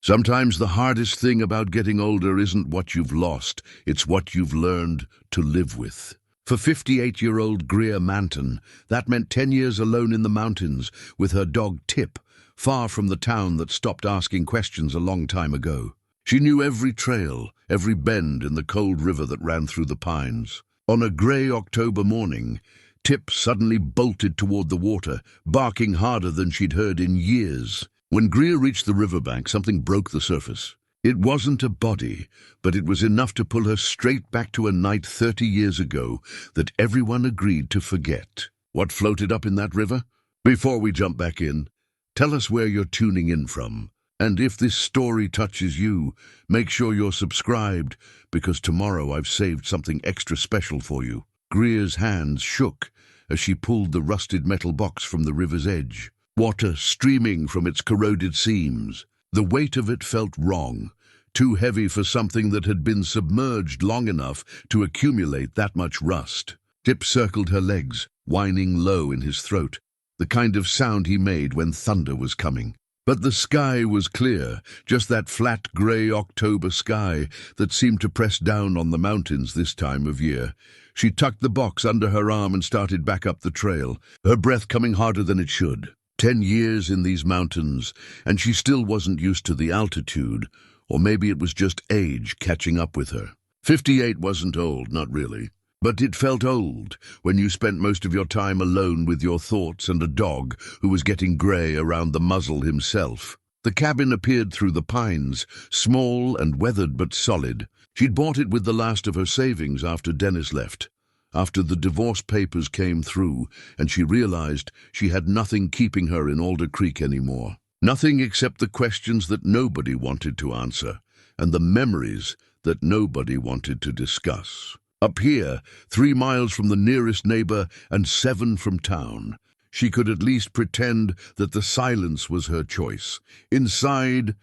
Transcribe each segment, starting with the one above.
Sometimes the hardest thing about getting older isn't what you've lost, it's what you've learned to live with. For 58-year-old Greer Manton, that meant 10 years alone in the mountains with her dog Tip, far from the town that stopped asking questions a long time ago. She knew every trail, every bend in the cold river that ran through the pines. On a grey October morning, Tip suddenly bolted toward the water, barking harder than she'd heard in years. When Greer reached the riverbank, something broke the surface. It wasn't a body, but it was enough to pull her straight back to a night 30 years ago that everyone agreed to forget. What floated up in that river? Before we jump back in, tell us where you're tuning in from. And if this story touches you, make sure you're subscribed, because tomorrow I've saved something extra special for you. Greer's hands shook as she pulled the rusted metal box from the river's edge, water streaming from its corroded seams. The weight of it felt wrong, too heavy for something that had been submerged long enough to accumulate that much rust. Tip circled her legs, whining low in his throat, the kind of sound he made when thunder was coming. But the sky was clear, just that flat grey October sky that seemed to press down on the mountains this time of year. She tucked the box under her arm and started back up the trail, her breath coming harder than it should. 10 years in these mountains, and she still wasn't used to the altitude, or maybe it was just age catching up with her. 58 wasn't old, not really. But it felt old when you spent most of your time alone with your thoughts and a dog who was getting grey around the muzzle himself. The cabin appeared through the pines, small and weathered but solid. She'd bought it with the last of her savings after Dennis left, after the divorce papers came through, and she realized she had nothing keeping her in Alder Creek anymore. Nothing except the questions that nobody wanted to answer, and the memories that nobody wanted to discuss. Up here, 3 miles from the nearest neighbor and 7 from town, she could at least pretend that the silence was her choice. Inside,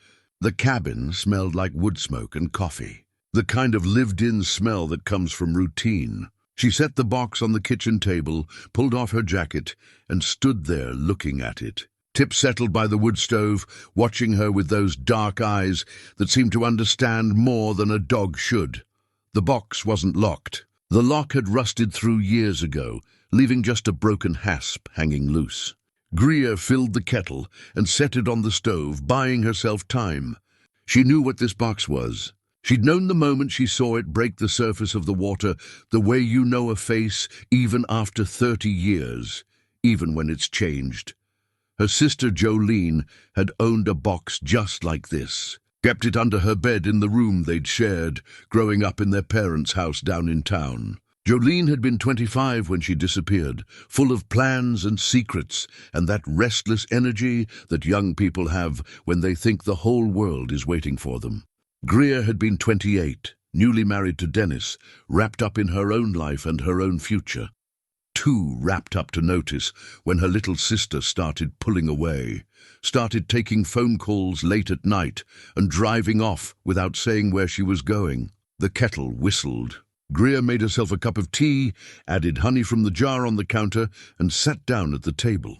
the cabin smelled like wood smoke and coffee, the kind of lived-in smell that comes from routine. She set the box on the kitchen table, pulled off her jacket, and stood there looking at it. Tip settled by the wood stove, watching her with those dark eyes that seemed to understand more than a dog should. The box wasn't locked. The lock had rusted through years ago, leaving just a broken hasp hanging loose. Greer filled the kettle and set it on the stove, buying herself time. She knew what this box was. She'd known the moment she saw it break the surface of the water, the way you know a face even after 30 years, even when it's changed. Her sister Jolene had owned a box just like this, kept it under her bed in the room they'd shared, growing up in their parents' house down in town. Jolene had been 25 when she disappeared, full of plans and secrets, and that restless energy that young people have when they think the whole world is waiting for them. Greer had been 28, newly married to Dennis, wrapped up in her own life and her own future. Too wrapped up to notice when her little sister started pulling away, started taking phone calls late at night and driving off without saying where she was going. The kettle whistled. Greer made herself a cup of tea, added honey from the jar on the counter, and sat down at the table.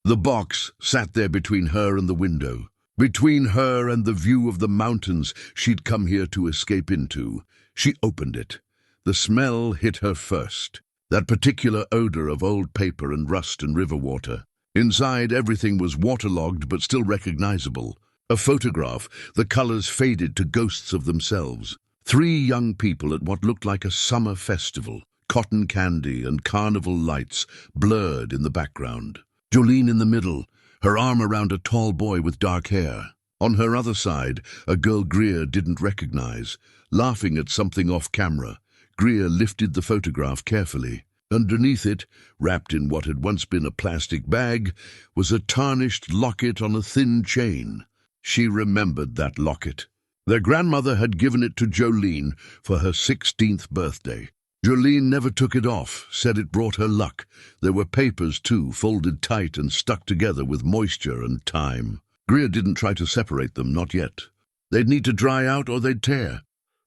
The box sat there between her and the window, between her and the view of the mountains she'd come here to escape into. She opened it. The smell hit her first, that particular odor of old paper and rust and river water. Inside, everything was waterlogged but still recognizable. A photograph, the colors faded to ghosts of themselves. 3 young people at what looked like a summer festival, cotton candy and carnival lights blurred in the background. Jolene in the middle, her arm around a tall boy with dark hair. On her other side, a girl Greer didn't recognize, laughing at something off camera. Greer lifted the photograph carefully. Underneath it, wrapped in what had once been a plastic bag, was a tarnished locket on a thin chain. She remembered that locket. Their grandmother had given it to Jolene for her 16th birthday. Jolene never took it off, said it brought her luck. There were papers, too, folded tight and stuck together with moisture and time. Greer didn't try to separate them, not yet. They'd need to dry out or they'd tear.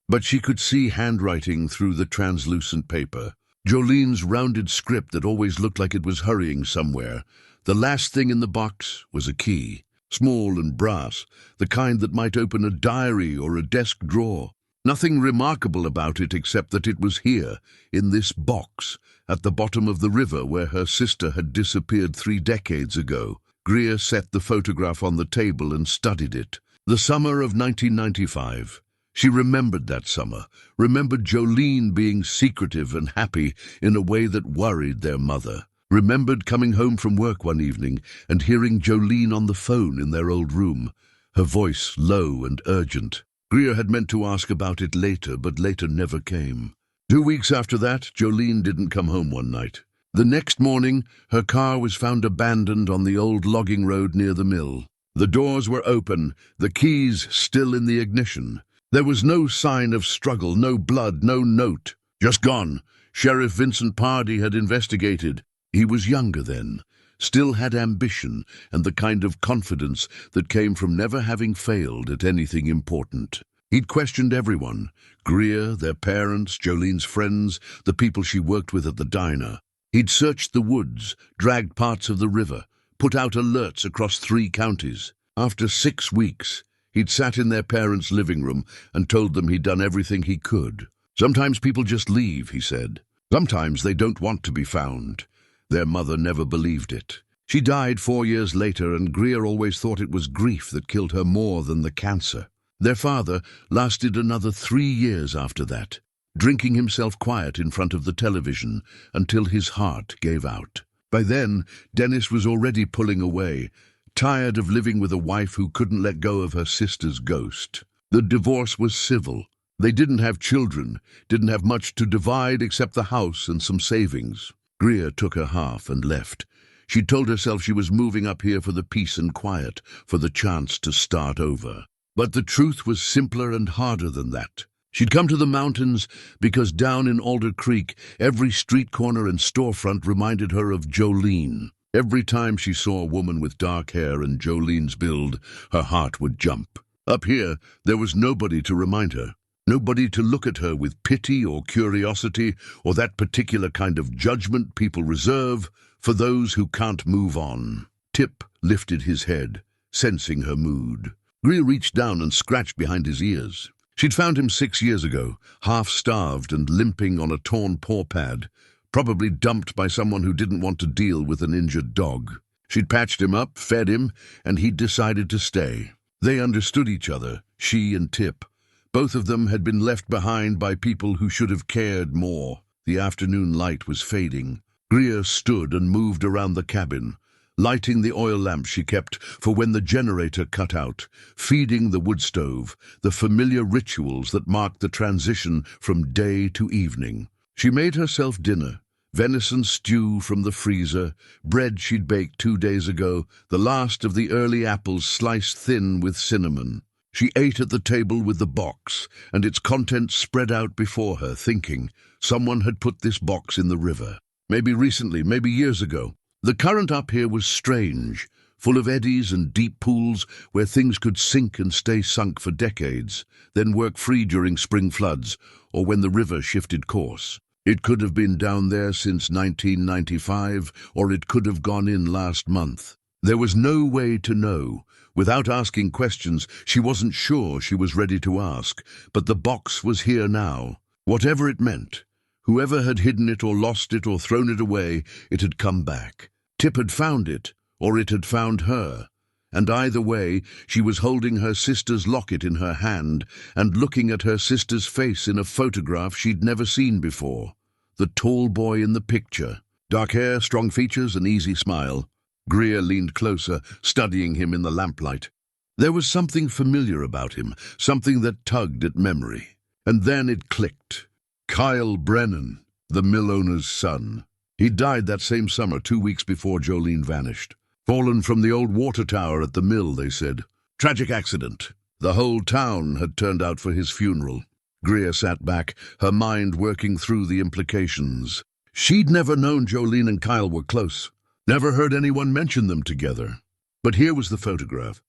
But she could see handwriting through the translucent paper. Jolene's rounded script that always looked like it was hurrying somewhere. The last thing in the box was a key. small and brass, the kind that might open a diary or a desk drawer. Nothing remarkable about it except that it was here, in this box, at the bottom of the river where her sister had disappeared 3 decades ago. Greer set the photograph on the table and studied it. The summer of 1995. She remembered that summer, remembered Jolene being secretive and happy in a way that worried their mother. Remembered coming home from work one evening and hearing Jolene on the phone in their old room, her voice low and urgent. Greer had meant to ask about it later, but later never came. 2 weeks after that, Jolene didn't come home one night. The next morning, her car was found abandoned on the old logging road near the mill. The doors were open, the keys still in the ignition. There was no sign of struggle, no blood, no note. Just gone. Sheriff Vincent Pardee had investigated. He was younger then, still had ambition and the kind of confidence that came from never having failed at anything important. He'd questioned everyone, Greer, their parents, Jolene's friends, the people she worked with at the diner. He'd searched the woods, dragged parts of the river, put out alerts across 3 counties. After 6 weeks, he'd sat in their parents' living room and told them he'd done everything he could. Sometimes people just leave, he said. Sometimes they don't want to be found. Their mother never believed it. She died 4 years later, and Greer always thought it was grief that killed her more than the cancer. Their father lasted another 3 years after that, drinking himself quiet in front of the television until his heart gave out. By then, Dennis was already pulling away, tired of living with a wife who couldn't let go of her sister's ghost. The divorce was civil. They didn't have children, didn't have much to divide except the house and some savings. Greer took her half and left. She told herself she was moving up here for the peace and quiet, for the chance to start over. But the truth was simpler and harder than that. She'd come to the mountains because down in Alder Creek, every street corner and storefront reminded her of Jolene. Every time she saw a woman with dark hair and Jolene's build, her heart would jump. Up here, there was nobody to remind her. Nobody to look at her with pity or curiosity or that particular kind of judgment people reserve for those who can't move on. Tip lifted his head, sensing her mood. Greer reached down and scratched behind his ears. She'd found him 6 years ago, half-starved and limping on a torn paw pad, probably dumped by someone who didn't want to deal with an injured dog. She'd patched him up, fed him, and he'd decided to stay. They understood each other, she and Tip. Both of them had been left behind by people who should have cared more. The afternoon light was fading. Greer stood and moved around the cabin, lighting the oil lamp she kept for when the generator cut out, feeding the wood stove, the familiar rituals that marked the transition from day to evening. She made herself dinner, venison stew from the freezer, bread she'd baked 2 days ago, the last of the early apples sliced thin with cinnamon. She ate at the table with the box, and its contents spread out before her, thinking, someone had put this box in the river. Maybe recently, maybe years ago. The current up here was strange, full of eddies and deep pools where things could sink and stay sunk for decades, then work free during spring floods or when the river shifted course. It could have been down there since 1995, or it could have gone in last month. There was no way to know. Without asking questions, she wasn't sure she was ready to ask, but the box was here now. Whatever it meant, whoever had hidden it or lost it or thrown it away, it had come back. Tip had found it, or it had found her, and either way, she was holding her sister's locket in her hand and looking at her sister's face in a photograph she'd never seen before. The tall boy in the picture. Dark hair, strong features, an easy smile. Greer leaned closer, studying him in the lamplight. There was something familiar about him, something that tugged at memory. And then it clicked. Kyle Brennan, the mill owner's son. He died that same summer, 2 weeks before Jolene vanished. Fallen from the old water tower at the mill, they said. Tragic accident. The whole town had turned out for his funeral. Greer sat back, her mind working through the implications. She'd never known Jolene and Kyle were close. Never heard anyone mention them together. But here was the photograph.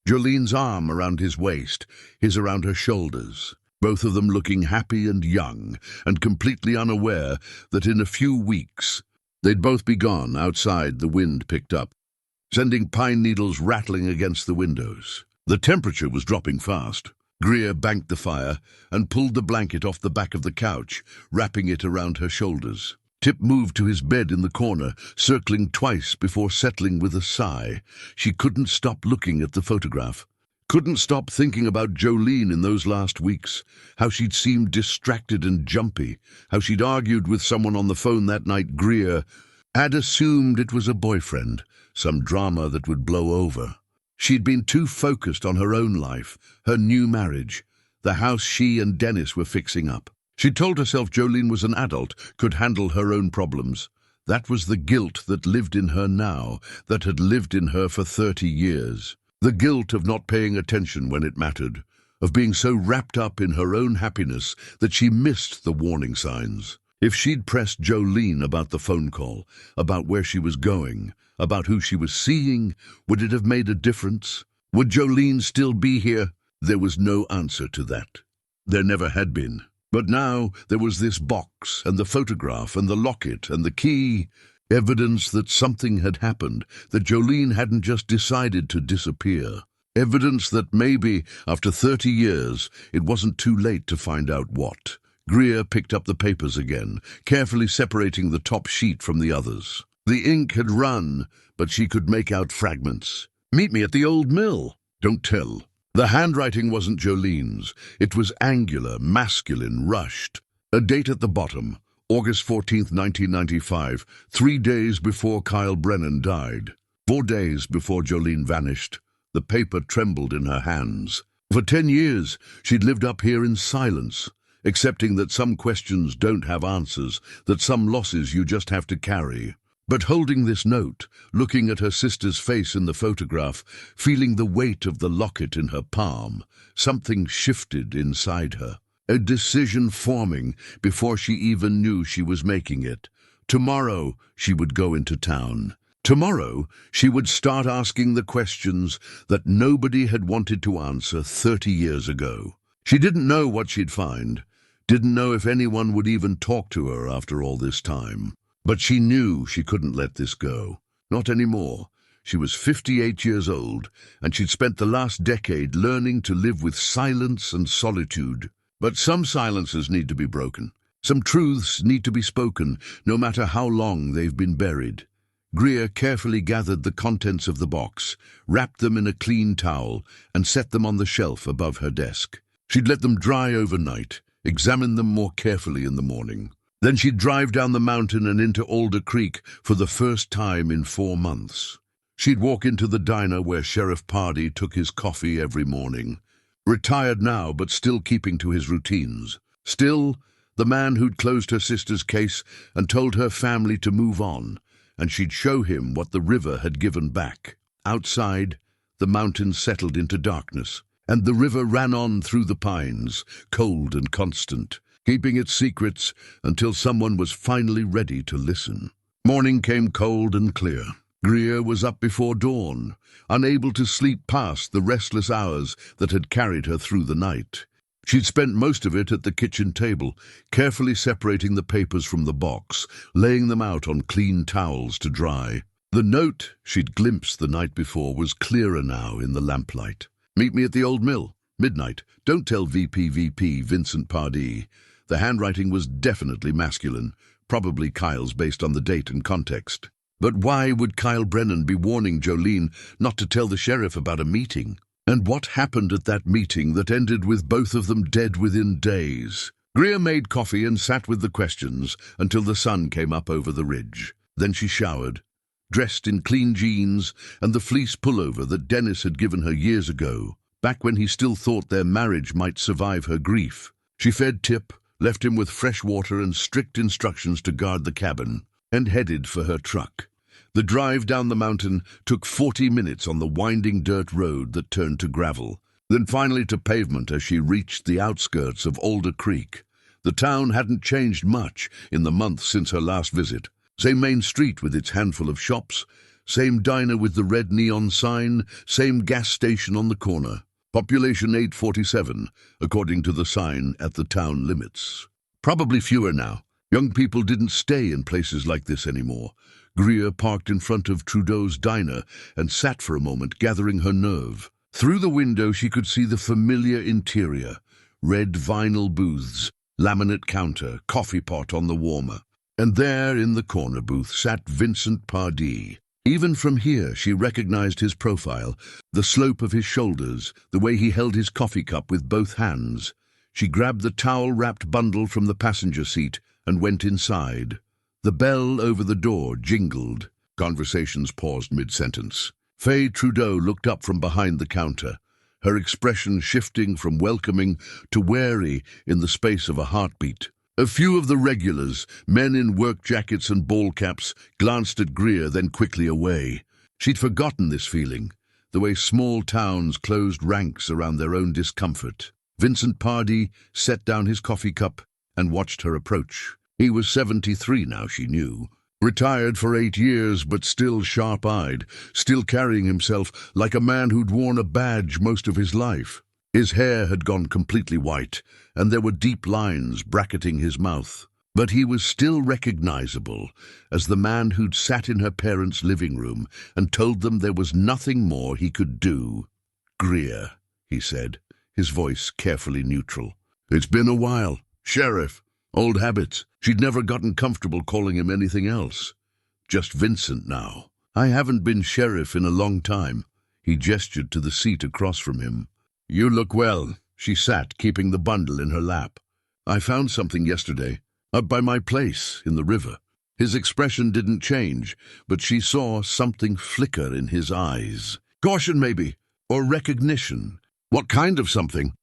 Jolene's arm around his waist, his around her shoulders. Both of them looking happy and young, and completely unaware that in a few weeks they'd both be gone outside the wind picked up. sending pine needles rattling against the windows. The temperature was dropping fast. Greer banked the fire and pulled the blanket off the back of the couch, wrapping it around her shoulders. Tip moved to his bed in the corner, circling twice before settling with a sigh. She couldn't stop looking at the photograph. Couldn't stop thinking about Jolene in those last weeks, how she'd seemed distracted and jumpy, how she'd argued with someone on the phone that night Greer had assumed it was a boyfriend, some drama that would blow over. She'd been too focused on her own life, her new marriage, the house she and Dennis were fixing up. She told herself Jolene was an adult, could handle her own problems. That was the guilt that lived in her now, that had lived in her for 30 years. The guilt of not paying attention when it mattered, of being so wrapped up in her own happiness that she missed the warning signs. If she'd pressed Jolene about the phone call, about where she was going, about who she was seeing, would it have made a difference? Would Jolene still be here? There was no answer to that. There never had been. But now there was this box, and the photograph, and the locket, and the key. Evidence that something had happened, that Jolene hadn't just decided to disappear. Evidence that maybe, after 30 years, it wasn't too late to find out what. Greer picked up the papers again, carefully separating the top sheet from the others. The ink had run, but she could make out fragments. "Meet me at the old mill." "Don't tell." The handwriting wasn't Jolene's. It was angular, masculine, rushed. A date at the bottom, August 14th, 1995, 3 days before Kyle Brennan died. 4 days before Jolene vanished. The paper trembled in her hands. For 10 years, she'd lived up here in silence, accepting that some questions don't have answers, that some losses you just have to carry. But holding this note, looking at her sister's face in the photograph, feeling the weight of the locket in her palm, something shifted inside her. A decision forming before she even knew she was making it. Tomorrow she would go into town. Tomorrow she would start asking the questions that nobody had wanted to answer 30 years ago. She didn't know what she'd find, didn't know if anyone would even talk to her after all this time. But she knew she couldn't let this go. Not anymore. She was 58 years old, and she'd spent the last decade learning to live with silence and solitude. But some silences need to be broken. Some truths need to be spoken, no matter how long they've been buried. Greer carefully gathered the contents of the box, wrapped them in a clean towel, and set them on the shelf above her desk. She'd let them dry overnight, examine them more carefully in the morning. Then she'd drive down the mountain and into Alder Creek for the first time in 4 months. She'd walk into the diner where Sheriff Pardee took his coffee every morning. Retired now, but still keeping to his routines. Still, the man who'd closed her sister's case and told her family to move on, and she'd show him what the river had given back. Outside, the mountains settled into darkness, and the river ran on through the pines, cold and constant, keeping its secrets until someone was finally ready to listen. Morning came cold and clear. Greer was up before dawn, unable to sleep past the restless hours that had carried her through the night. She'd spent most of it at the kitchen table, carefully separating the papers from the box, laying them out on clean towels to dry. The note she'd glimpsed the night before was clearer now in the lamplight. "Meet me at the old mill. Midnight. Don't tell VP Vincent Pardee." The handwriting was definitely masculine, probably Kyle's based on the date and context. But why would Kyle Brennan be warning Jolene not to tell the sheriff about a meeting? And what happened at that meeting that ended with both of them dead within days? Greer made coffee and sat with the questions until the sun came up over the ridge. Then she showered, dressed in clean jeans and the fleece pullover that Dennis had given her years ago, back when he still thought their marriage might survive her grief. She fed Tip, left him with fresh water and strict instructions to guard the cabin, and headed for her truck. The drive down the mountain took 40 minutes on the winding dirt road that turned to gravel, then finally to pavement as she reached the outskirts of Alder Creek. The town hadn't changed much in the month since her last visit. Same main street with its handful of shops, same diner with the red neon sign, same gas station on the corner. Population 847, according to the sign at the town limits. Probably fewer now. Young people didn't stay in places like this anymore. Greer parked in front of Trudeau's diner and sat for a moment, gathering her nerve. Through the window she could see the familiar interior. Red vinyl booths, laminate counter, coffee pot on the warmer. And there, in the corner booth, sat Vincent Pardee. Even from here she recognized his profile, the slope of his shoulders, the way he held his coffee cup with both hands. She grabbed the towel-wrapped bundle from the passenger seat and went inside. The bell over the door jingled. Conversations paused mid-sentence. Faye Trudeau looked up from behind the counter, her expression shifting from welcoming to wary in the space of a heartbeat. A few of the regulars, men in work jackets and ball caps, glanced at Greer, then quickly away. She'd forgotten this feeling, the way small towns closed ranks around their own discomfort. Vincent Pardee set down his coffee cup and watched her approach. He was 73 now, she knew. Retired for 8 years, but still sharp-eyed, still carrying himself like a man who'd worn a badge most of his life. His hair had gone completely white, and there were deep lines bracketing his mouth. But he was still recognizable as the man who'd sat in her parents' living room and told them there was nothing more he could do. "Greer," he said, his voice carefully neutral. "It's been a while. Sheriff. Old habits." She'd never gotten comfortable calling him anything else. Just Vincent now. "I haven't been sheriff in a long time." He gestured to the seat across from him. "You look well." She sat, keeping the bundle in her lap. "I found something yesterday, up by my place, in the river." His expression didn't change, but she saw something flicker in his eyes. Caution, maybe, or recognition. What kind of something?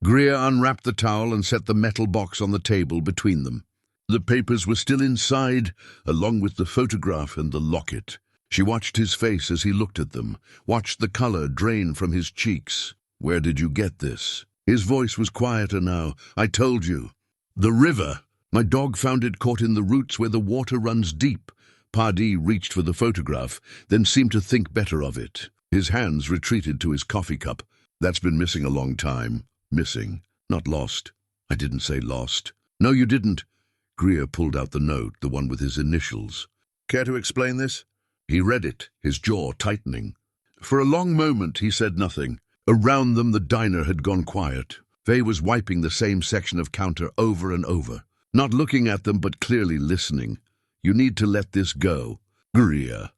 Greer unwrapped the towel and set the metal box on the table between them. The papers were still inside, along with the photograph and the locket. She watched his face as he looked at them, watched the color drain from his cheeks. "Where did you get this?" His voice was quieter now. "I told you. The river. My dog found it caught in the roots where the water runs deep." Pardee reached for the photograph, then seemed to think better of it. His hands retreated to his coffee cup. "That's been missing a long time." "Missing, not lost." "I didn't say lost." "No, you didn't." Greer pulled out the note, the one with his initials. "Care to explain this?" He read it, his jaw tightening. For a long moment he said nothing. Around them the diner had gone quiet. Faye was wiping the same section of counter over and over, not looking at them but clearly listening. "You need to let this go." "Greer,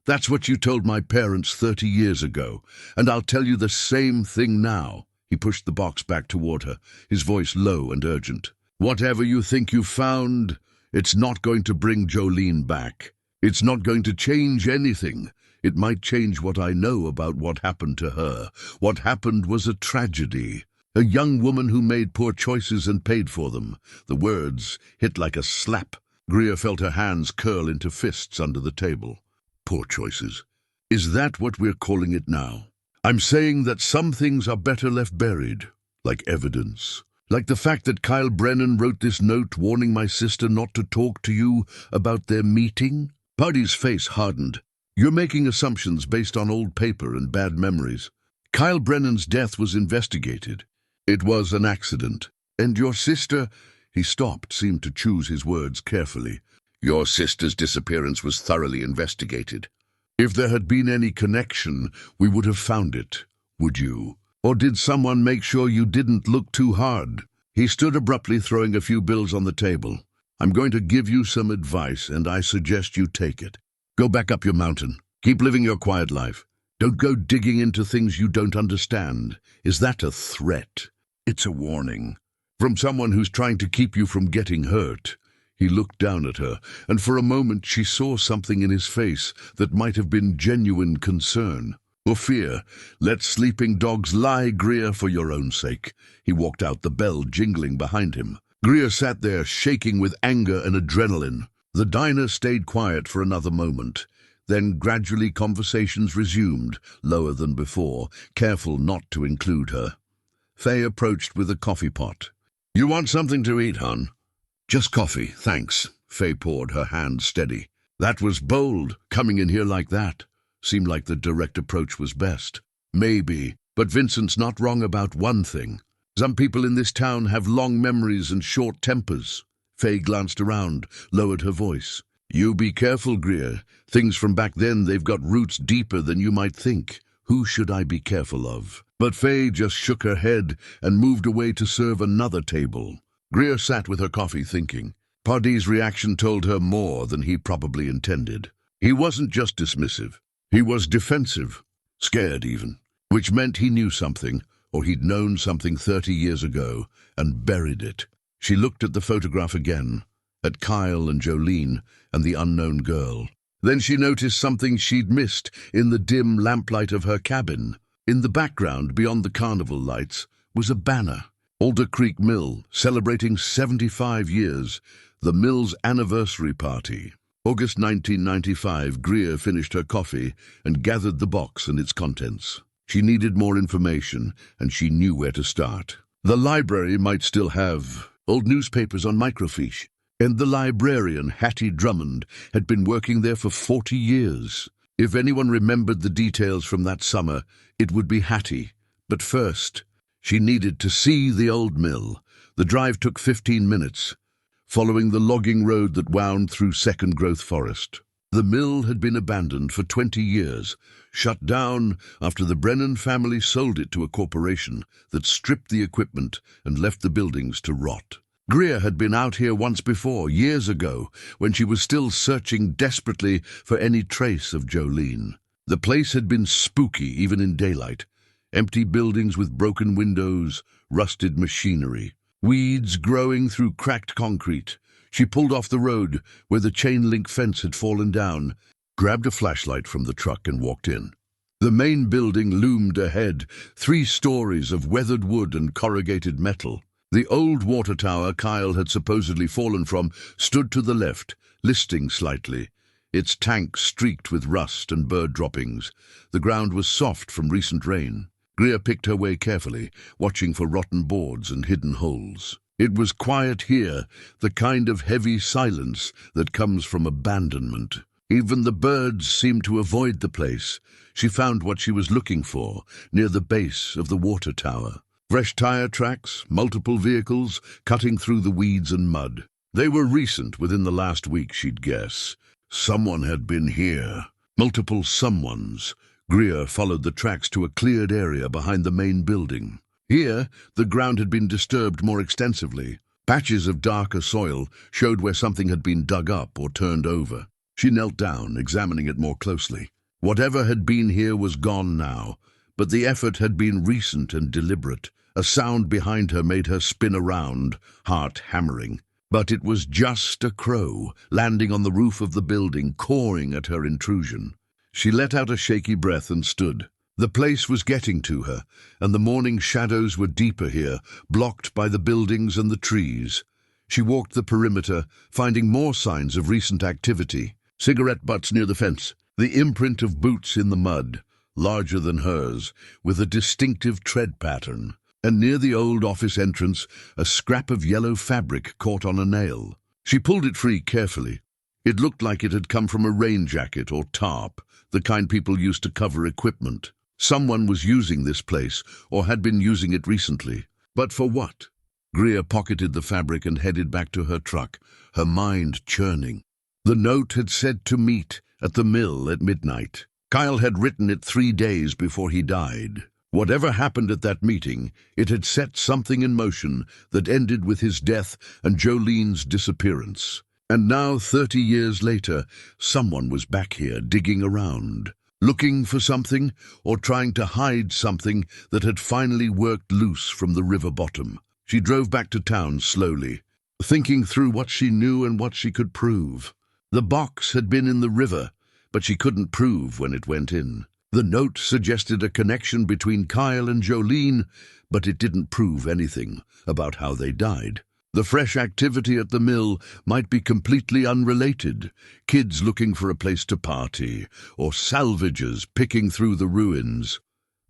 that's what you told my parents 30 years ago, and I'll tell you the same thing now." He pushed the box back toward her, his voice low and urgent. "Whatever you think you've found, it's not going to bring Jolene back. It's not going to change anything. It might change what I know about what happened to her. What happened was a tragedy. A young woman who made poor choices and paid for them." The words hit like a slap. Greer felt her hands curl into fists under the table. "Poor choices. Is that what we're calling it now? I'm saying that some things are better left buried, like evidence. Like the fact that Kyle Brennan wrote this note warning my sister not to talk to you about their meeting." Pardee's face hardened. "You're making assumptions based on old paper and bad memories. Kyle Brennan's death was investigated. It was an accident. And your sister—" He stopped, seemed to choose his words carefully. "Your sister's disappearance was thoroughly investigated. If there had been any connection, we would have found it. Would you? Or did someone make sure you didn't look too hard?" He stood abruptly, throwing a few bills on the table. "I'm going to give you some advice, and I suggest you take it. Go back up your mountain. Keep living your quiet life. Don't go digging into things you don't understand." Is that a threat? It's a warning. From someone who's trying to keep you from getting hurt. He looked down at her, and for a moment she saw something in his face that might have been genuine concern. Or fear. "Let sleeping dogs lie, Greer, for your own sake." He walked out, the bell jingling behind him. Greer sat there, shaking with anger and adrenaline. The diner stayed quiet for another moment. Then gradually conversations resumed, lower than before, careful not to include her. Faye approached with a coffee pot. "You want something to eat, hon?" "Just coffee, thanks." Faye poured, her hand steady. "That was bold, coming in here like that." Seemed like the direct approach was best. "Maybe, but Vincent's not wrong about one thing. Some people in this town have long memories and short tempers." Faye glanced around, lowered her voice. You be careful, Greer. Things from back then, they've got roots deeper than you might think. Who should I be careful of? But Faye just shook her head and moved away to serve another table. Greer sat with her coffee thinking. Pardee reaction told her more than he probably intended. He wasn't just dismissive. He was defensive, scared even, which meant he knew something, or he'd known something 30 years ago, and buried it. She looked at the photograph again, at Kyle and Jolene and the unknown girl. Then she noticed something she'd missed in the dim lamplight of her cabin. In the background, beyond the carnival lights, was a banner. Alder Creek Mill, celebrating 75 years, the mill's anniversary party. August 1995, Greer finished her coffee and gathered the box and its contents. She needed more information, and she knew where to start. The library might still have old newspapers on microfiche, and the librarian, Hattie Drummond, had been working there for 40 years. If anyone remembered the details from that summer, it would be Hattie. But first, she needed to see the old mill. The drive took 15 minutes, following the logging road that wound through second-growth forest. The mill had been abandoned for 20 years, shut down after the Brennan family sold it to a corporation that stripped the equipment and left the buildings to rot. Greer had been out here once before, years ago, when she was still searching desperately for any trace of Jolene. The place had been spooky even in daylight. Empty buildings with broken windows, rusted machinery, weeds growing through cracked concrete. She pulled off the road where the chain-link fence had fallen down, grabbed a flashlight from the truck and walked in. The main building loomed ahead, 3 stories of weathered wood and corrugated metal. The old water tower Kyle had supposedly fallen from stood to the left, listing slightly, its tank streaked with rust and bird droppings. The ground was soft from recent rain. Greer picked her way carefully, watching for rotten boards and hidden holes. It was quiet here, the kind of heavy silence that comes from abandonment. Even the birds seemed to avoid the place. She found what she was looking for, near the base of the water tower. Fresh tire tracks, multiple vehicles, cutting through the weeds and mud. They were recent, within the last week, she'd guess. Someone had been here. Multiple someones. Greer followed the tracks to a cleared area behind the main building. Here, the ground had been disturbed more extensively. Patches of darker soil showed where something had been dug up or turned over. She knelt down, examining it more closely. Whatever had been here was gone now, but the effort had been recent and deliberate. A sound behind her made her spin around, heart hammering. But it was just a crow, landing on the roof of the building, cawing at her intrusion. She let out a shaky breath and stood. The place was getting to her, and the morning shadows were deeper here, blocked by the buildings and the trees. She walked the perimeter, finding more signs of recent activity. Cigarette butts near the fence, the imprint of boots in the mud, larger than hers, with a distinctive tread pattern. And near the old office entrance, a scrap of yellow fabric caught on a nail. She pulled it free carefully. It looked like it had come from a rain jacket or tarp, the kind people used to cover equipment. Someone was using this place, or had been using it recently. But for what? Greer pocketed the fabric and headed back to her truck, her mind churning. The note had said to meet at the mill at midnight. Kyle had written it 3 days before he died. Whatever happened at that meeting, it had set something in motion that ended with his death and Jolene's disappearance. And now, 30 years later, someone was back here digging around, looking for something or trying to hide something that had finally worked loose from the river bottom. She drove back to town slowly, thinking through what she knew and what she could prove. The box had been in the river, but she couldn't prove when it went in. The note suggested a connection between Kyle and Jolene, but it didn't prove anything about how they died. The fresh activity at the mill might be completely unrelated, kids looking for a place to party, or salvagers picking through the ruins.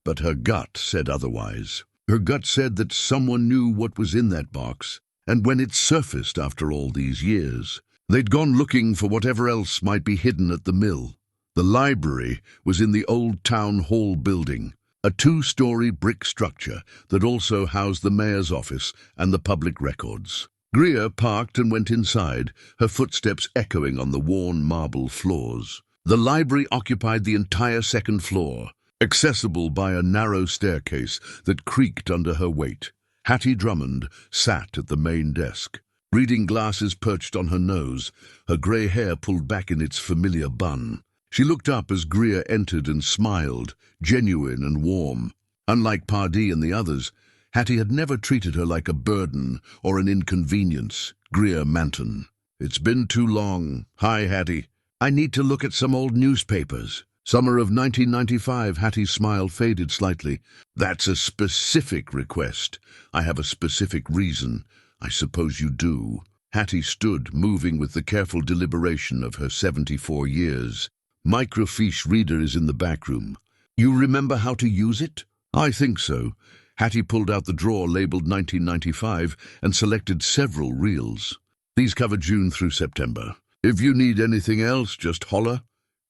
But her gut said otherwise. Her gut said that someone knew what was in that box, and when it surfaced after all these years, they'd gone looking for whatever else might be hidden at the mill. The library was in the old town hall building, a 2-story brick structure that also housed the mayor's office and the public records. Greer parked and went inside, her footsteps echoing on the worn marble floors. The library occupied the entire second floor, accessible by a narrow staircase that creaked under her weight. Hattie Drummond sat at the main desk, reading glasses perched on her nose, her grey hair pulled back in its familiar bun. She looked up as Greer entered and smiled, genuine and warm. Unlike Pardee and the others, Hattie had never treated her like a burden or an inconvenience. Greer Manton. It's been too long. Hi, Hattie. I need to look at some old newspapers. Summer of 1995, Hattie's smile faded slightly. That's a specific request. I have a specific reason. I suppose you do. Hattie stood, moving with the careful deliberation of her 74 years. Microfiche reader is in the back room. You remember how to use it? I think so. Hattie pulled out the drawer labeled 1995 and selected several reels. These cover June through September. If you need anything else, just holler.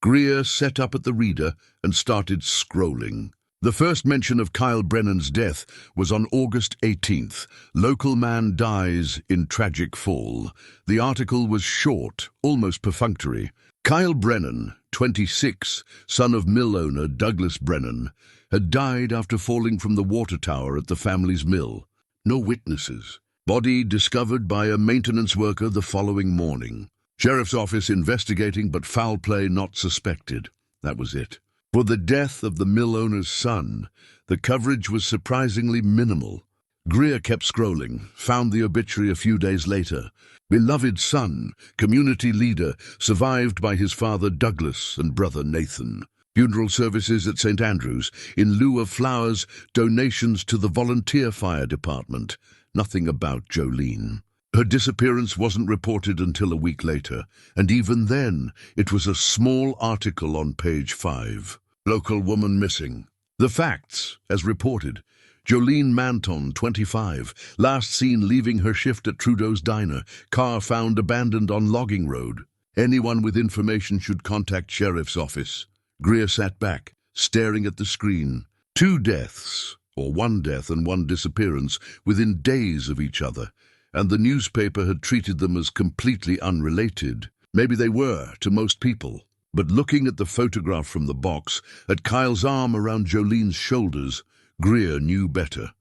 Greer sat up at the reader and started scrolling. The first mention of Kyle Brennan's death was on August 18th. Local man dies in tragic fall. The article was short, almost perfunctory. Kyle Brennan, 26, son of mill owner Douglas Brennan, had died after falling from the water tower at the family's mill. No witnesses. Body discovered by a maintenance worker the following morning. Sheriff's office investigating, but foul play not suspected. That was it. For the death of the mill owner's son, the coverage was surprisingly minimal. Greer kept scrolling, found the obituary a few days later. Beloved son, community leader, survived by his father Douglas and brother Nathan. Funeral services at St. Andrews. In lieu of flowers, donations to the volunteer fire department. Nothing about Jolene. Her disappearance wasn't reported until a week later, and even then, it was a small article on page 5. Local woman missing. The facts, as reported. Jolene Manton, 25, last seen leaving her shift at Trudeau's Diner. Car found abandoned on Logging Road. Anyone with information should contact Sheriff's office. Greer sat back, staring at the screen. 2 deaths, or 1 death and 1 disappearance, within days of each other, and the newspaper had treated them as completely unrelated. Maybe they were, to most people. But looking at the photograph from the box, at Kyle's arm around Jolene's shoulders, Greer knew better.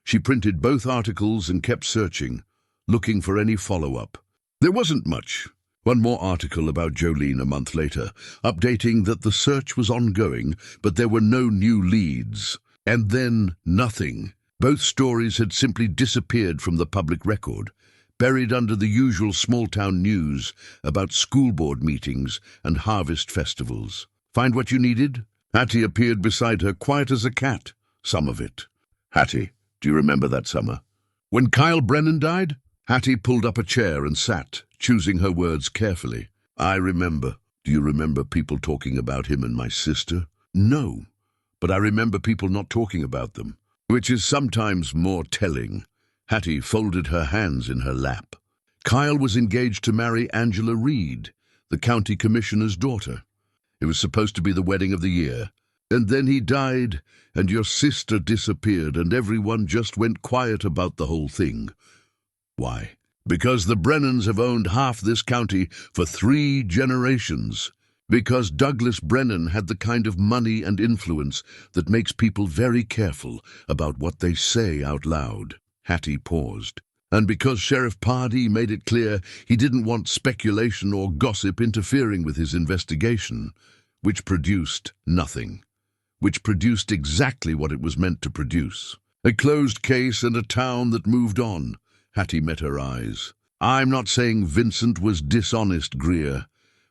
She printed both articles and kept searching, looking for any follow-up. There wasn't much. One more article about Jolene a month later, updating that the search was ongoing, but there were no new leads. And then nothing. Both stories had simply disappeared from the public record, buried under the usual small-town news about school board meetings and harvest festivals. Find what you needed? Hattie appeared beside her, quiet as a cat. Some of it. Hattie, do you remember that summer? When Kyle Brennan died? Hattie pulled up a chair and sat, choosing her words carefully. I remember. Do you remember people talking about him and my sister? No, but I remember people not talking about them, which is sometimes more telling. Hattie folded her hands in her lap. Kyle was engaged to marry Angela Reed, the county commissioner's daughter. It was supposed to be the wedding of the year. And then he died, and your sister disappeared, and everyone just went quiet about the whole thing. Why? Because the Brennans have owned half this county for 3 generations. Because Douglas Brennan had the kind of money and influence that makes people very careful about what they say out loud. Hattie paused. And because Sheriff Pardee made it clear he didn't want speculation or gossip interfering with his investigation, which produced nothing. Which produced exactly what it was meant to produce. A closed case and a town that moved on. Hattie met her eyes. I'm not saying Vincent was dishonest, Greer,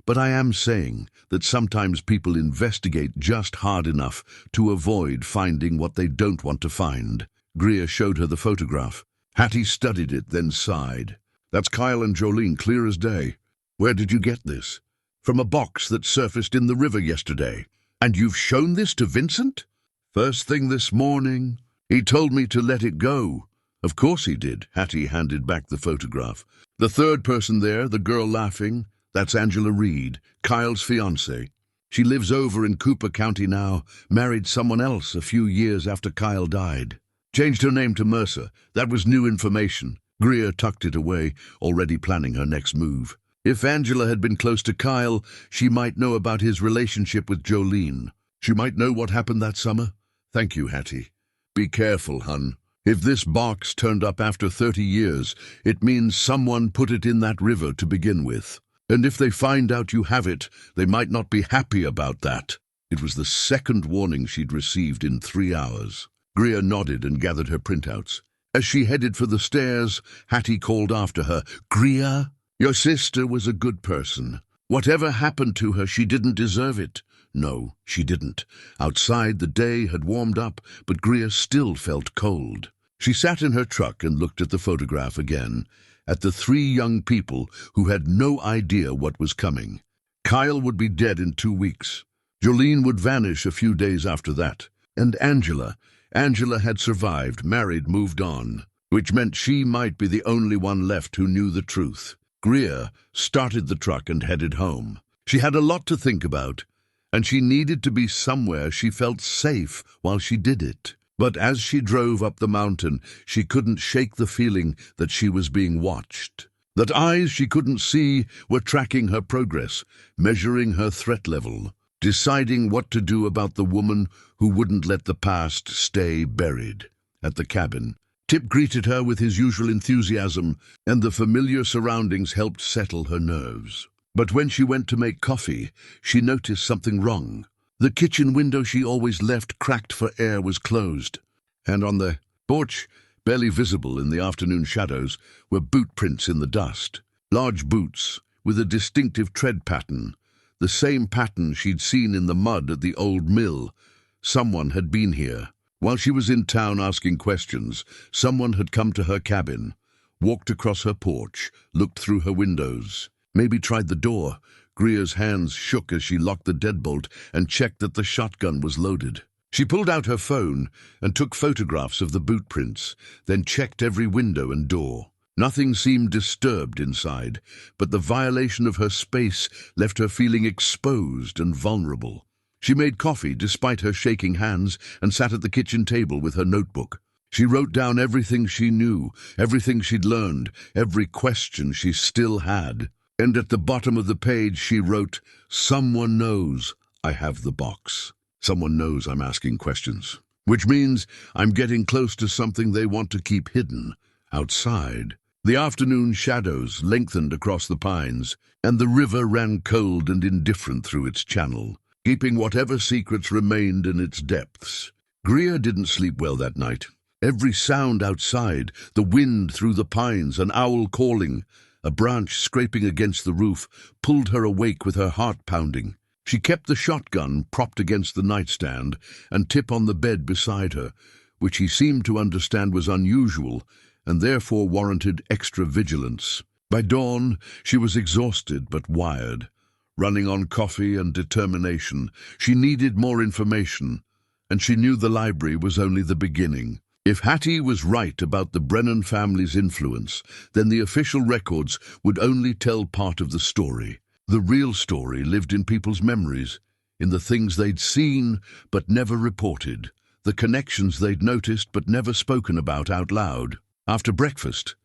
but I am saying that sometimes people investigate just hard enough to avoid finding what they don't want to find. Greer showed her the photograph. Hattie studied it, then sighed. That's Kyle and Jolene, clear as day. Where did you get this? From a box that surfaced in the river yesterday. And you've shown this to Vincent? First thing this morning. He told me to let it go. Of course he did. Hattie handed back the photograph. The third person there, the girl laughing, that's Angela Reed, Kyle's fiancée. She lives over in Cooper County now, married someone else a few years after Kyle died. Changed her name to Mercer. That was new information. Greer tucked it away, already planning her next move. If Angela had been close to Kyle, she might know about his relationship with Jolene. She might know what happened that summer. Thank you, Hattie. Be careful, hun. If this box turned up after 30 years, it means someone put it in that river to begin with. And if they find out you have it, they might not be happy about that. It was the second warning she'd received in 3 hours. Greer nodded and gathered her printouts. As she headed for the stairs, Hattie called after her, "Greer, your sister was a good person. Whatever happened to her, she didn't deserve it." No, she didn't. Outside, the day had warmed up, but Greer still felt cold. She sat in her truck and looked at the photograph again, at the 3 young people who had no idea what was coming. Kyle would be dead in 2 weeks. Jolene would vanish a few days after that. And Angela had survived, married, moved on, which meant she might be the only one left who knew the truth. Greer started the truck and headed home. She had a lot to think about, and she needed to be somewhere she felt safe while she did it. But as she drove up the mountain, she couldn't shake the feeling that she was being watched. That eyes she couldn't see were tracking her progress, measuring her threat level, deciding what to do about the woman who wouldn't let the past stay buried. At the cabin, Tip greeted her with his usual enthusiasm, and the familiar surroundings helped settle her nerves. But when she went to make coffee, she noticed something wrong. The kitchen window she always left cracked for air was closed, and on the porch, barely visible in the afternoon shadows, were boot prints in the dust. Large boots, with a distinctive tread pattern, the same pattern she'd seen in the mud at the old mill. Someone had been here. While she was in town asking questions, someone had come to her cabin, walked across her porch, looked through her windows, maybe tried the door. Greer's hands shook as she locked the deadbolt and checked that the shotgun was loaded. She pulled out her phone and took photographs of the boot prints, then checked every window and door. Nothing seemed disturbed inside, but the violation of her space left her feeling exposed and vulnerable. She made coffee despite her shaking hands and sat at the kitchen table with her notebook. She wrote down everything she knew, everything she'd learned, every question she still had. And at the bottom of the page she wrote, "Someone knows I have the box. Someone knows I'm asking questions. Which means I'm getting close to something they want to keep hidden, outside." The afternoon shadows lengthened across the pines, and the river ran cold and indifferent through its channel, keeping whatever secrets remained in its depths. Greer didn't sleep well that night. Every sound outside, the wind through the pines, an owl calling, a branch scraping against the roof, pulled her awake with her heart pounding. She kept the shotgun propped against the nightstand and Tip on the bed beside her, which he seemed to understand was unusual and therefore warranted extra vigilance. By dawn, she was exhausted but wired. Running on coffee and determination, she needed more information, and she knew the library was only the beginning. If Hattie was right about the Brennan family's influence, then the official records would only tell part of the story. The real story lived in people's memories, in the things they'd seen but never reported, the connections they'd noticed but never spoken about out loud. After breakfast,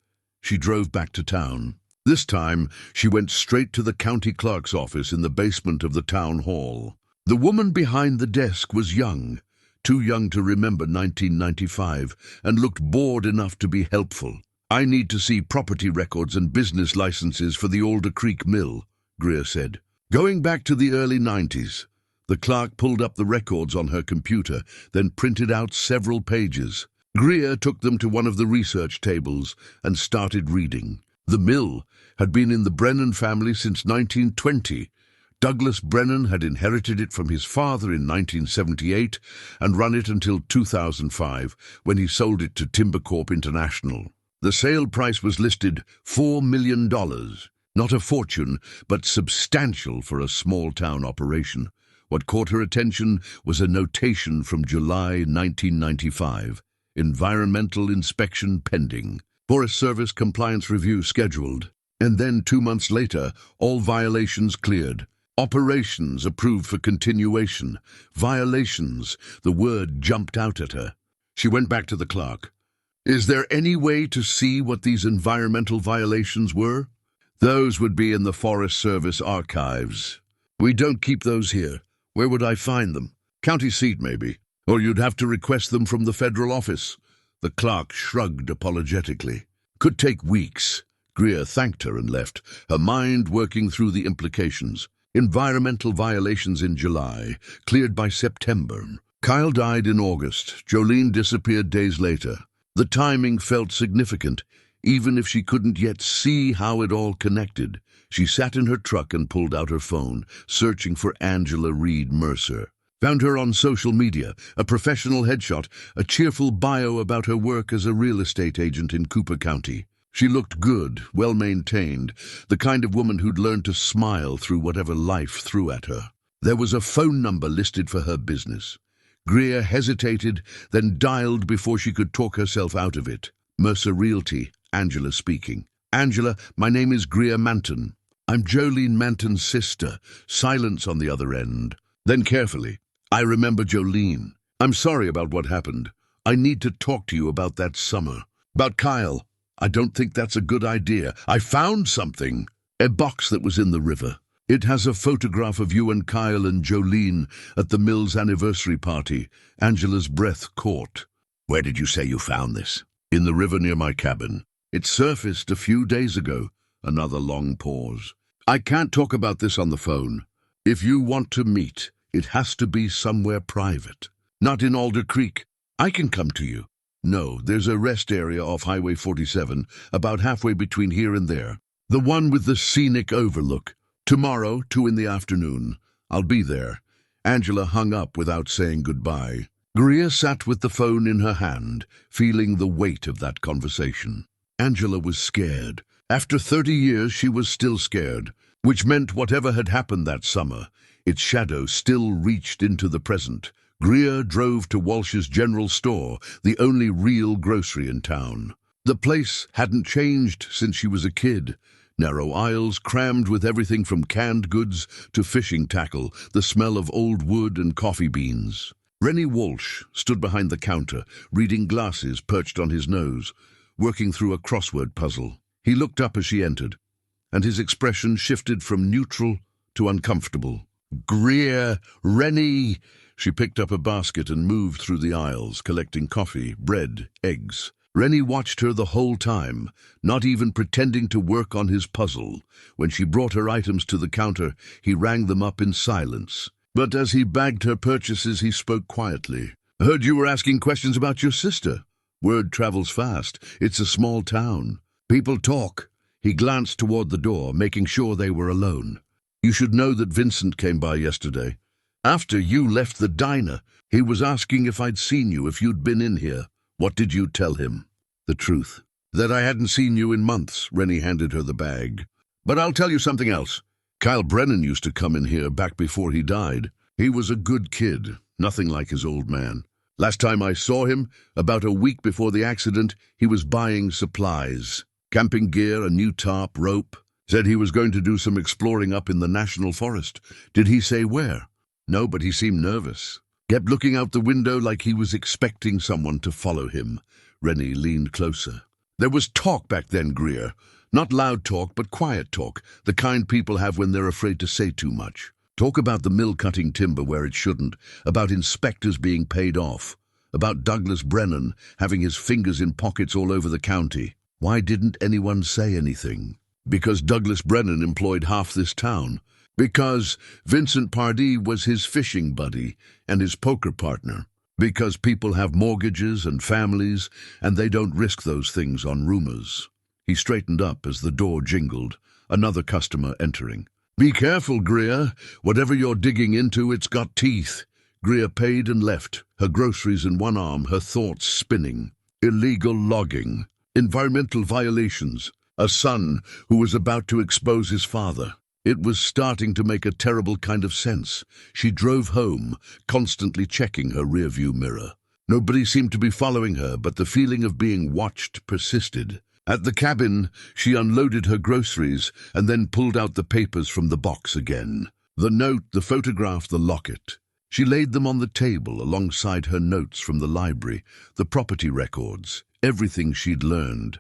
she drove back to town. This time, she went straight to the county clerk's office in the basement of the town hall. The woman behind the desk was young, too young to remember 1995, and looked bored enough to be helpful. "I need to see property records and business licenses for the Alder Creek Mill," Greer said. Going back to the early 90s, the clerk pulled up the records on her computer, then printed out several pages. Greer took them to one of the research tables and started reading. The mill had been in the Brennan family since 1920. Douglas Brennan had inherited it from his father in 1978 and run it until 2005, when he sold it to Timbercorp International. The sale price was listed $4 million. Not a fortune, but substantial for a small-town operation. What caught her attention was a notation from July 1995. Environmental inspection pending. Forest Service compliance review scheduled. And then 2 months later, all violations cleared. Operations approved for continuation. Violations, the word jumped out at her. She went back to the clerk. Is there any way to see what these environmental violations were? Those would be in the Forest Service archives. We don't keep those here. Where would I find them? County seat, maybe. Or you'd have to request them from the federal office. The clerk shrugged apologetically. Could take weeks. Greer thanked her and left, her mind working through the implications. Environmental violations in July, cleared by September. Kyle died in August. Jolene disappeared days later. The timing felt significant, even if she couldn't yet see how it all connected. She sat in her truck and pulled out her phone, searching for Angela Reed Mercer. Found her on social media, a professional headshot, a cheerful bio about her work as a real estate agent in Cooper County. She looked good, well-maintained, the kind of woman who'd learned to smile through whatever life threw at her. There was a phone number listed for her business. Greer hesitated, then dialed before she could talk herself out of it. Mercer Realty, Angela speaking. Angela, my name is Greer Manton. I'm Jolene Manton's sister. Silence on the other end. Then carefully. I remember Jolene. I'm sorry about what happened. I need to talk to you about that summer. About Kyle. I don't think that's a good idea. I found something. A box that was in the river. It has a photograph of you and Kyle and Jolene at the Mills anniversary party. Angela's breath caught. Where did you say you found this? In the river near my cabin. It surfaced a few days ago. Another long pause. I can't talk about this on the phone. If you want to meet, it has to be somewhere private. Not in Alder Creek. I can come to you. No, there's a rest area off Highway 47, about halfway between here and there. The one with the scenic overlook. Tomorrow, 2 in the afternoon. I'll be there. Angela hung up without saying goodbye. Greer sat with the phone in her hand, feeling the weight of that conversation. Angela was scared. After 30 years, she was still scared, which meant whatever had happened that summer, its shadow still reached into the present. Greer drove to Walsh's General Store, the only real grocery in town. The place hadn't changed since she was a kid. Narrow aisles crammed with everything from canned goods to fishing tackle, the smell of old wood and coffee beans. Rennie Walsh stood behind the counter, reading glasses perched on his nose, working through a crossword puzzle. He looked up as she entered, and his expression shifted from neutral to uncomfortable. Greer, Rennie! She picked up a basket and moved through the aisles, collecting coffee, bread, eggs. Rennie watched her the whole time, not even pretending to work on his puzzle. When she brought her items to the counter, he rang them up in silence. But as he bagged her purchases, he spoke quietly. "Heard you were asking questions about your sister. Word travels fast. It's a small town. People talk." He glanced toward the door, making sure they were alone. "You should know that Vincent came by yesterday. After you left the diner, he was asking if I'd seen you, if you'd been in here. What did you tell him?" "The truth. That I hadn't seen you in months." Rennie handed her the bag. "But I'll tell you something else. Kyle Brennan used to come in here back before he died. He was a good kid, nothing like his old man. Last time I saw him, about a week before the accident, he was buying supplies. Camping gear, a new tarp, rope. Said he was going to do some exploring up in the National Forest. Did he say where?" "No, but he seemed nervous. Kept looking out the window like he was expecting someone to follow him." Rennie leaned closer. "There was talk back then, Greer. Not loud talk, but quiet talk, the kind people have when they're afraid to say too much. Talk about the mill cutting timber where it shouldn't, about inspectors being paid off, about Douglas Brennan having his fingers in pockets all over the county. Why didn't anyone say anything? Because Douglas Brennan employed half this town. Because Vincent Pardee was his fishing buddy and his poker partner. Because people have mortgages and families, and they don't risk those things on rumors." He straightened up as the door jingled, another customer entering. "Be careful, Greer. Whatever you're digging into, it's got teeth." Greer paid and left, her groceries in one arm, her thoughts spinning. Illegal logging, environmental violations, a son who was about to expose his father. It was starting to make a terrible kind of sense. She drove home, constantly checking her rearview mirror. Nobody seemed to be following her, but the feeling of being watched persisted. At the cabin, she unloaded her groceries and then pulled out the papers from the box again. The note, the photograph, the locket. She laid them on the table alongside her notes from the library, the property records, everything she'd learned.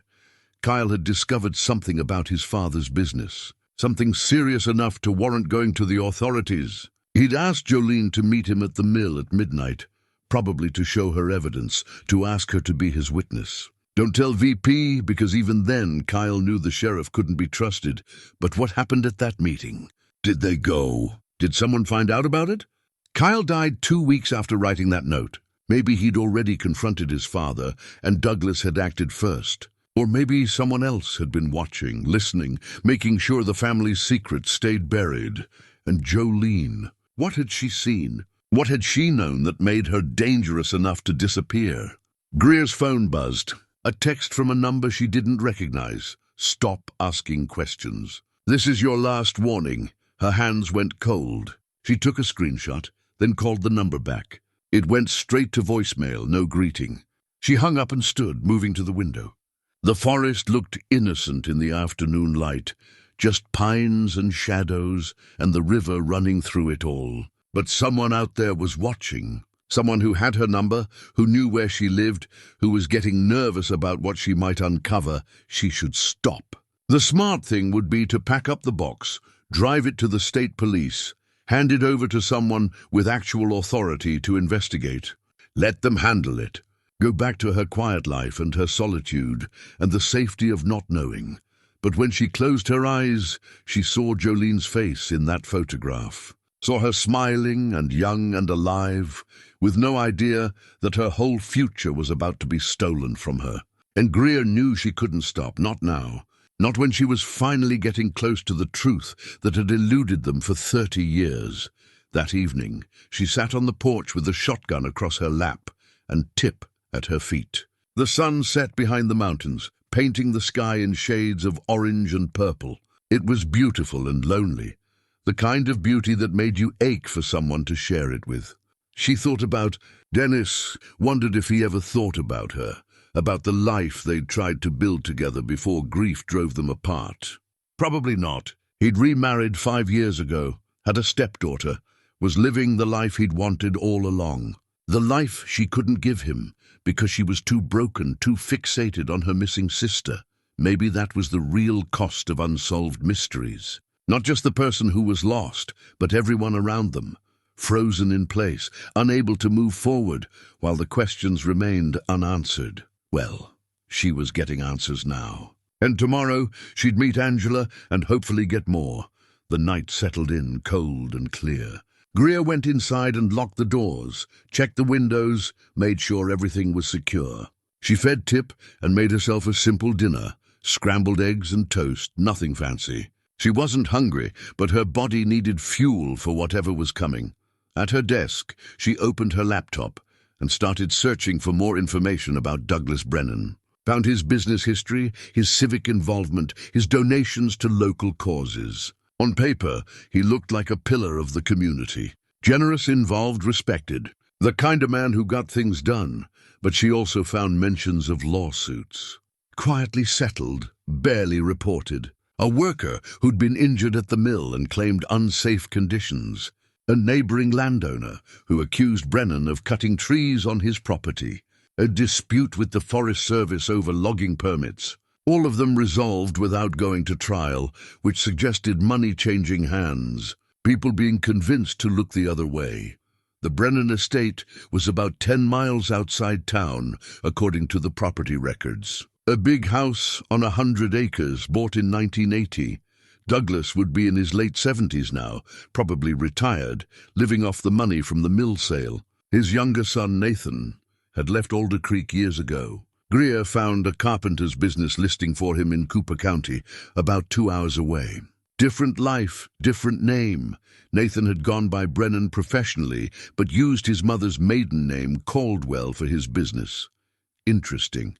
Kyle had discovered something about his father's business, something serious enough to warrant going to the authorities. He'd asked Jolene to meet him at the mill at midnight, probably to show her evidence, to ask her to be his witness. Don't tell VP, because even then Kyle knew the sheriff couldn't be trusted. But what happened at that meeting? Did they go? Did someone find out about it? Kyle died 2 weeks after writing that note. Maybe he'd already confronted his father, and Douglas had acted first. Or maybe someone else had been watching, listening, making sure the family's secret stayed buried. And Jolene, what had she seen? What had she known that made her dangerous enough to disappear? Greer's phone buzzed. A text from a number she didn't recognize. Stop asking questions. This is your last warning. Her hands went cold. She took a screenshot, then called the number back. It went straight to voicemail, no greeting. She hung up and stood, moving to the window. The forest looked innocent in the afternoon light, just pines and shadows and the river running through it all. But someone out there was watching. Someone who had her number, who knew where she lived, who was getting nervous about what she might uncover. She should stop. The smart thing would be to pack up the box, drive it to the state police, hand it over to someone with actual authority to investigate. Let them handle it. Go back to her quiet life and her solitude and the safety of not knowing. But when she closed her eyes, she saw Jolene's face in that photograph. Saw her smiling and young and alive, with no idea that her whole future was about to be stolen from her. And Greer knew she couldn't stop, not now. Not when she was finally getting close to the truth that had eluded them for 30 years. That evening, she sat on the porch with a shotgun across her lap and Tip at her feet. The sun set behind the mountains, painting the sky in shades of orange and purple. It was beautiful and lonely, the kind of beauty that made you ache for someone to share it with. She thought about Dennis, wondered if he ever thought about her, about the life they'd tried to build together before grief drove them apart. Probably not. He'd remarried 5 years ago, had a stepdaughter, was living the life he'd wanted all along. The life she couldn't give him because she was too broken, too fixated on her missing sister. Maybe that was the real cost of unsolved mysteries. Not just the person who was lost, but everyone around them, frozen in place, unable to move forward, while the questions remained unanswered. Well, she was getting answers now. And tomorrow she'd meet Angela and hopefully get more. The night settled in, cold and clear. Greer went inside and locked the doors, checked the windows, made sure everything was secure. She fed Tip and made herself a simple dinner, scrambled eggs and toast, nothing fancy. She wasn't hungry, but her body needed fuel for whatever was coming. At her desk, she opened her laptop and started searching for more information about Douglas Brennan. Found his business history, his civic involvement, his donations to local causes. On paper, he looked like a pillar of the community. Generous, involved, respected. The kind of man who got things done, but she also found mentions of lawsuits. Quietly settled, barely reported. A worker who'd been injured at the mill and claimed unsafe conditions. A neighboring landowner who accused Brennan of cutting trees on his property. A dispute with the Forest Service over logging permits. All of them resolved without going to trial, which suggested money changing hands, people being convinced to look the other way. The Brennan estate was about 10 miles outside town, according to the property records. A big house on 100 acres, bought in 1980. Douglas would be in his late 70s now, probably retired, living off the money from the mill sale. His younger son, Nathan, had left Alder Creek years ago. Greer found a carpenter's business listing for him in Cooper County, about 2 hours away. Different life, different name. Nathan had gone by Brennan professionally, but used his mother's maiden name, Caldwell, for his business. Interesting.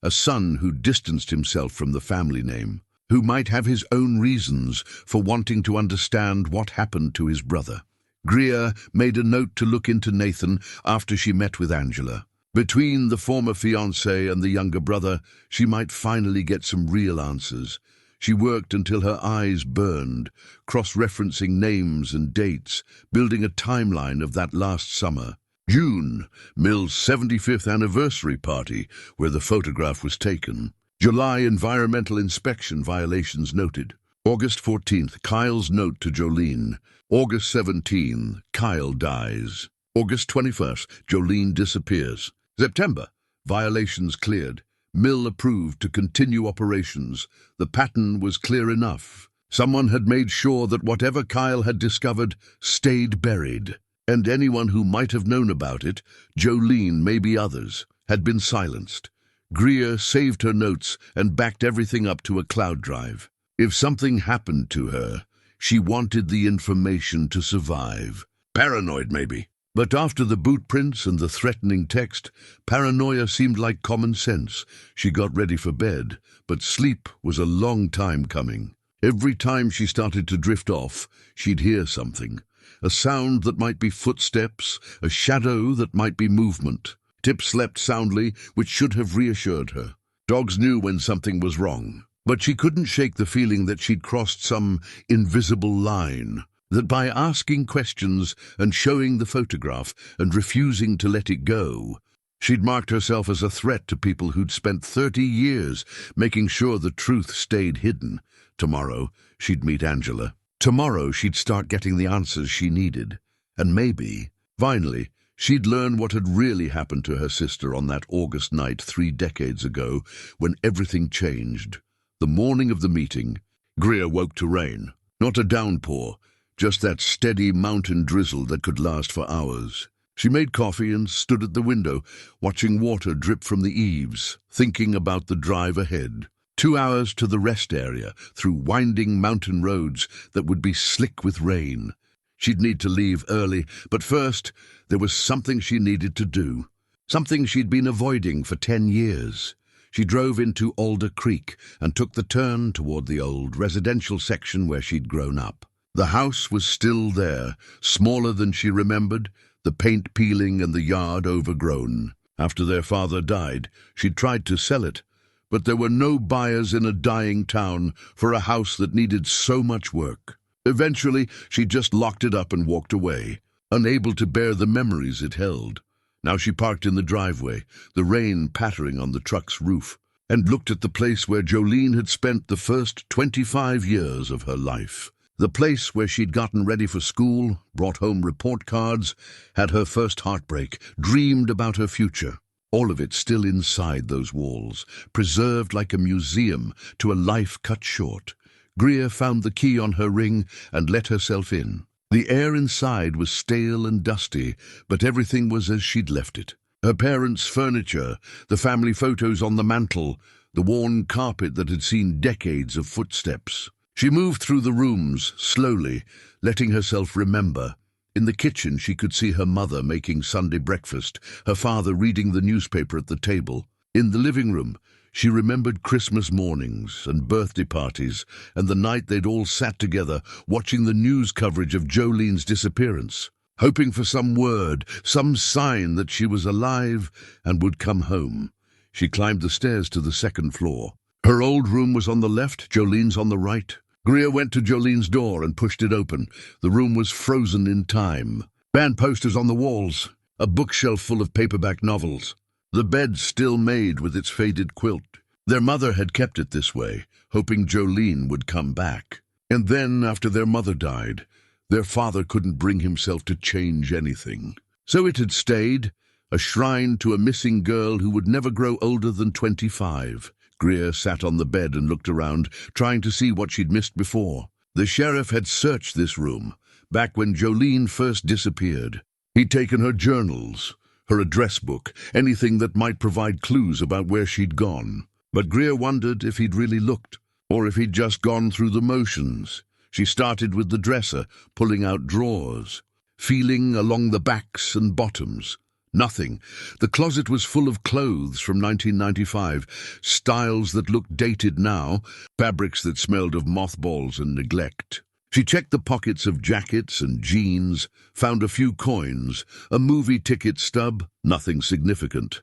A son who distanced himself from the family name, who might have his own reasons for wanting to understand what happened to his brother. Greer made a note to look into Nathan after she met with Angela. Between the former fiancé and the younger brother, she might finally get some real answers. She worked until her eyes burned, cross-referencing names and dates, building a timeline of that last summer. June, Mill's 75th anniversary party, where the photograph was taken. July, environmental inspection violations noted. August 14th, Kyle's note to Jolene. August 17th, Kyle dies. August 21st, Jolene disappears. September, violations cleared. Mill approved to continue operations. The pattern was clear enough. Someone had made sure that whatever Kyle had discovered stayed buried. And anyone who might have known about it, Jolene, maybe others, had been silenced. Greer saved her notes and backed everything up to a cloud drive. If something happened to her, she wanted the information to survive. Paranoid, maybe. But after the boot prints and the threatening text, paranoia seemed like common sense. She got ready for bed, but sleep was a long time coming. Every time she started to drift off, she'd hear something. A sound that might be footsteps, a shadow that might be movement. Tip slept soundly, which should have reassured her. Dogs knew when something was wrong. But she couldn't shake the feeling that she'd crossed some invisible line, that by asking questions and showing the photograph and refusing to let it go, she'd marked herself as a threat to people who'd spent 30 years making sure the truth stayed hidden. Tomorrow, she'd meet Angela. Tomorrow, she'd start getting the answers she needed. And maybe, finally, she'd learn what had really happened to her sister on that August night 3 decades ago when everything changed. The morning of the meeting, Greer woke to rain. Not a downpour, just that steady mountain drizzle that could last for hours. She made coffee and stood at the window, watching water drip from the eaves, thinking about the drive ahead. 2 hours to the rest area, through winding mountain roads that would be slick with rain. She'd need to leave early, but first, there was something she needed to do. Something she'd been avoiding for 10 years. She drove into Alder Creek and took the turn toward the old residential section where she'd grown up. The house was still there, smaller than she remembered, the paint peeling and the yard overgrown. After their father died, she'd tried to sell it, but there were no buyers in a dying town for a house that needed so much work. Eventually, she just locked it up and walked away, unable to bear the memories it held. Now she parked in the driveway, the rain pattering on the truck's roof, and looked at the place where Jolene had spent the first 25 years of her life. The place where she'd gotten ready for school, brought home report cards, had her first heartbreak, dreamed about her future. All of it still inside those walls, preserved like a museum to a life cut short. Greer found the key on her ring and let herself in. The air inside was stale and dusty, but everything was as she'd left it. Her parents' furniture, the family photos on the mantel, the worn carpet that had seen decades of footsteps. She moved through the rooms, slowly, letting herself remember. In the kitchen she could see her mother making Sunday breakfast, her father reading the newspaper at the table. In the living room, she remembered Christmas mornings and birthday parties and the night they'd all sat together watching the news coverage of Jolene's disappearance, hoping for some word, some sign that she was alive and would come home. She climbed the stairs to the second floor. Her old room was on the left, Jolene's on the right. Greer went to Jolene's door and pushed it open. The room was frozen in time. Band posters on the walls, a bookshelf full of paperback novels. The bed still made with its faded quilt. Their mother had kept it this way, hoping Jolene would come back. And then, after their mother died, their father couldn't bring himself to change anything. So it had stayed, a shrine to a missing girl who would never grow older than 25. Greer sat on the bed and looked around, trying to see what she'd missed before. The sheriff had searched this room, back when Jolene first disappeared. He'd taken her journals, her address book, anything that might provide clues about where she'd gone. But Greer wondered if he'd really looked, or if he'd just gone through the motions. She started with the dresser, pulling out drawers, feeling along the backs and bottoms. Nothing. The closet was full of clothes from 1995, styles that looked dated now, fabrics that smelled of mothballs and neglect. She checked the pockets of jackets and jeans, found a few coins, a movie ticket stub, nothing significant.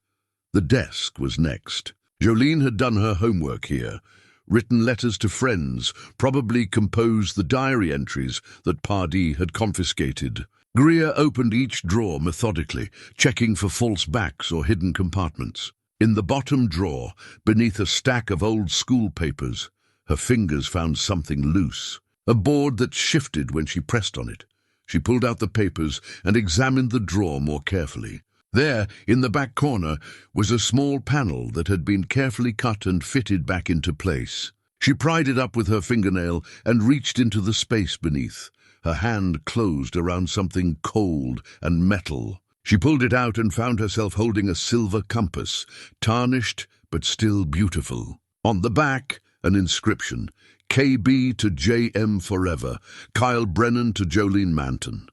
The desk was next. Jolene had done her homework here, written letters to friends, probably composed the diary entries that Pardee had confiscated. Greer opened each drawer methodically, checking for false backs or hidden compartments. In the bottom drawer, beneath a stack of old school papers, her fingers found something loose, a board that shifted when she pressed on it. She pulled out the papers and examined the drawer more carefully. There, in the back corner, was a small panel that had been carefully cut and fitted back into place. She pried it up with her fingernail and reached into the space beneath. Her hand closed around something cold and metal. She pulled it out and found herself holding a silver compass, tarnished but still beautiful. On the back, an inscription: KB to JM forever, Kyle Brennan to Jolene Manton.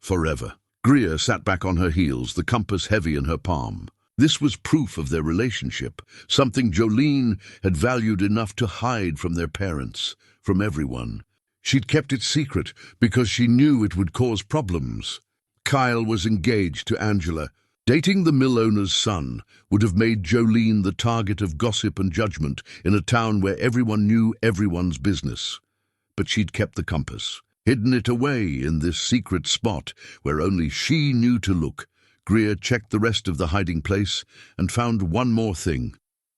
Forever. Greer sat back on her heels, the compass heavy in her palm. This was proof of their relationship, something Jolene had valued enough to hide from their parents, from everyone. She'd kept it secret because she knew it would cause problems. Kyle was engaged to Angela. Dating the mill owner's son would have made Jolene the target of gossip and judgment in a town where everyone knew everyone's business. But she'd kept the compass, hidden it away in this secret spot where only she knew to look. Greer checked the rest of the hiding place and found one more thing: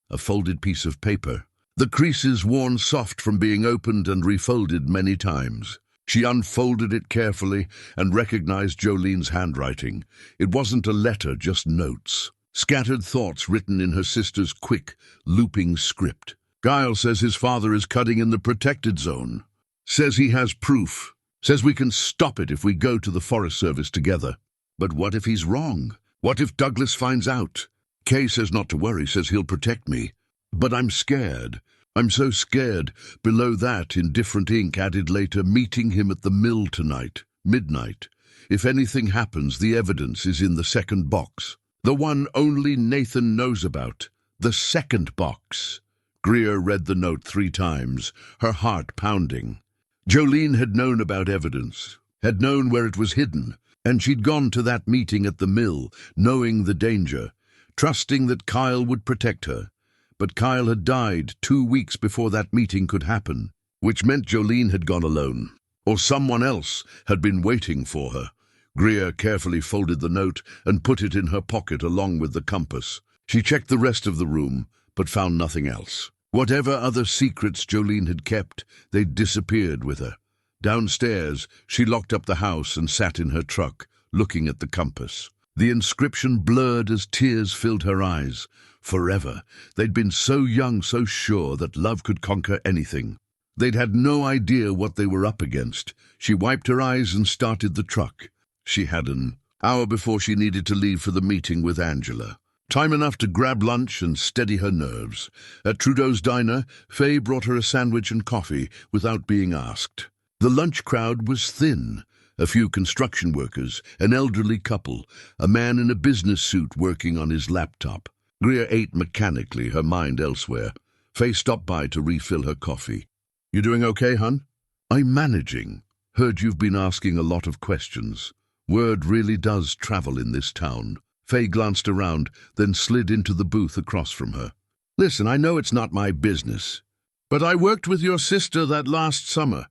a folded piece of paper. The creases worn soft from being opened and refolded many times. She unfolded it carefully and recognized Jolene's handwriting. It wasn't a letter, just notes. Scattered thoughts written in her sister's quick, looping script. Kyle says his father is cutting in the protected zone. Says he has proof. Says we can stop it if we go to the Forest Service together. But what if he's wrong? What if Douglas finds out? Kay says not to worry, says he'll protect me. But I'm scared. I'm so scared. Below that, in different ink, added later, meeting him at the mill tonight, midnight. If anything happens, the evidence is in the second box. The one only Nathan knows about. The second box. Greer read the note 3 times, her heart pounding. Jolene had known about evidence, had known where it was hidden, and she'd gone to that meeting at the mill, knowing the danger, trusting that Kyle would protect her. But Kyle had died 2 weeks before that meeting could happen, which meant Jolene had gone alone, or someone else had been waiting for her. Greer carefully folded the note and put it in her pocket along with the compass. She checked the rest of the room, but found nothing else. Whatever other secrets Jolene had kept, they'd disappeared with her. Downstairs, she locked up the house and sat in her truck, looking at the compass. The inscription blurred as tears filled her eyes. Forever. They'd been so young, so sure that love could conquer anything. They'd had no idea what they were up against. She wiped her eyes and started the truck. She had an hour before she needed to leave for the meeting with Angela. Time enough to grab lunch and steady her nerves. At Trudeau's diner, Faye brought her a sandwich and coffee without being asked. The lunch crowd was thin. A few construction workers, an elderly couple, a man in a business suit working on his laptop. Greer ate mechanically, her mind elsewhere. Faye stopped by to refill her coffee. "You doing okay, hun?" "I'm managing. Heard you've been asking a lot of questions. Word really does travel in this town." Faye glanced around, then slid into the booth across from her. "Listen, I know it's not my business, but I worked with your sister that last summer.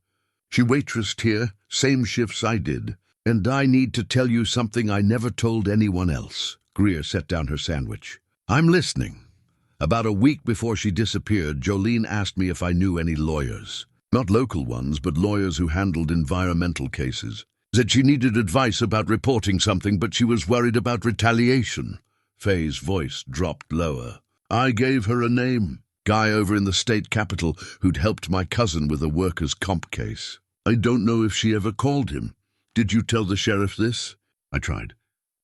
She waitressed here, same shifts I did, and I need to tell you something I never told anyone else." Greer set down her sandwich. "I'm listening. About a week before she disappeared, Jolene asked me if I knew any lawyers. Not local ones, but lawyers who handled environmental cases. Said she needed advice about reporting something, but she was worried about retaliation." Faye's voice dropped lower. "I gave her a name. Guy over in the state capitol who'd helped my cousin with a workers' comp case. I don't know if she ever called him. Did you tell the sheriff this?" I tried.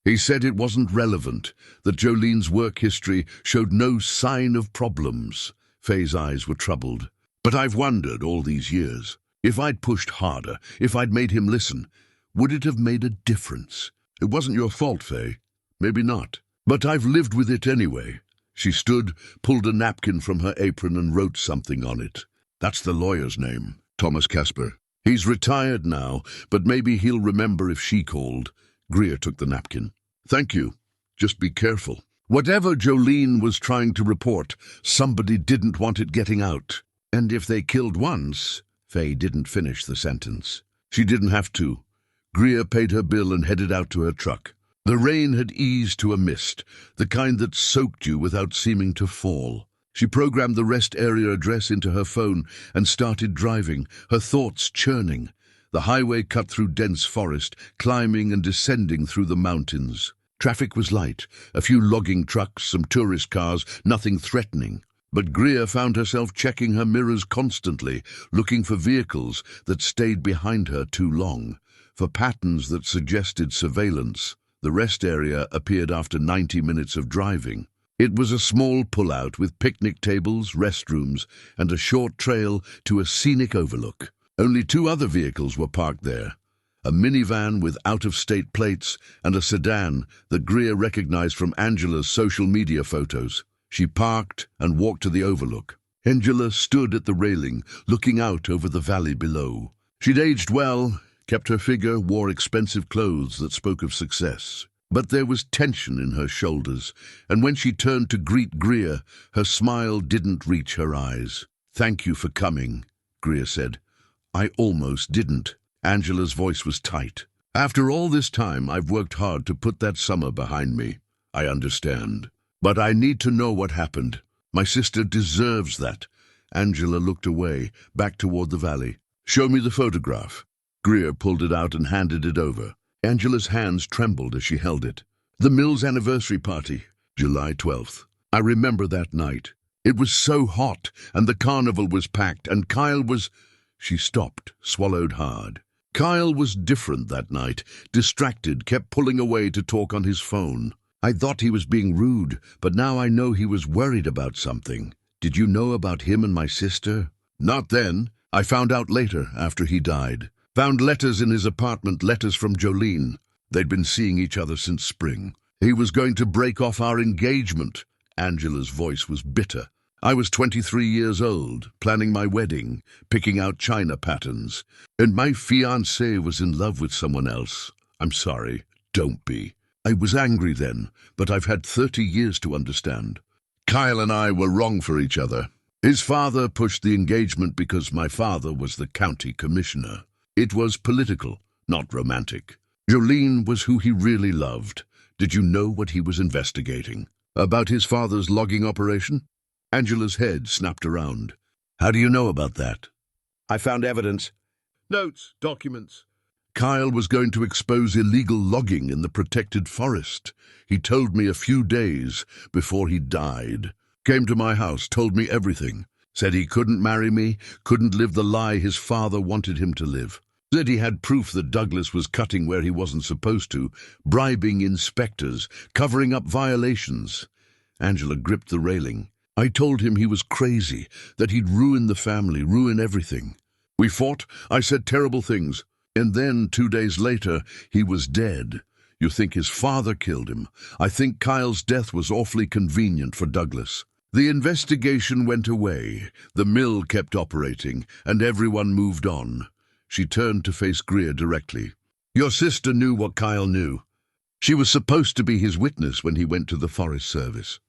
"He said it wasn't relevant, that Jolene's work history showed no sign of problems." Faye's eyes were troubled. "But I've wondered all these years, if I'd pushed harder, if I'd made him listen, would it have made a difference? It wasn't your fault, Faye. Maybe not. But I've lived with it anyway." She stood, pulled a napkin from her apron and wrote something on it. "That's the lawyer's name, Thomas Casper. He's retired now, but maybe he'll remember if she called." Greer took the napkin. "Thank you. Just be careful. Whatever Jolene was trying to report, somebody didn't want it getting out. And if they killed once..." Faye didn't finish the sentence. She didn't have to. Greer paid her bill and headed out to her truck. The rain had eased to a mist, the kind that soaked you without seeming to fall. She programmed the rest area address into her phone and started driving, her thoughts churning. The highway cut through dense forest, climbing and descending through the mountains. Traffic was light, a few logging trucks, some tourist cars, nothing threatening. But Greer found herself checking her mirrors constantly, looking for vehicles that stayed behind her too long, for patterns that suggested surveillance. The rest area appeared after 90 minutes of driving. It was a small pullout with picnic tables, restrooms, and a short trail to a scenic overlook. Only 2 other vehicles were parked there. A minivan with out-of-state plates and a sedan that Greer recognized from Angela's social media photos. She parked and walked to the overlook. Angela stood at the railing, looking out over the valley below. She'd aged well, kept her figure, wore expensive clothes that spoke of success. But there was tension in her shoulders, and when she turned to greet Greer, her smile didn't reach her eyes. "Thank you for coming," Greer said. "I almost didn't." Angela's voice was tight. "After all this time, I've worked hard to put that summer behind me. I understand. But I need to know what happened. My sister deserves that." Angela looked away, back toward the valley. "Show me the photograph." Greer pulled it out and handed it over. Angela's hands trembled as she held it. "The Mills anniversary party, July 12th. I remember that night. It was so hot, and the carnival was packed, and Kyle was—" She stopped, swallowed hard. Kyle was different that night, distracted, kept pulling away to talk on his phone. "I thought he was being rude, but now I know he was worried about something. Did you know about him and my sister?" "Not then. I found out later, after he died. Found letters in his apartment, letters from Jolene. They'd been seeing each other since spring. He was going to break off our engagement." Angela's voice was bitter. "I was 23 years old, planning my wedding, picking out china patterns, and my fiancé was in love with someone else. I'm sorry, don't be. I was angry then, but I've had 30 years to understand. Kyle and I were wrong for each other. His father pushed the engagement because my father was the county commissioner. It was political, not romantic. Jolene was who he really loved. Did you know what he was investigating? About his father's logging operation?" Angela's head snapped around. "How do you know about that?" "I found evidence. Notes, documents. Kyle was going to expose illegal logging in the protected forest. He told me a few days before he died. Came to my house, told me everything. Said he couldn't marry me, couldn't live the lie his father wanted him to live. Said he had proof that Douglas was cutting where he wasn't supposed to, bribing inspectors, covering up violations." Angela gripped the railing. "I told him he was crazy, that he'd ruin the family, ruin everything. We fought, I said terrible things. And then, 2 days later, he was dead. You think his father killed him. I think Kyle's death was awfully convenient for Douglas. The investigation went away, the mill kept operating, and everyone moved on." She turned to face Greer directly. "Your sister knew what Kyle knew. She was supposed to be his witness when he went to the Forest Service.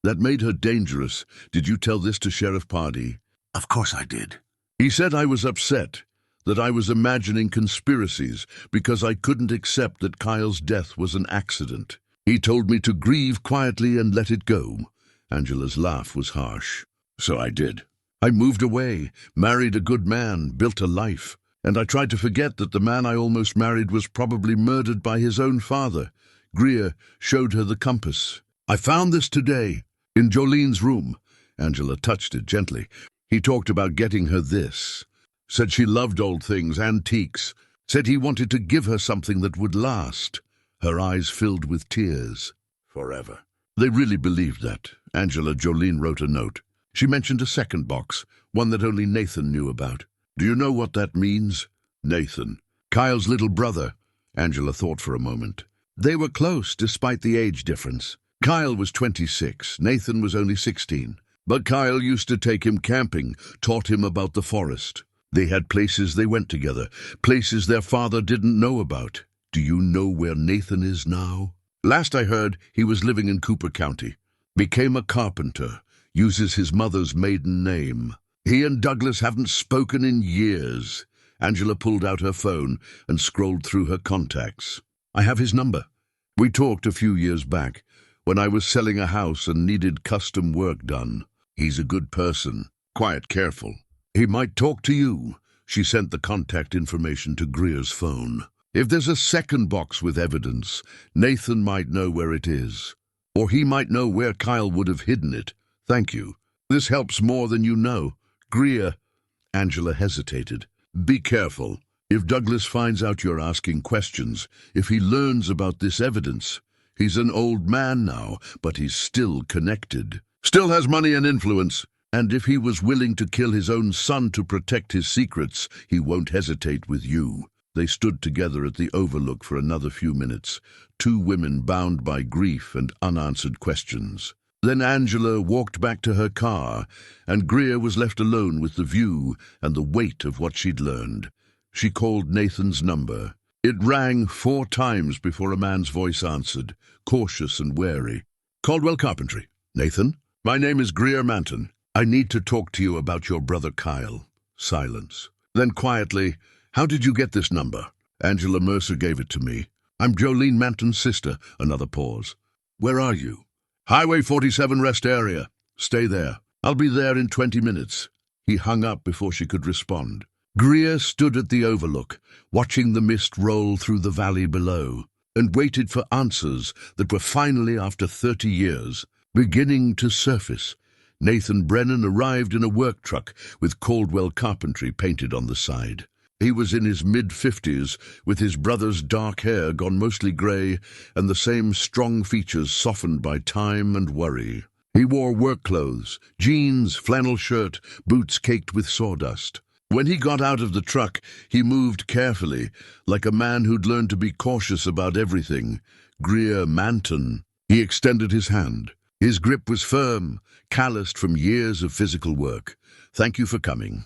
That made her dangerous. Did you tell this to Sheriff Pardee?" "Of course I did." "He said I was upset, that I was imagining conspiracies because I couldn't accept that Kyle's death was an accident. He told me to grieve quietly and let it go." Angela's laugh was harsh. "So I did. I moved away, married a good man, built a life. And I tried to forget that the man I almost married was probably murdered by his own father." Greer showed her the compass. "I found this today, in Jolene's room." Angela touched it gently. "He talked about getting her this. Said she loved old things, antiques. Said he wanted to give her something that would last." Her eyes filled with tears. "Forever." They really believed that. Jolene wrote a note. She mentioned a second box, one that only Nathan knew about. "Do you know what that means?" "Nathan. Kyle's little brother." Angela thought for a moment. They were close, despite the age difference. Kyle was 26, Nathan was only 16. But Kyle used to take him camping, taught him about the forest. They had places they went together, places their father didn't know about. "Do you know where Nathan is now?" "Last I heard, he was living in Cooper County. Became a carpenter, uses his mother's maiden name. He and Douglas haven't spoken in years." Angela pulled out her phone and scrolled through her contacts. I have his number. We talked a few years back, when I was selling a house and needed custom work done. He's a good person, quiet, careful. He might talk to you. She sent the contact information to Greer's phone. If there's a second box with evidence, Nathan might know where it is. Or he might know where Kyle would have hidden it. Thank you. This helps more than you know. Greer. Angela hesitated. Be careful. If Douglas finds out you're asking questions, if he learns about this evidence, he's an old man now, but he's still connected. Still has money and influence. And if he was willing to kill his own son to protect his secrets, he won't hesitate with you. They stood together at the overlook for another few minutes, two women bound by grief and unanswered questions. Then Angela walked back to her car, and Greer was left alone with the view and the weight of what she'd learned. She called Nathan's number. It rang 4 times before a man's voice answered, cautious and wary. Caldwell Carpentry. Nathan? My name is Greer Manton. I need to talk to you about your brother Kyle. Silence. Then quietly, how did you get this number? Angela Mercer gave it to me. I'm Jolene Manton's sister. Another pause. Where are you? Highway 47 rest area. Stay there. I'll be there in 20 minutes. He hung up before she could respond. Greer stood at the overlook, watching the mist roll through the valley below, and waited for answers that were finally, after 30 years, beginning to surface. Nathan Brennan arrived in a work truck with Caldwell Carpentry painted on the side. He was in his mid-50s, with his brother's dark hair gone mostly grey and the same strong features softened by time and worry. He wore work clothes, jeans, flannel shirt, boots caked with sawdust. When he got out of the truck, he moved carefully, like a man who'd learned to be cautious about everything. Greer Manton. He extended his hand. His grip was firm, calloused from years of physical work. Thank you for coming.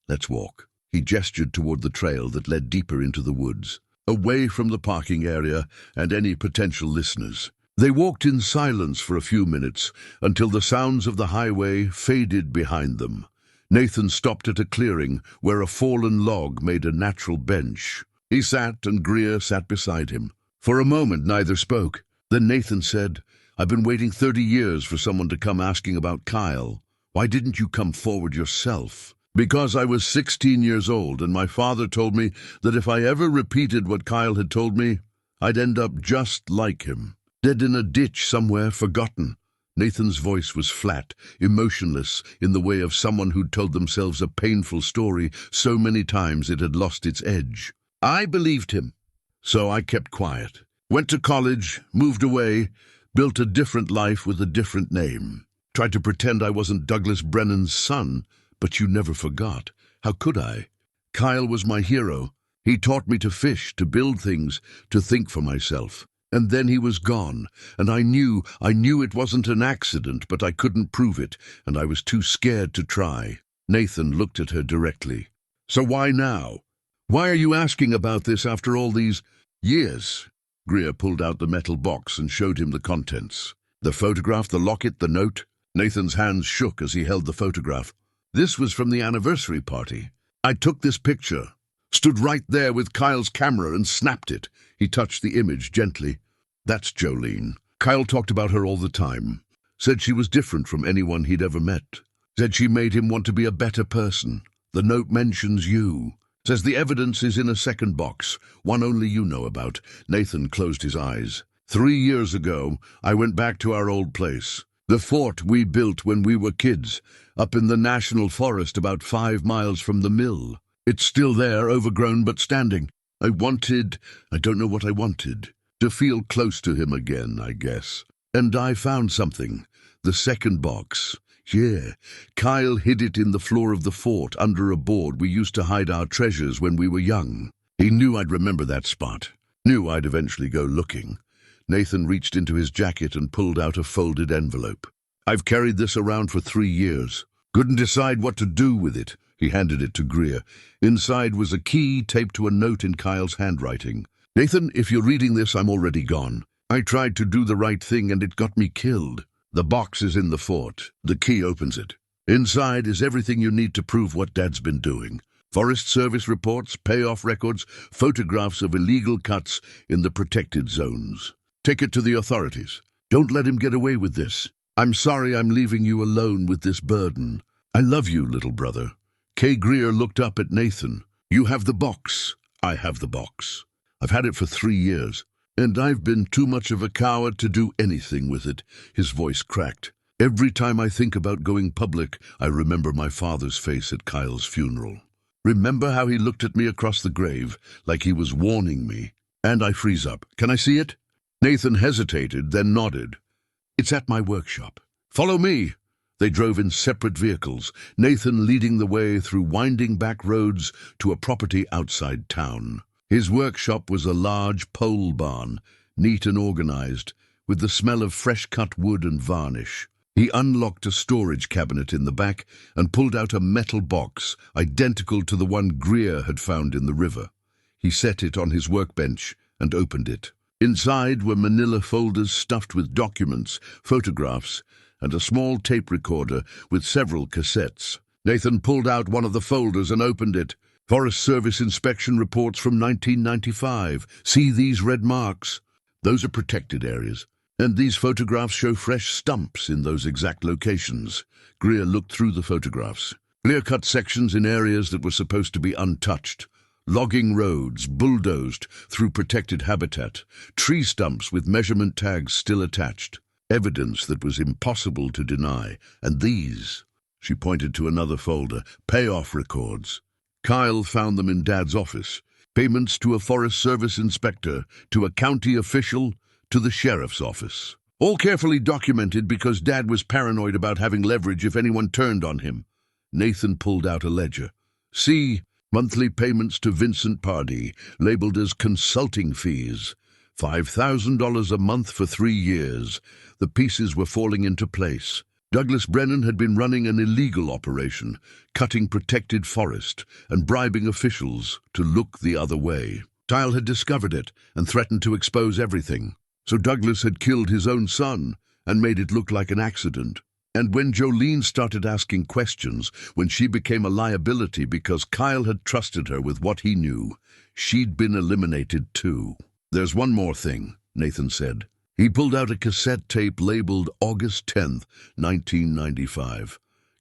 Let's walk. He gestured toward the trail that led deeper into the woods, away from the parking area and any potential listeners. They walked in silence for a few minutes, until the sounds of the highway faded behind them. Nathan stopped at a clearing where a fallen log made a natural bench. He sat, and Greer sat beside him. For a moment neither spoke. Then Nathan said, I've been waiting 30 years for someone to come asking about Kyle. Why didn't you come forward yourself? Because I was 16 years old, and my father told me that if I ever repeated what Kyle had told me, I'd end up just like him, dead in a ditch somewhere, forgotten. Nathan's voice was flat, emotionless, in the way of someone who'd told themselves a painful story so many times it had lost its edge. I believed him. So I kept quiet. Went to college, moved away, built a different life with a different name. Tried to pretend I wasn't Douglas Brennan's son, but you never forgot. How could I? Kyle was my hero. He taught me to fish, to build things, to think for myself. And then he was gone, and I knew it wasn't an accident, but I couldn't prove it, and I was too scared to try. Nathan looked at her directly. So why now? Why are you asking about this after all these years? Greer pulled out the metal box and showed him the contents. The photograph, the locket, the note. Nathan's hands shook as he held the photograph. This was from the anniversary party. I took this picture. Stood right there with Kyle's camera and snapped it. He touched the image gently. That's Jolene. Kyle talked about her all the time. Said she was different from anyone he'd ever met. Said she made him want to be a better person. The note mentions you. Says the evidence is in a second box, one only you know about. Nathan closed his eyes. 3 years ago, I went back to our old place. The fort we built when we were kids, up in the national forest about 5 miles from the mill. It's still there, overgrown but standing. I don't know what I wanted. To feel close to him again, I guess. And I found something. The second box. Yeah, Kyle hid it in the floor of the fort under a board we used to hide our treasures when we were young. He knew I'd remember that spot. Knew I'd eventually go looking. Nathan reached into his jacket and pulled out a folded envelope. I've carried this around for 3 years. Couldn't decide what to do with it. He handed it to Greer. Inside was a key taped to a note in Kyle's handwriting. Nathan, if you're reading this, I'm already gone. I tried to do the right thing and it got me killed. The box is in the fort. The key opens it. Inside is everything you need to prove what Dad's been doing. Forest Service reports, payoff records, photographs of illegal cuts in the protected zones. Take it to the authorities. Don't let him get away with this. I'm sorry I'm leaving you alone with this burden. I love you, little brother. Kay Greer looked up at Nathan. You have the box. I have the box. I've had it for 3 years, and I've been too much of a coward to do anything with it. His voice cracked. Every time I think about going public, I remember my father's face at Kyle's funeral. Remember how he looked at me across the grave, like he was warning me. And I freeze up. Can I see it? Nathan hesitated, then nodded. It's at my workshop. Follow me. They drove in separate vehicles, Nathan leading the way through winding back roads to a property outside town. His workshop was a large pole barn, neat and organized, with the smell of fresh-cut wood and varnish. He unlocked a storage cabinet in the back and pulled out a metal box, identical to the one Greer had found in the river. He set it on his workbench and opened it. Inside were manila folders stuffed with documents, photographs, and a small tape recorder with several cassettes. Nathan pulled out one of the folders and opened it. Forest Service inspection reports from 1995. See these red marks? Those are protected areas. And these photographs show fresh stumps in those exact locations. Greer looked through the photographs. Clear-cut sections in areas that were supposed to be untouched. Logging roads, bulldozed through protected habitat. Tree stumps with measurement tags still attached. Evidence that was impossible to deny. And these, she pointed to another folder, payoff records. Kyle found them in Dad's office. Payments to a Forest Service inspector, to a county official, to the sheriff's office. All carefully documented because Dad was paranoid about having leverage if anyone turned on him. Nathan pulled out a ledger. See, monthly payments to Vincent Pardee, labeled as consulting fees. $5,000 a month for 3 years. The pieces were falling into place. Douglas Brennan had been running an illegal operation, cutting protected forest and bribing officials to look the other way. Kyle had discovered it and threatened to expose everything. So Douglas had killed his own son and made it look like an accident. And when Jolene started asking questions, when she became a liability because Kyle had trusted her with what he knew, she'd been eliminated too. There's one more thing, Nathan said. He pulled out a cassette tape labeled August 10th, 1995.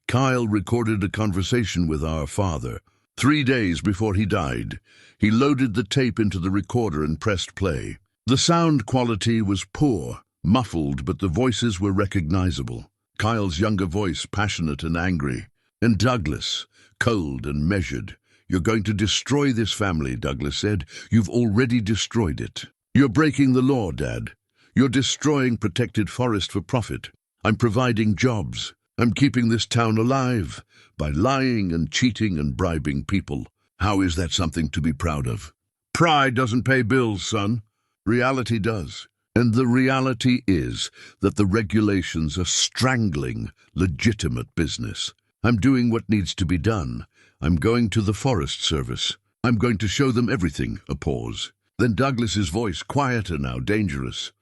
Kyle recorded a conversation with our father. 3 days before he died, he loaded the tape into the recorder and pressed play. The sound quality was poor, muffled, but the voices were recognizable. Kyle's younger voice, passionate and angry. And Douglas, cold and measured. You're going to destroy this family, Douglas said. You've already destroyed it. You're breaking the law, Dad. You're destroying protected forest for profit. I'm providing jobs. I'm keeping this town alive by lying and cheating and bribing people. How is that something to be proud of? Pride doesn't pay bills, son. Reality does. And the reality is that the regulations are strangling legitimate business. I'm doing what needs to be done. I'm going to the Forest Service. I'm going to show them everything. A pause. Then Douglas's voice, quieter now, dangerous.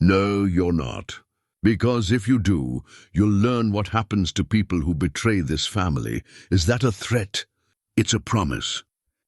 No, you're not. Because if you do, you'll learn what happens to people who betray this family. Is that a threat? It's a promise.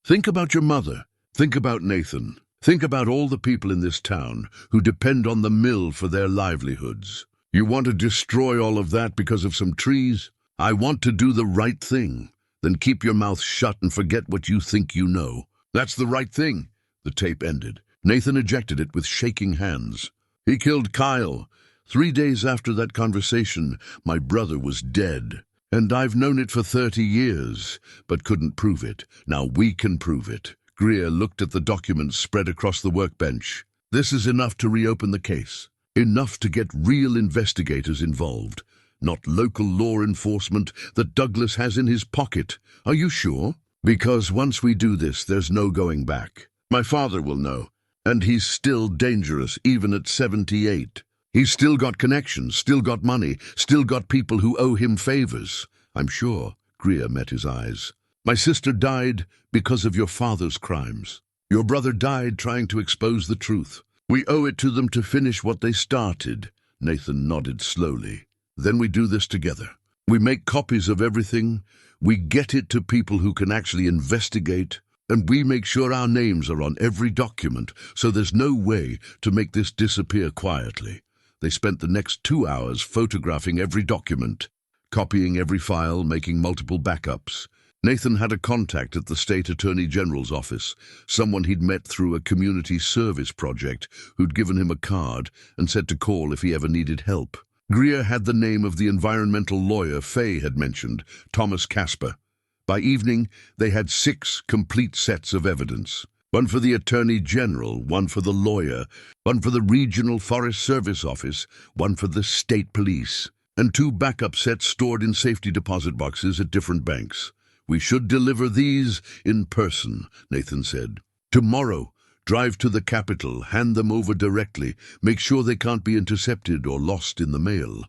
Think about your mother. Think about Nathan. Think about all the people in this town who depend on the mill for their livelihoods. You want to destroy all of that because of some trees? I want to do the right thing. Then keep your mouth shut and forget what you think you know. That's the right thing. The tape ended. Nathan ejected it with shaking hands. He killed Kyle. 3 days after that conversation, my brother was dead. And I've known it for 30 years, but couldn't prove it. Now we can prove it. Greer looked at the documents spread across the workbench. This is enough to reopen the case. Enough to get real investigators involved. Not local law enforcement that Douglas has in his pocket. Are you sure? Because once we do this, there's no going back. My father will know. And he's still dangerous, even at 78. He's still got connections, still got money, still got people who owe him favors. I'm sure. Greer met his eyes. My sister died because of your father's crimes. Your brother died trying to expose the truth. We owe it to them to finish what they started. Nathan nodded slowly. Then we do this together. We make copies of everything. We get it to people who can actually investigate, and we make sure our names are on every document, so there's no way to make this disappear quietly. They spent the next 2 hours photographing every document, copying every file, making multiple backups. Nathan had a contact at the State Attorney General's office, someone he'd met through a community service project who'd given him a card and said to call if he ever needed help. Greer had the name of the environmental lawyer Fay had mentioned, Thomas Casper. By evening, they had 6 complete sets of evidence. One for the Attorney General, one for the lawyer, one for the Regional Forest Service office, one for the State Police, and 2 backup sets stored in safety deposit boxes at different banks. We should deliver these in person, Nathan said. Tomorrow, drive to the capital, hand them over directly, make sure they can't be intercepted or lost in the mail.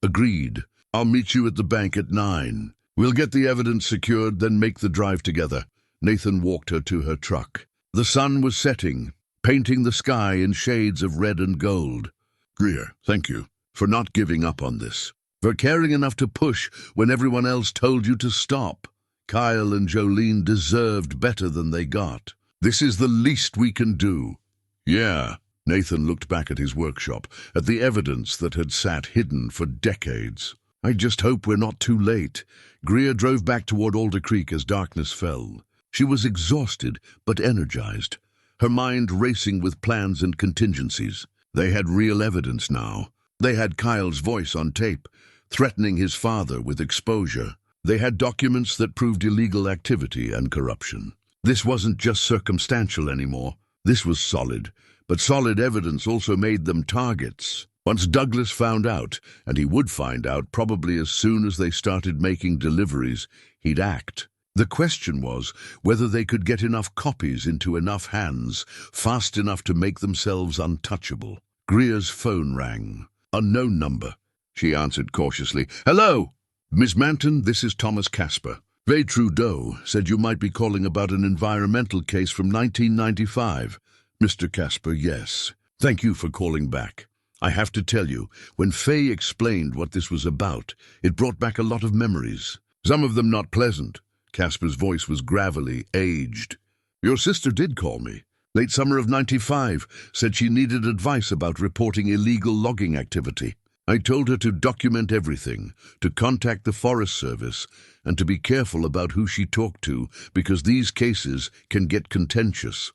Agreed. I'll meet you at the bank at 9. We'll get the evidence secured, then make the drive together. Nathan walked her to her truck. The sun was setting, painting the sky in shades of red and gold. Greer, thank you for not giving up on this, for caring enough to push when everyone else told you to stop. Kyle and Jolene deserved better than they got. This is the least we can do. Yeah. Nathan looked back at his workshop, at the evidence that had sat hidden for decades. I just hope we're not too late. Greer drove back toward Alder Creek as darkness fell. She was exhausted, but energized, her mind racing with plans and contingencies. They had real evidence now. They had Kyle's voice on tape, threatening his father with exposure. They had documents that proved illegal activity and corruption. This wasn't just circumstantial anymore. This was solid, but solid evidence also made them targets. Once Douglas found out, and he would find out probably as soon as they started making deliveries, he'd act. The question was whether they could get enough copies into enough hands, fast enough to make themselves untouchable. Greer's phone rang. Unknown number. She answered cautiously. Hello! Miss Manton, this is Thomas Casper. Vay Trudeau said you might be calling about an environmental case from 1995. Mr. Casper, yes. Thank you for calling back. I have to tell you, when Fay explained what this was about, it brought back a lot of memories. Some of them not pleasant. Casper's voice was gravelly, aged. Your sister did call me. Late summer of 95, said she needed advice about reporting illegal logging activity. I told her to document everything, to contact the Forest Service, and to be careful about who she talked to, because these cases can get contentious.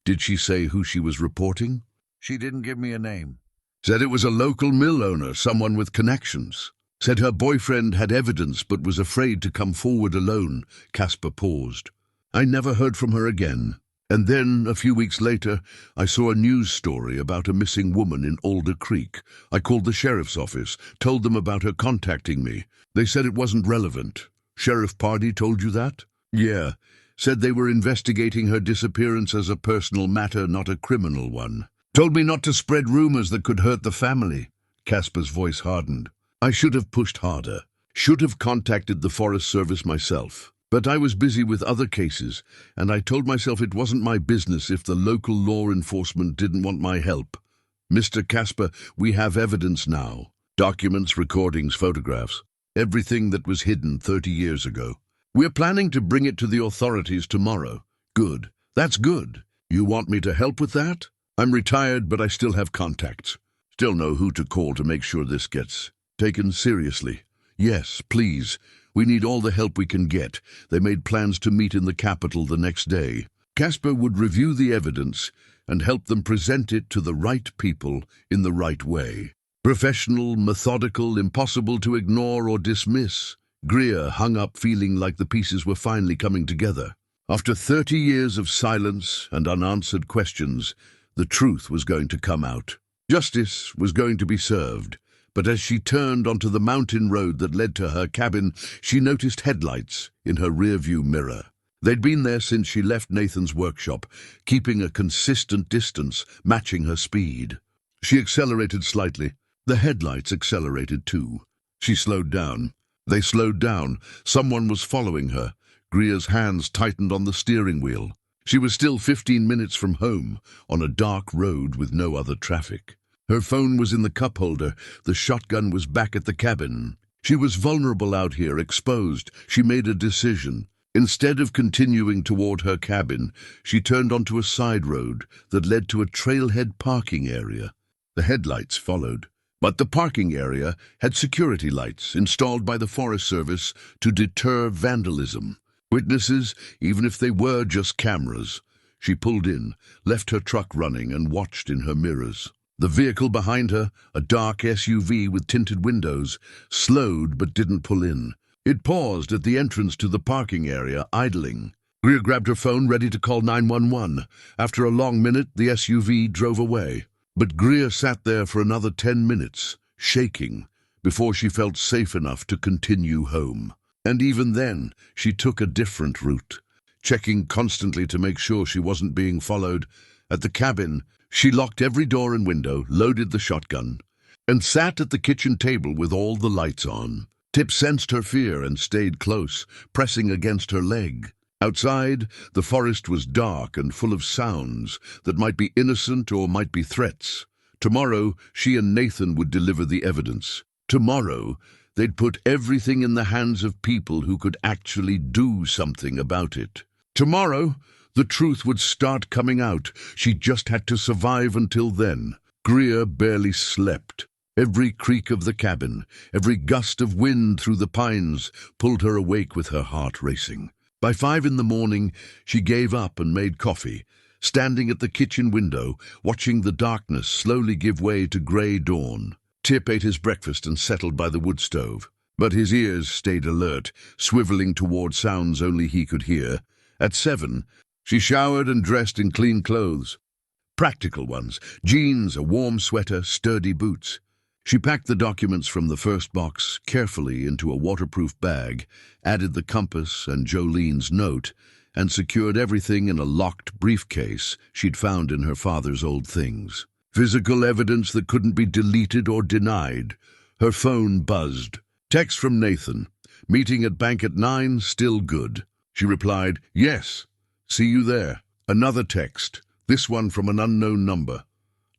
Did she say who she was reporting? She didn't give me a name. Said it was a local mill owner, someone with connections. Said her boyfriend had evidence but was afraid to come forward alone. Casper paused. I never heard from her again. And then, a few weeks later, I saw a news story about a missing woman in Alder Creek. I called the sheriff's office, told them about her contacting me. They said it wasn't relevant. Sheriff Pardee told you that? Yeah. Said they were investigating her disappearance as a personal matter, not a criminal one. Told me not to spread rumors that could hurt the family. Casper's voice hardened. I should have pushed harder. Should have contacted the Forest Service myself. But I was busy with other cases, and I told myself it wasn't my business if the local law enforcement didn't want my help. Mr. Casper, we have evidence now. Documents, recordings, photographs. Everything that was hidden 30 years ago. We're planning to bring it to the authorities tomorrow. Good. That's good. You want me to help with that? I'm retired, but I still have contacts. Still know who to call to make sure this gets taken seriously. Yes, please. We need all the help we can get. They made plans to meet in the capital the next day. Casper would review the evidence and help them present it to the right people in the right way. Professional, methodical, impossible to ignore or dismiss. Greer hung up feeling like the pieces were finally coming together. After 30 years of silence and unanswered questions, the truth was going to come out. Justice was going to be served. But as she turned onto the mountain road that led to her cabin, she noticed headlights in her rearview mirror. They'd been there since she left Nathan's workshop, keeping a consistent distance, matching her speed. She accelerated slightly. The headlights accelerated too. She slowed down. They slowed down. Someone was following her. Greer's hands tightened on the steering wheel. She was still 15 minutes from home, on a dark road with no other traffic. Her phone was in the cup holder. The shotgun was back at the cabin. She was vulnerable out here, exposed. She made a decision. Instead of continuing toward her cabin, she turned onto a side road that led to a trailhead parking area. The headlights followed, but the parking area had security lights installed by the Forest Service to deter vandalism. Witnesses, even if they were just cameras. She pulled in, left her truck running, and watched in her mirrors. The vehicle behind her, a dark SUV with tinted windows, slowed but didn't pull in. It paused at the entrance to the parking area, idling. Greer grabbed her phone, ready to call 911. After a long minute, the SUV drove away. But Greer sat there for another 10 minutes, shaking, before she felt safe enough to continue home. And even then, she took a different route, checking constantly to make sure she wasn't being followed. At the cabin, she locked every door and window, loaded the shotgun, and sat at the kitchen table with all the lights on. Tip sensed her fear and stayed close, pressing against her leg. Outside, the forest was dark and full of sounds that might be innocent or might be threats. Tomorrow, she and Nathan would deliver the evidence. Tomorrow, they'd put everything in the hands of people who could actually do something about it. Tomorrow, the truth would start coming out. She just had to survive until then. Greer barely slept. Every creak of the cabin, every gust of wind through the pines pulled her awake with her heart racing. By 5 in the morning, she gave up and made coffee, standing at the kitchen window, watching the darkness slowly give way to grey dawn. Tip ate his breakfast and settled by the wood stove, but his ears stayed alert, swiveling toward sounds only he could hear. At 7, she showered and dressed in clean clothes. Practical ones, jeans, a warm sweater, sturdy boots. She packed the documents from the first box carefully into a waterproof bag, added the compass and Jolene's note, and secured everything in a locked briefcase she'd found in her father's old things. Physical evidence that couldn't be deleted or denied. Her phone buzzed. Text from Nathan. Meeting at bank at 9, still good. She replied, yes. See you there. Another text. This one from an unknown number.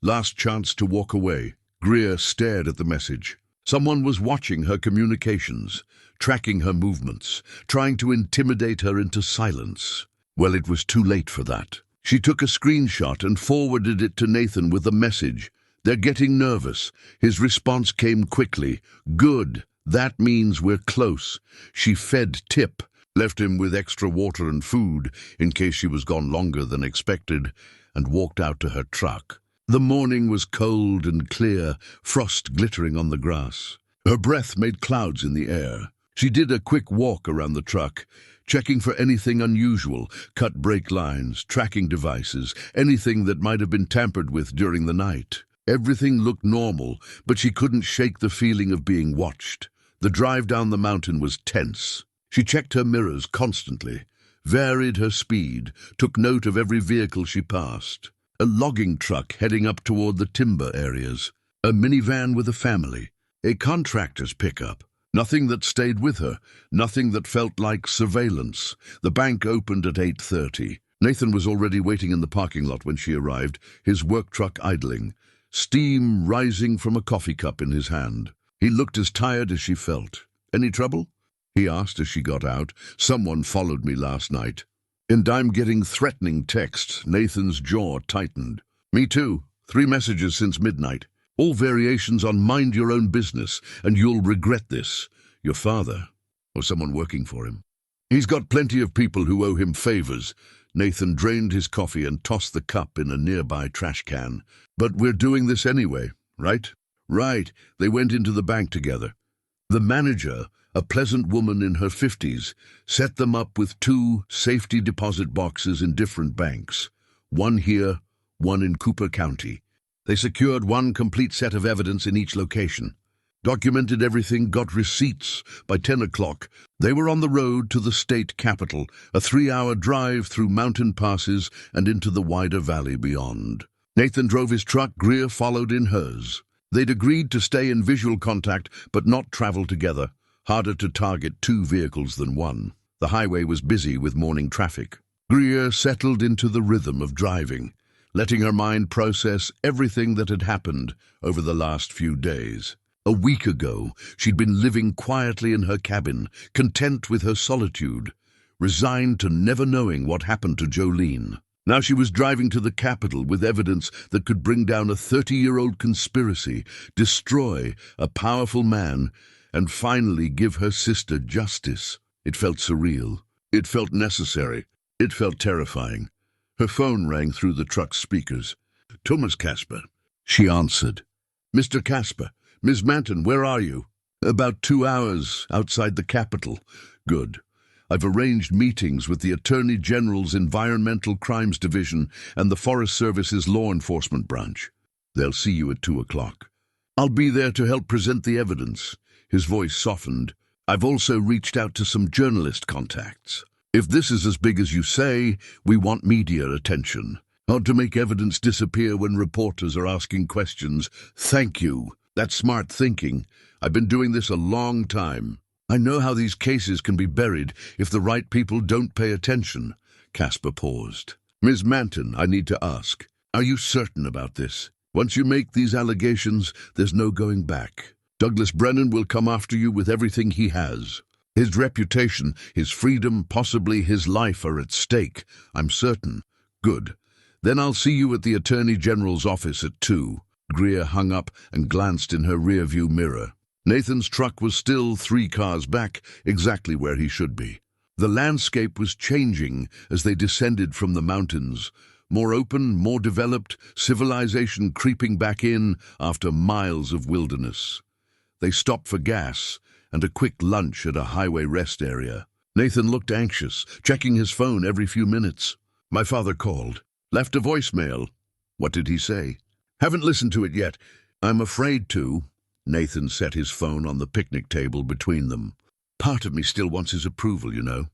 Last chance to walk away. Greer stared at the message. Someone was watching her communications, tracking her movements, trying to intimidate her into silence. Well, it was too late for that. She took a screenshot and forwarded it to Nathan with a message. They're getting nervous. His response came quickly. Good. That means we're close. She fed Tip, left him with extra water and food in case she was gone longer than expected, and walked out to her truck. The morning was cold and clear, frost glittering on the grass. Her breath made clouds in the air. She did a quick walk around the truck, checking for anything unusual, cut brake lines, tracking devices, anything that might have been tampered with during the night. Everything looked normal, but she couldn't shake the feeling of being watched. The drive down the mountain was tense. She checked her mirrors constantly, varied her speed, took note of every vehicle she passed. A logging truck heading up toward the timber areas, a minivan with a family, a contractor's pickup. Nothing that stayed with her, nothing that felt like surveillance. The bank opened at 8:30. Nathan was already waiting in the parking lot when she arrived, his work truck idling, steam rising from a coffee cup in his hand. He looked as tired as she felt. Any trouble? He asked as she got out. Someone followed me last night. And I'm getting threatening texts. Nathan's jaw tightened. Me too. 3 messages since midnight. All variations on mind your own business, and you'll regret this. Your father, or someone working for him. He's got plenty of people who owe him favors. Nathan drained his coffee and tossed the cup in a nearby trash can. But we're doing this anyway, right? Right. They went into the bank together. The manager, a pleasant woman in her 50s, set them up with 2 safety deposit boxes in different banks. One here, one in Cooper County. They secured 1 complete set of evidence in each location. Documented everything, got receipts. By 10 o'clock, they were on the road to the state capital, a 3-hour drive through mountain passes and into the wider valley beyond. Nathan drove his truck, Greer followed in hers. They'd agreed to stay in visual contact, but not travel together. Harder to target 2 vehicles than 1. The highway was busy with morning traffic. Greer settled into the rhythm of driving, letting her mind process everything that had happened over the last few days. A week ago, she'd been living quietly in her cabin, content with her solitude, resigned to never knowing what happened to Jolene. Now she was driving to the capital with evidence that could bring down a 30-year-old conspiracy, destroy a powerful man, and finally give her sister justice. It felt surreal. It felt necessary. It felt terrifying. Her phone rang through the truck's speakers. "Thomas Casper," she answered. "Mr. Casper, Miss Manton, where are you?" "About 2 hours outside the capital." "Good. I've arranged meetings with the Attorney General's Environmental Crimes Division and the Forest Service's Law Enforcement Branch. They'll see you at 2 o'clock. I'll be there to help present the evidence." His voice softened. "I've also reached out to some journalist contacts. If this is as big as you say, we want media attention. Hard to make evidence disappear when reporters are asking questions." "Thank you. That's smart thinking. I've been doing this a long time. I know how these cases can be buried if the right people don't pay attention." Casper paused. "Ms. Manton, I need to ask, are you certain about this? Once you make these allegations, there's no going back. Douglas Brennan will come after you with everything he has. His reputation, his freedom, possibly his life are at stake. I'm certain." "Good. Then I'll see you at the Attorney General's office at 2. Greer hung up and glanced in her rearview mirror. Nathan's truck was still 3 cars back, exactly where he should be. The landscape was changing as they descended from the mountains. More open, more developed, civilization creeping back in after miles of wilderness. They stopped for gas and a quick lunch at a highway rest area. Nathan looked anxious, checking his phone every few minutes. "My father called. Left a voicemail." "What did he say?" "Haven't listened to it yet. I'm afraid to." Nathan set his phone on the picnic table between them. "Part of me still wants his approval, you know.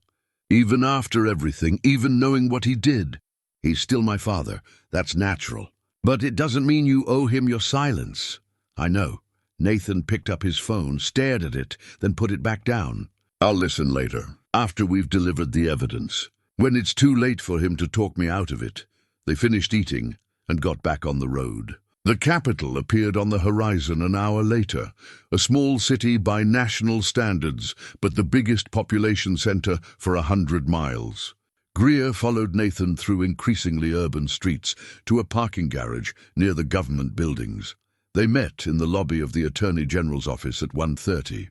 Even after everything, even knowing what he did. He's still my father. That's natural. But it doesn't mean you owe him your silence." "I know." Nathan picked up his phone, stared at it, then put it back down. "I'll listen later, after we've delivered the evidence. When it's too late for him to talk me out of it." They finished eating and got back on the road. The capital appeared on the horizon an hour later, a small city by national standards, but the biggest population center for 100 miles. Greer followed Nathan through increasingly urban streets to a parking garage near the government buildings. They met in the lobby of the Attorney General's office at 1:30.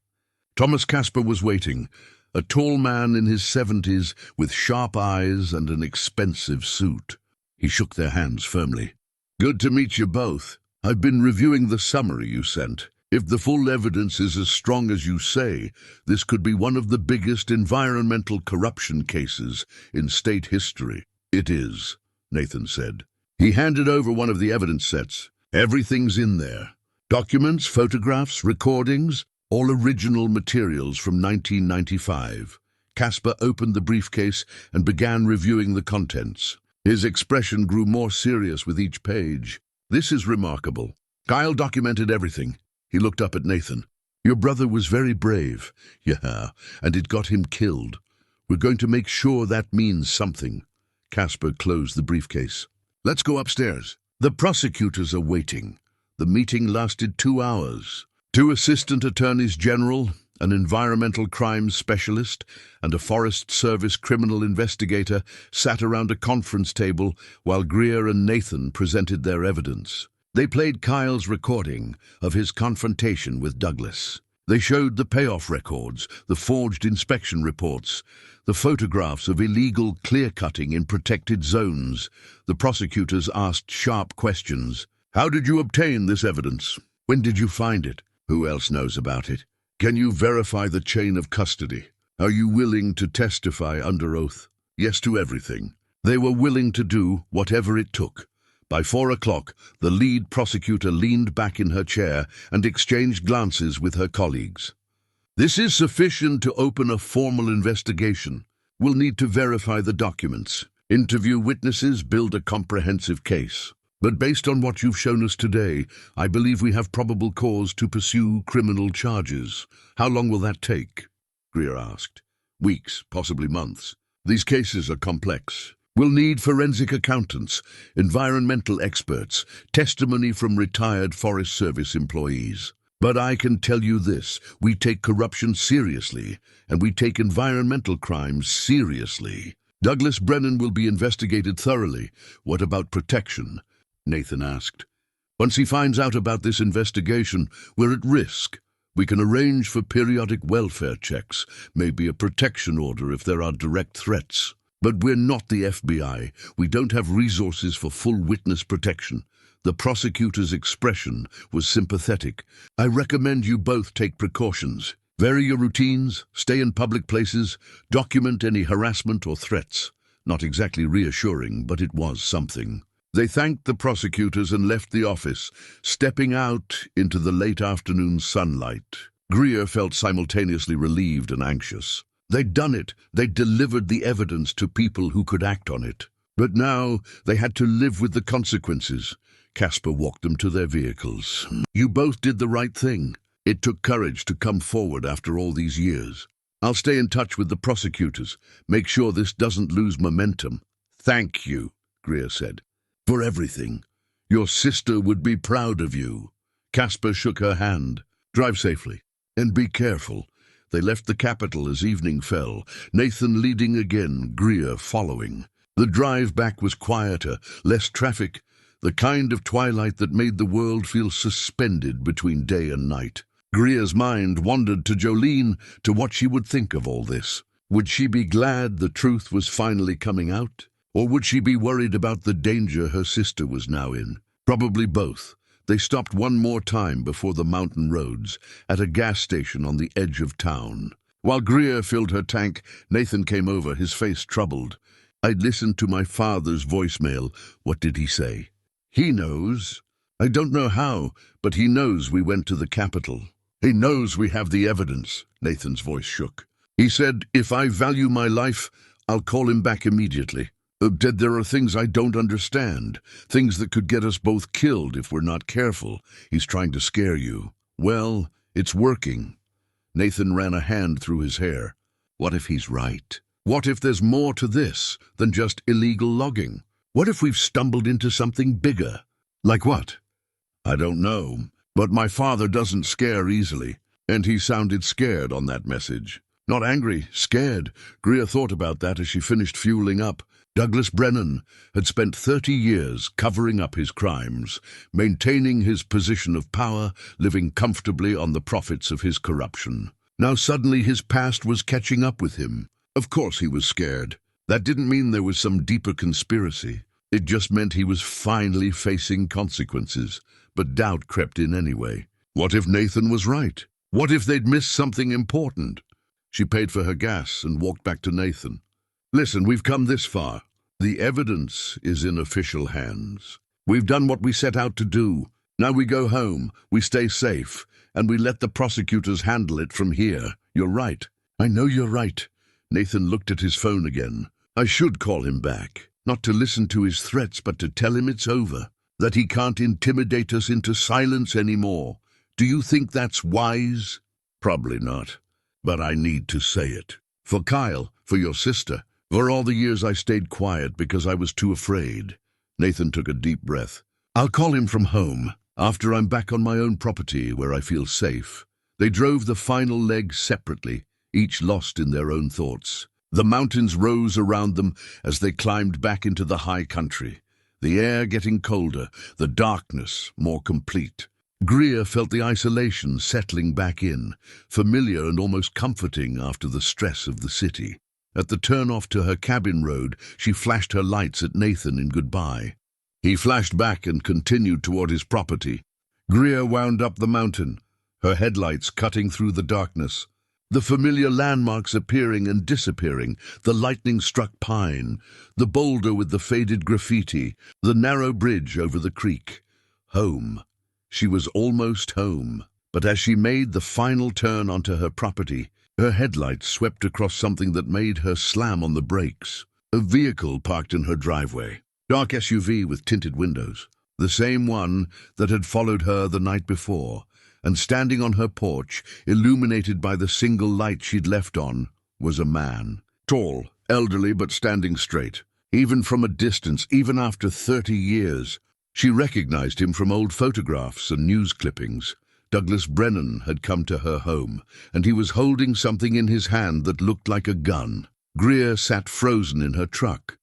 Thomas Casper was waiting, a tall man in his 70s with sharp eyes and an expensive suit. He shook their hands firmly. "Good to meet you both. I've been reviewing the summary you sent. If the full evidence is as strong as you say, this could be one of the biggest environmental corruption cases in state history." "It is," Nathan said. He handed over one of the evidence sets. "Everything's in there. Documents, photographs, recordings, all original materials from 1995. Casper opened the briefcase and began reviewing the contents. His expression grew more serious with each page. "This is remarkable. Kyle documented everything." He looked up at Nathan. "Your brother was very brave." "Yeah, and it got him killed. We're going to make sure that means something." Casper closed the briefcase. "Let's go upstairs. The prosecutors are waiting." The meeting lasted 2 hours. 2 assistant attorneys general, an environmental crimes specialist, and a Forest Service criminal investigator sat around a conference table while Greer and Nathan presented their evidence. They played Kyle's recording of his confrontation with Douglas. They showed the payoff records, the forged inspection reports, the photographs of illegal clear-cutting in protected zones. The prosecutors asked sharp questions. "How did you obtain this evidence? When did you find it? Who else knows about it? Can you verify the chain of custody? Are you willing to testify under oath?" "Yes to everything." They were willing to do whatever it took. By 4 o'clock, the lead prosecutor leaned back in her chair and exchanged glances with her colleagues. "This is sufficient to open a formal investigation. We'll need to verify the documents, interview witnesses, build a comprehensive case. But based on what you've shown us today, I believe we have probable cause to pursue criminal charges." "How long will that take?" Greer asked. "Weeks, possibly months. These cases are complex. We'll need forensic accountants, environmental experts, testimony from retired Forest Service employees. But I can tell you this, we take corruption seriously, and we take environmental crimes seriously. Douglas Brennan will be investigated thoroughly. What about protection? Nathan asked. Once he finds out about this investigation, we're at risk. We can arrange for periodic welfare checks, maybe a protection order if there are direct threats. But we're not the FBI. We don't have resources for full witness protection. The prosecutor's expression was sympathetic. I recommend you both take precautions. Vary your routines, stay in public places, document any harassment or threats. Not exactly reassuring, but it was something. They thanked the prosecutors and left the office, stepping out into the late afternoon sunlight. Greer felt simultaneously relieved and anxious. They'd done it. They'd delivered the evidence to people who could act on it. But now they had to live with the consequences. Casper walked them to their vehicles. You both did the right thing. It took courage to come forward after all these years. I'll stay in touch with the prosecutors. Make sure this doesn't lose momentum. Thank you, Greer said, for everything. Your sister would be proud of you. Casper shook her hand. Drive safely, and be careful. They left the capital as evening fell, Nathan leading again, Greer following. The drive back was quieter, less traffic, the kind of twilight that made the world feel suspended between day and night. Greer's mind wandered to Jolene, to what she would think of all this. Would she be glad the truth was finally coming out? Or would she be worried about the danger her sister was now in? Probably both. They stopped one more time before the mountain roads, at a gas station on the edge of town. While Greer filled her tank, Nathan came over, his face troubled. I'd listened to my father's voicemail. What did he say? He knows. I don't know how, but he knows we went to the capital. He knows we have the evidence. Nathan's voice shook. He said, if I value my life, I'll call him back immediately. There are things I don't understand, things that could get us both killed if we're not careful. He's trying to scare you. Well, it's working. Nathan ran a hand through his hair. What if he's right? What if there's more to this than just illegal logging? What if we've stumbled into something bigger? Like what? I don't know, but my father doesn't scare easily, and he sounded scared on that message. Not angry, scared. Greer thought about that as she finished fueling up. Douglas Brennan had spent 30 years covering up his crimes, maintaining his position of power, living comfortably on the profits of his corruption. Now suddenly his past was catching up with him. Of course he was scared. That didn't mean there was some deeper conspiracy. It just meant he was finally facing consequences. But doubt crept in anyway. What if Nathan was right? What if they'd missed something important? She paid for her gas and walked back to Nathan. Listen, we've come this far. The evidence is in official hands. We've done what we set out to do. Now we go home, we stay safe, and we let the prosecutors handle it from here. You're right. I know you're right. Nathan looked at his phone again. I should call him back. Not to listen to his threats, but to tell him it's over. That he can't intimidate us into silence anymore. Do you think that's wise? Probably not. But I need to say it. For Kyle, for your sister. For all the years I stayed quiet because I was too afraid. Nathan took a deep breath. I'll call him from home, after I'm back on my own property where I feel safe. They drove the final leg separately, each lost in their own thoughts. The mountains rose around them as they climbed back into the high country. The air getting colder, the darkness more complete. Greer felt the isolation settling back in, familiar and almost comforting after the stress of the city. At the turn-off to her cabin road, she flashed her lights at Nathan in goodbye. He flashed back and continued toward his property. Greer wound up the mountain, her headlights cutting through the darkness. The familiar landmarks appearing and disappearing, the lightning-struck pine, the boulder with the faded graffiti, the narrow bridge over the creek. Home. She was almost home. But as she made the final turn onto her property, her headlights swept across something that made her slam on the brakes. A vehicle parked in her driveway. Dark SUV with tinted windows. The same one that had followed her the night before. And standing on her porch, illuminated by the single light she'd left on, was a man. Tall, elderly, but standing straight. Even from a distance, even after 30 years. She recognized him from old photographs and news clippings. Douglas Brennan had come to her home, and he was holding something in his hand that looked like a gun. Greer sat frozen in her truck,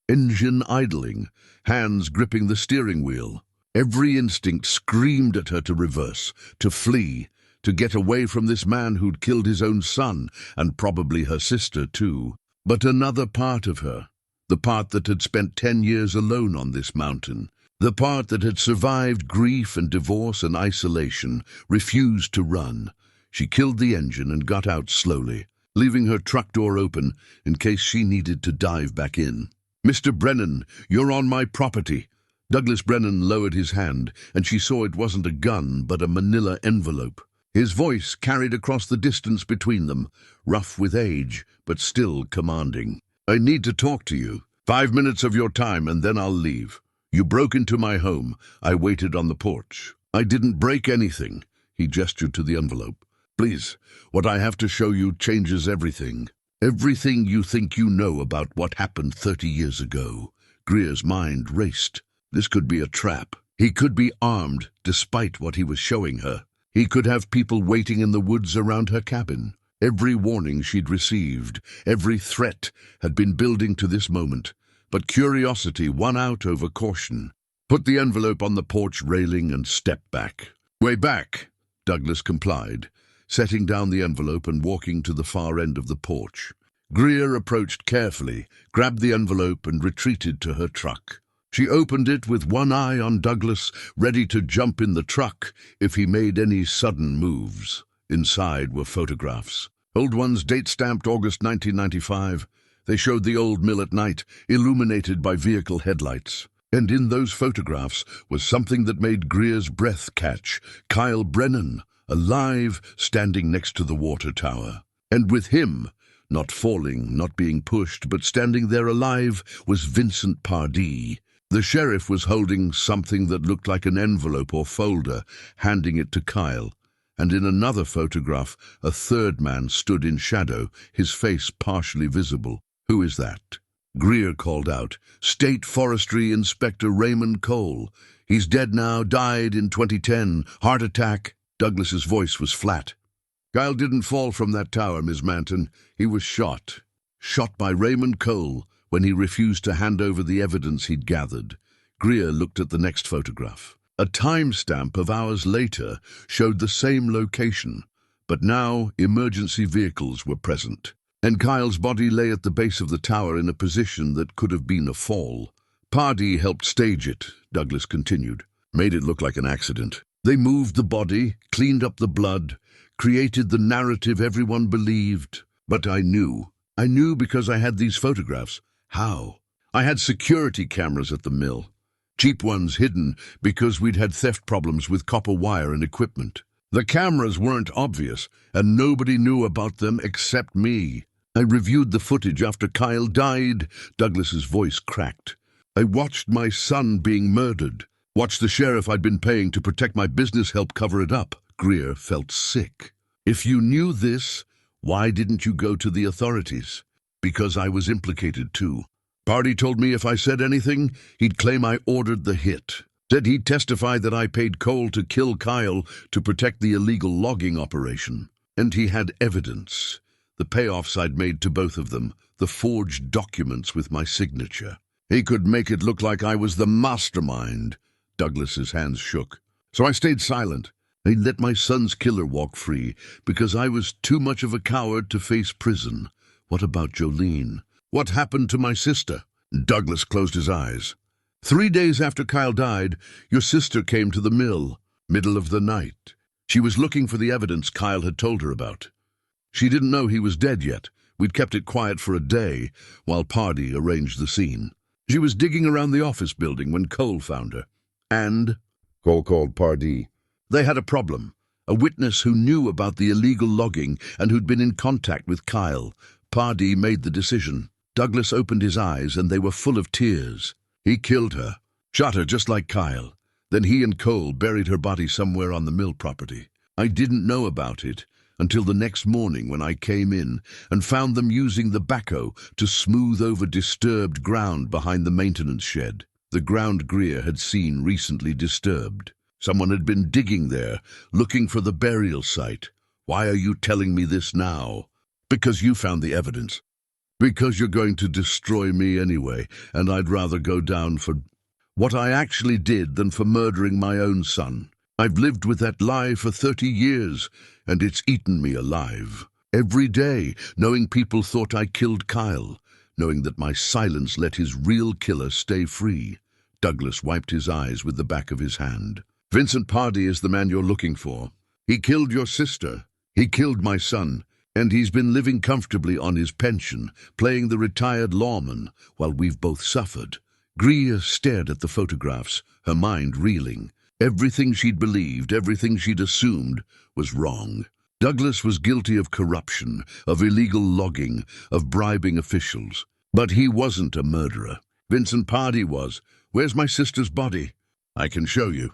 engine idling, hands gripping the steering wheel. Every instinct screamed at her to reverse, to flee, to get away from this man who'd killed his own son, and probably her sister too. But another part of her, the part that had spent 10 years alone on this mountain, the part that had survived grief and divorce and isolation, refused to run. She killed the engine and got out slowly, leaving her truck door open in case she needed to dive back in. "Mr. Brennan, you're on my property." Douglas Brennan lowered his hand, and she saw it wasn't a gun but a manila envelope. His voice carried across the distance between them, rough with age, but still commanding. "I need to talk to you. 5 minutes of your time and then I'll leave. You broke into my home. I waited on the porch. I didn't break anything." He gestured to the envelope. "Please, what I have to show you changes everything. Everything you think you know about what happened 30 years ago." Greer's mind raced. This could be a trap. He could be armed, despite what he was showing her. He could have people waiting in the woods around her cabin. Every warning she'd received, every threat had been building to this moment. But curiosity won out over caution. "Put the envelope on the porch railing and step back." "Way back," Douglas complied, setting down the envelope and walking to the far end of the porch. Greer approached carefully, grabbed the envelope and retreated to her truck. She opened it with one eye on Douglas, ready to jump in the truck if he made any sudden moves. Inside were photographs. Old ones date-stamped August 1995. They showed the old mill at night, illuminated by vehicle headlights. And in those photographs was something that made Greer's breath catch. Kyle Brennan, alive, standing next to the water tower. And with him, not falling, not being pushed, but standing there alive, was Vincent Pardee. The sheriff was holding something that looked like an envelope or folder, handing it to Kyle. And in another photograph, a third man stood in shadow, his face partially visible. "Who is that?" Greer called out. "State Forestry Inspector Raymond Cole. He's dead now, died in 2010, heart attack." Douglas's voice was flat. "Kyle didn't fall from that tower, Ms. Manton. He was shot. Shot by Raymond Cole when he refused to hand over the evidence he'd gathered." Greer looked at the next photograph. A timestamp of hours later showed the same location, but now emergency vehicles were present, and Kyle's body lay at the base of the tower in a position that could have been a fall. "Pardee helped stage it," Douglas continued. "Made it look like an accident. They moved the body, cleaned up the blood, created the narrative everyone believed. But I knew. I knew because I had these photographs. How? I had security cameras at the mill. Cheap ones hidden because we'd had theft problems with copper wire and equipment. The cameras weren't obvious, and nobody knew about them except me. I reviewed the footage after Kyle died." Douglas's voice cracked. "I watched my son being murdered. Watched the sheriff I'd been paying to protect my business help cover it up." Greer felt sick. "If you knew this, why didn't you go to the authorities?" "Because I was implicated too. Pardee told me if I said anything, he'd claim I ordered the hit. Said he'd testify that I paid Cole to kill Kyle to protect the illegal logging operation. And he had evidence. The payoffs I'd made to both of them, the forged documents with my signature. He could make it look like I was the mastermind." Douglas's hands shook. "So I stayed silent. I let my son's killer walk free because I was too much of a coward to face prison. What about Jolene? What happened to my sister?" Douglas closed his eyes. 3 days after Kyle died, your sister came to the mill, middle of the night. She was looking for the evidence Kyle had told her about. She didn't know he was dead yet. We'd kept it quiet for a day while Pardee arranged the scene. She was digging around the office building when Cole found her. And Cole called Pardee. They had a problem. A witness who knew about the illegal logging and who'd been in contact with Kyle. Pardee made the decision. Douglas opened his eyes and they were full of tears. He killed her, shot her just like Kyle. Then he and Cole buried her body somewhere on the mill property. I didn't know about it until the next morning when I came in and found them using the backhoe to smooth over disturbed ground behind the maintenance shed. The ground Greer had seen recently disturbed. Someone had been digging there, looking for the burial site. Why are you telling me this now? Because you found the evidence. Because you're going to destroy me anyway, and I'd rather go down for what I actually did than for murdering my own son. I've lived with that lie for 30 years, and it's eaten me alive. Every day, knowing people thought I killed Kyle, knowing that my silence let his real killer stay free. Douglas wiped his eyes with the back of his hand. Vincent Pardee is the man you're looking for. He killed your sister. He killed my son. And he's been living comfortably on his pension, playing the retired lawman, while we've both suffered. Greer stared at the photographs, her mind reeling. Everything she'd believed, everything she'd assumed, was wrong. Douglas was guilty of corruption, of illegal logging, of bribing officials. But he wasn't a murderer. Vincent Pardee was. Where's my sister's body? I can show you.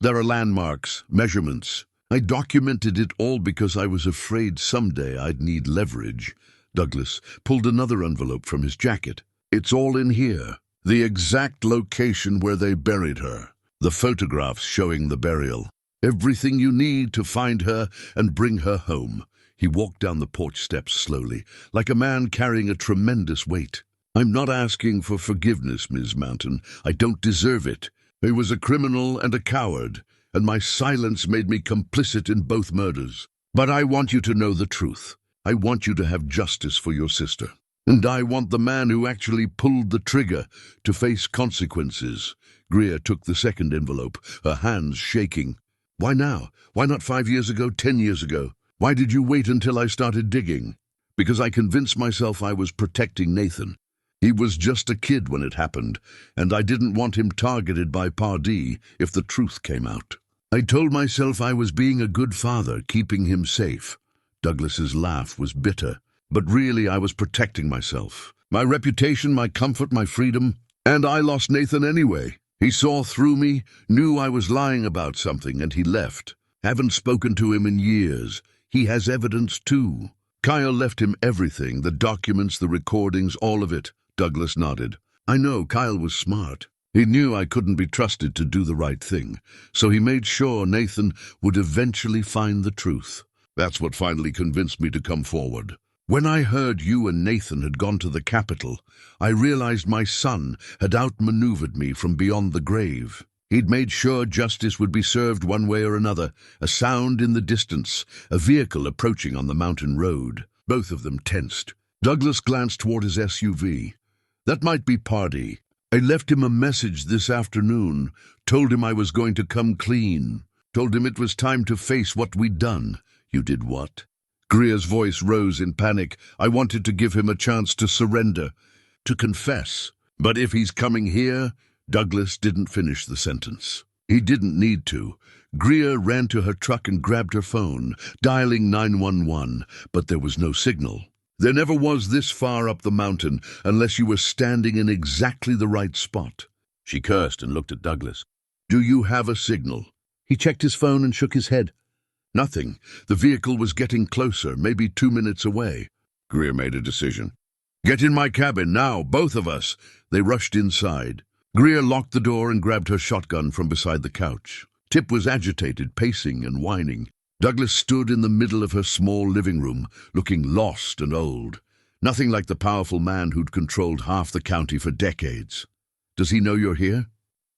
There are landmarks, measurements. I documented it all because I was afraid someday I'd need leverage. Douglas pulled another envelope from his jacket. It's all in here. The exact location where they buried her. The photographs showing the burial. Everything you need to find her and bring her home. He walked down the porch steps slowly, like a man carrying a tremendous weight. I'm not asking for forgiveness, Ms. Manton. I don't deserve it. I was a criminal and a coward, and my silence made me complicit in both murders. But I want you to know the truth. I want you to have justice for your sister. And I want the man who actually pulled the trigger to face consequences. Greer took the second envelope, her hands shaking. Why now? Why not 5 years ago, 10 years ago? Why did you wait until I started digging? Because I convinced myself I was protecting Nathan. He was just a kid when it happened, and I didn't want him targeted by Pardee if the truth came out. I told myself I was being a good father, keeping him safe. Douglas's laugh was bitter, but really I was protecting myself. My reputation, my comfort, my freedom, and I lost Nathan anyway. He saw through me, knew I was lying about something, and he left. Haven't spoken to him in years. He has evidence too. Kyle left him everything, the documents, the recordings, all of it. Douglas nodded. I know, Kyle was smart. He knew I couldn't be trusted to do the right thing, so he made sure Nathan would eventually find the truth. That's what finally convinced me to come forward. When I heard you and Nathan had gone to the capital, I realized my son had outmaneuvered me from beyond the grave. He'd made sure justice would be served one way or another, a sound in the distance, a vehicle approaching on the mountain road. Both of them tensed. Douglas glanced toward his SUV. That might be Pardee. I left him a message this afternoon, told him I was going to come clean, told him it was time to face what we'd done. You did what? Greer's voice rose in panic. I wanted to give him a chance to surrender, to confess. But if he's coming here, Douglas didn't finish the sentence. He didn't need to. Greer ran to her truck and grabbed her phone, dialing 911, but there was no signal. There never was this far up the mountain unless you were standing in exactly the right spot. She cursed and looked at Douglas. Do you have a signal? He checked his phone and shook his head. Nothing. The vehicle was getting closer, maybe 2 minutes away. Greer made a decision. Get in my cabin now, both of us. They rushed inside. Greer locked the door and grabbed her shotgun from beside the couch. Tip was agitated, pacing and whining. Douglas stood in the middle of her small living room, looking lost and old. Nothing like the powerful man who'd controlled half the county for decades. Does he know you're here?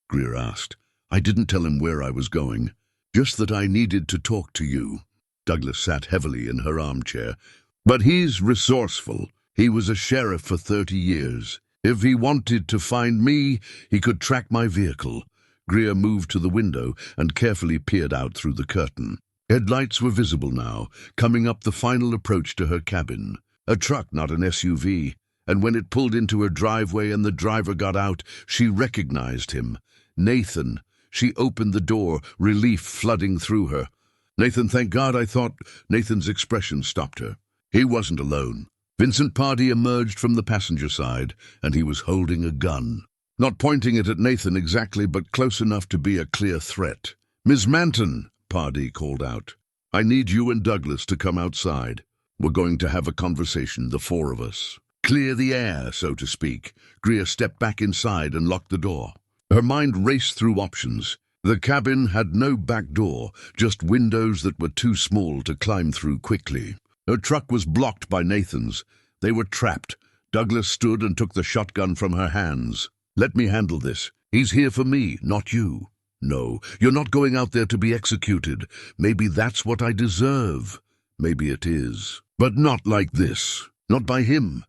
Greer asked. I didn't tell him where I was going. Just that I needed to talk to you. Douglas sat heavily in her armchair. But he's resourceful. He was a sheriff for 30 years. If he wanted to find me, he could track my vehicle. Greer moved to the window and carefully peered out through the curtain. Headlights were visible now, coming up the final approach to her cabin. A truck, not an SUV, and when it pulled into her driveway and the driver got out, she recognized him. Nathan. She opened the door, relief flooding through her. Nathan, thank God, I thought. Nathan's expression stopped her. He wasn't alone. Vincent Pardee emerged from the passenger side, and he was holding a gun. Not pointing it at Nathan exactly, but close enough to be a clear threat. Ms. Manton, Pardee called out. I need you and Douglas to come outside. We're going to have a conversation, the four of us. Clear the air, so to speak. Greer stepped back inside and locked the door. Her mind raced through options. The cabin had no back door, just windows that were too small to climb through quickly. Her truck was blocked by Nathan's. They were trapped. Douglas stood and took the shotgun from her hands. "Let me handle this. He's here for me, not you." "No, you're not going out there to be executed. Maybe that's what I deserve. Maybe it is. But not like this. Not by him."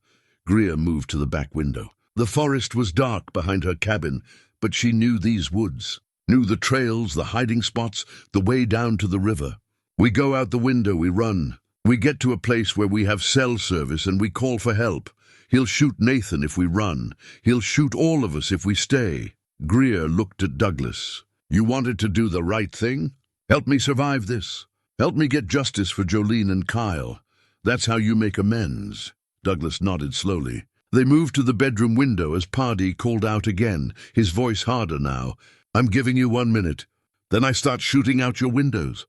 Greer moved to the back window. The forest was dark behind her cabin, but she knew these woods, knew the trails, the hiding spots, the way down to the river. "We go out the window, we run. We get to a place where we have cell service and we call for help. He'll shoot Nathan if we run. He'll shoot all of us if we stay." Greer looked at Douglas. "You wanted to do the right thing? Help me survive this. Help me get justice for Jolene and Kyle. That's how you make amends." Douglas nodded slowly. They moved to the bedroom window as Pardee called out again, his voice harder now. "I'm giving you 1 minute. Then I start shooting out your windows.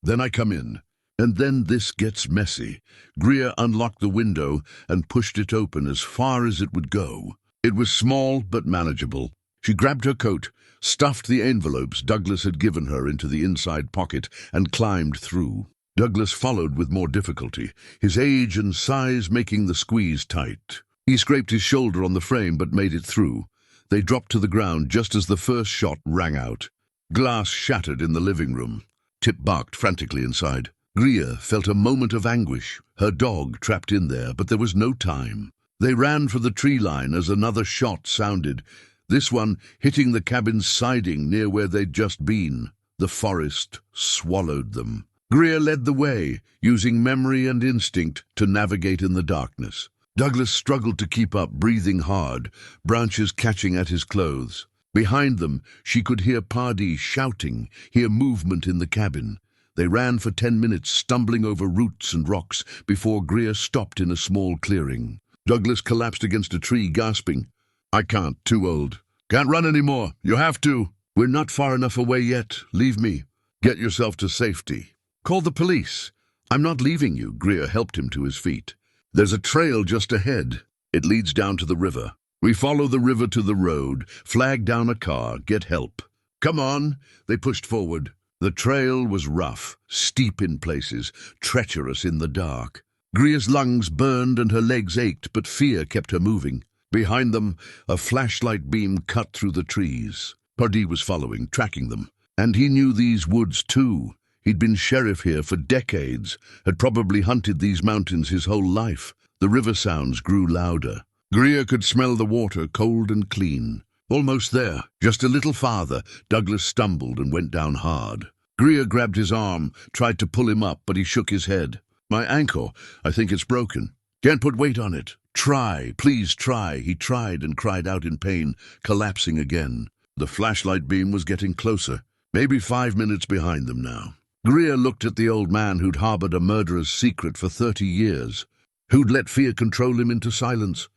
Then I come in. And then this gets messy." Greer unlocked the window and pushed it open as far as it would go. It was small but manageable. She grabbed her coat, stuffed the envelopes Douglas had given her into the inside pocket, and climbed through. Douglas followed with more difficulty, his age and size making the squeeze tight. He scraped his shoulder on the frame but made it through. They dropped to the ground just as the first shot rang out. Glass shattered in the living room. Tip barked frantically inside. Greer felt a moment of anguish, her dog trapped in there, but there was no time. They ran for the tree line as another shot sounded, this one hitting the cabin's siding near where they'd just been. The forest swallowed them. Greer led the way, using memory and instinct to navigate in the darkness. Douglas struggled to keep up, breathing hard, branches catching at his clothes. Behind them, she could hear Pardee shouting, hear movement in the cabin. They ran for 10 minutes, stumbling over roots and rocks, before Greer stopped in a small clearing. Douglas collapsed against a tree, gasping. "I can't, too old. Can't run anymore. You have to. We're not far enough away yet. Leave me. Get yourself to safety." "Call the police." "I'm not leaving you." Greer helped him to his feet. "There's a trail just ahead. It leads down to the river. We follow the river to the road, flag down a car, get help." "Come on." They pushed forward. The trail was rough, steep in places, treacherous in the dark. Greer's lungs burned and her legs ached, but fear kept her moving. Behind them, a flashlight beam cut through the trees. Pardee was following, tracking them. And he knew these woods too. He'd been sheriff here for decades, had probably hunted these mountains his whole life. The river sounds grew louder. Greer could smell the water, cold and clean. Almost there, just a little farther, Douglas stumbled and went down hard. Greer grabbed his arm, tried to pull him up, but he shook his head. "My ankle, I think it's broken. Can't put weight on it. Try, please try." He tried and cried out in pain, collapsing again. The flashlight beam was getting closer, maybe 5 minutes behind them now. Greer looked at the old man who'd harbored a murderer's secret for 30 years, who'd let fear control him into silence,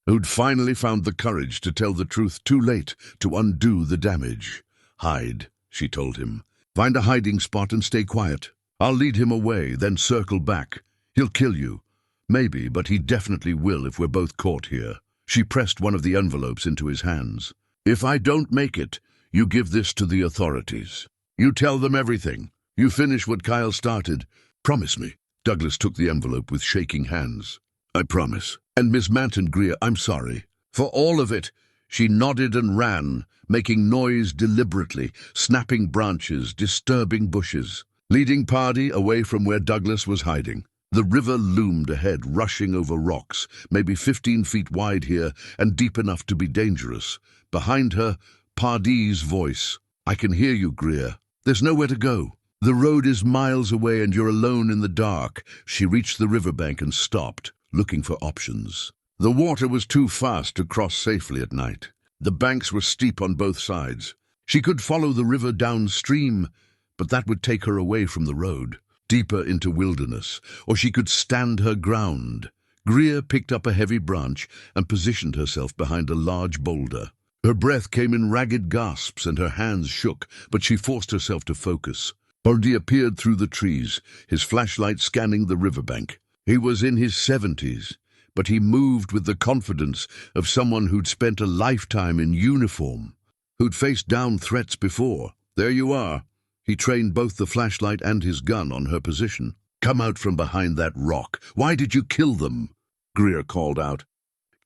who'd finally found the courage to tell the truth too late to undo the damage. "Hide," she told him. "Find a hiding spot and stay quiet. I'll lead him away, then circle back. He'll kill you. Maybe, but he definitely will if we're both caught here." She pressed one of the envelopes into his hands. "If I don't make it, you give this to the authorities. You tell them everything. You finish what Kyle started. Promise me." Douglas took the envelope with shaking hands. "I promise. And Miss Manton, Greer, I'm sorry. For all of it." She nodded and ran, making noise deliberately, snapping branches, disturbing bushes, leading Pardee away from where Douglas was hiding. The river loomed ahead, rushing over rocks, maybe 15 feet wide here and deep enough to be dangerous. Behind her, Pardee's voice. "I can hear you, Greer. There's nowhere to go. The road is miles away and you're alone in the dark." She reached the riverbank and stopped, looking for options. The water was too fast to cross safely at night. The banks were steep on both sides. She could follow the river downstream, but that would take her away from the road, deeper into wilderness, or she could stand her ground. Greer picked up a heavy branch and positioned herself behind a large boulder. Her breath came in ragged gasps and her hands shook, but she forced herself to focus. Pardee appeared through the trees, his flashlight scanning the riverbank. He was in his 70s, but he moved with the confidence of someone who'd spent a lifetime in uniform, who'd faced down threats before. There you are. He trained both the flashlight and his gun on her position. Come out from behind that rock. Why did you kill them? Greer called out.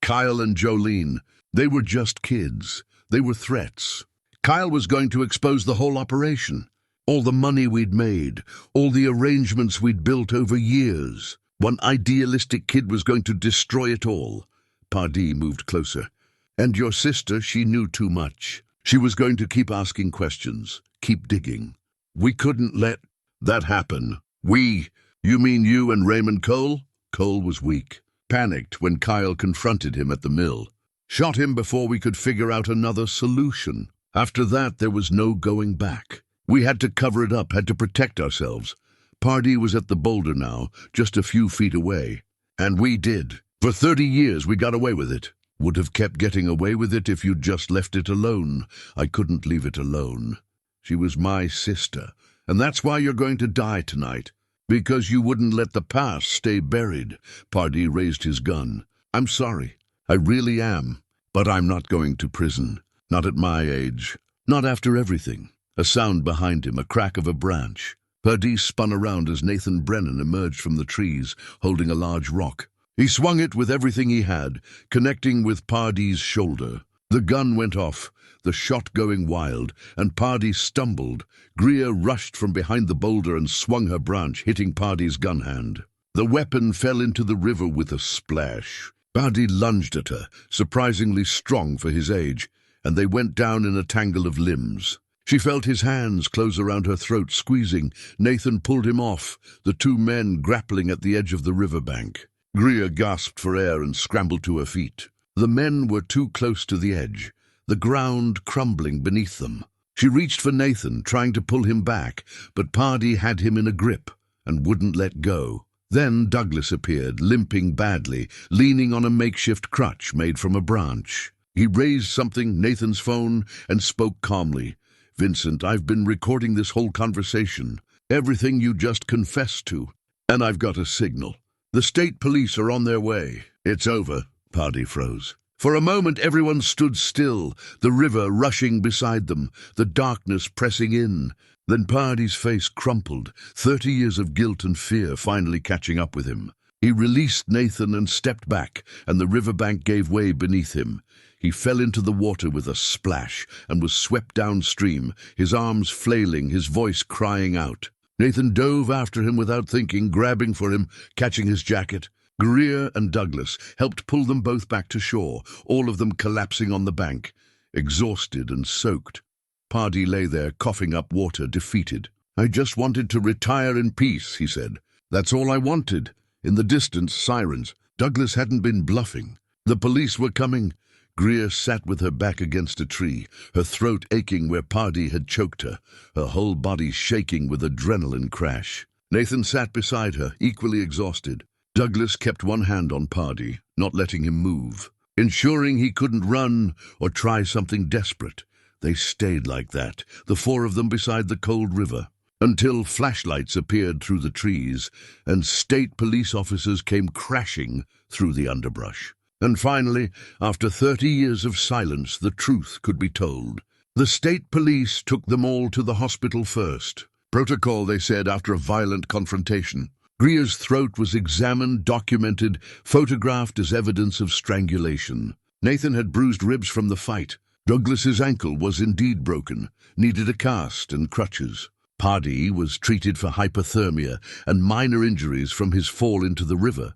Kyle and Jolene. They were just kids. They were threats. Kyle was going to expose the whole operation. All the money we'd made. All the arrangements we'd built over years. One idealistic kid was going to destroy it all. Pardee moved closer. And your sister, she knew too much. She was going to keep asking questions, keep digging. We couldn't let that happen. We? You mean you and Raymond Cole? Cole was weak, panicked when Kyle confronted him at the mill. Shot him before we could figure out another solution. After that, there was no going back. We had to cover it up, had to protect ourselves. Pardee was at the boulder now, just a few feet away. And we did. For 30 years, we got away with it. Would have kept getting away with it if you'd just left it alone. I couldn't leave it alone. She was my sister, and that's why you're going to die tonight. Because you wouldn't let the past stay buried. Pardee raised his gun. I'm sorry. I really am. But I'm not going to prison. Not at my age. Not after everything. A sound behind him, a crack of a branch. Pardee spun around as Nathan Brennan emerged from the trees, holding a large rock. He swung it with everything he had, connecting with Pardee's shoulder. The gun went off, the shot going wild, and Pardee stumbled. Greer rushed from behind the boulder and swung her branch, hitting Pardee's gun hand. The weapon fell into the river with a splash. Pardee lunged at her, surprisingly strong for his age, and they went down in a tangle of limbs. She felt his hands close around her throat, squeezing. Nathan pulled him off, the two men grappling at the edge of the riverbank. Greer gasped for air and scrambled to her feet. The men were too close to the edge, the ground crumbling beneath them. She reached for Nathan, trying to pull him back, but Pardee had him in a grip and wouldn't let go. Then Douglas appeared, limping badly, leaning on a makeshift crutch made from a branch. He raised something, Nathan's phone, and spoke calmly. Vincent, I've been recording this whole conversation, everything you just confessed to, and I've got a signal. The state police are on their way. It's over. Pardee froze. For a moment everyone stood still, the river rushing beside them, the darkness pressing in. Then Pardee's face crumpled, 30 years of guilt and fear finally catching up with him. He released Nathan and stepped back, and the riverbank gave way beneath him. He fell into the water with a splash and was swept downstream, his arms flailing, his voice crying out. Nathan dove after him without thinking, grabbing for him, catching his jacket. Greer and Douglas helped pull them both back to shore, all of them collapsing on the bank, exhausted and soaked. Pardee lay there, coughing up water, defeated. I just wanted to retire in peace, he said. That's all I wanted. In the distance, sirens. Douglas hadn't been bluffing. The police were coming. Greer sat with her back against a tree, her throat aching where Pardee had choked her, her whole body shaking with adrenaline crash. Nathan sat beside her, equally exhausted. Douglas kept one hand on Pardee, not letting him move, ensuring he couldn't run or try something desperate. They stayed like that, the four of them beside the cold river, until flashlights appeared through the trees and state police officers came crashing through the underbrush. And finally, after 30 years of silence, the truth could be told. The state police took them all to the hospital first. Protocol, they said, after a violent confrontation. Greer's throat was examined, documented, photographed as evidence of strangulation. Nathan had bruised ribs from the fight. Douglas's ankle was indeed broken, needed a cast and crutches. Pardee was treated for hypothermia and minor injuries from his fall into the river,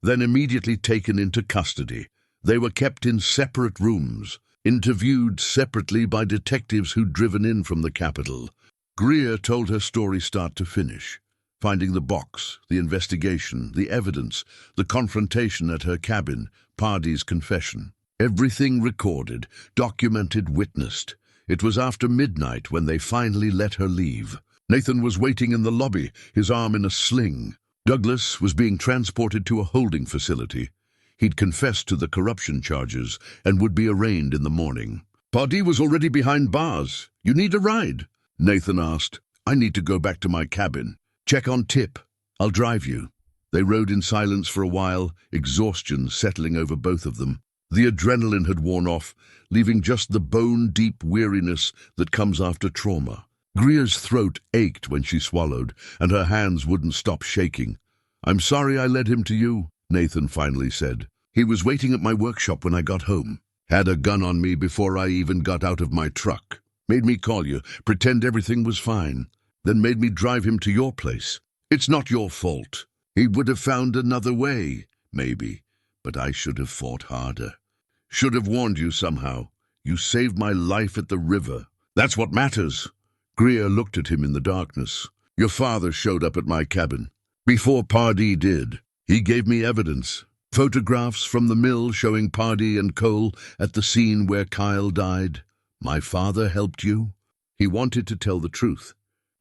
then immediately taken into custody. They were kept in separate rooms, interviewed separately by detectives who'd driven in from the capital. Greer told her story start to finish, finding the box, the investigation, the evidence, the confrontation at her cabin, Pardee's confession. Everything recorded, documented, witnessed. It was after midnight when they finally let her leave. Nathan was waiting in the lobby, his arm in a sling. Douglas was being transported to a holding facility. He'd confessed to the corruption charges and would be arraigned in the morning. Pardee was already behind bars. You need a ride? Nathan asked. I need to go back to my cabin. Check on Tip. I'll drive you. They rode in silence for a while, exhaustion settling over both of them. The adrenaline had worn off, leaving just the bone-deep weariness that comes after trauma. Greer's throat ached when she swallowed, and her hands wouldn't stop shaking. "I'm sorry I led him to you," Nathan finally said. "He was waiting at my workshop when I got home. Had a gun on me before I even got out of my truck. Made me call you, pretend everything was fine. Then made me drive him to your place. It's not your fault. He would have found another way, maybe. But I should have fought harder. Should have warned you somehow. You saved my life at the river. That's what matters." Greer looked at him in the darkness. "Your father showed up at my cabin. Before Pardee did. He gave me evidence. Photographs from the mill showing Pardee and Cole at the scene where Kyle died. My father helped you?" He wanted to tell the truth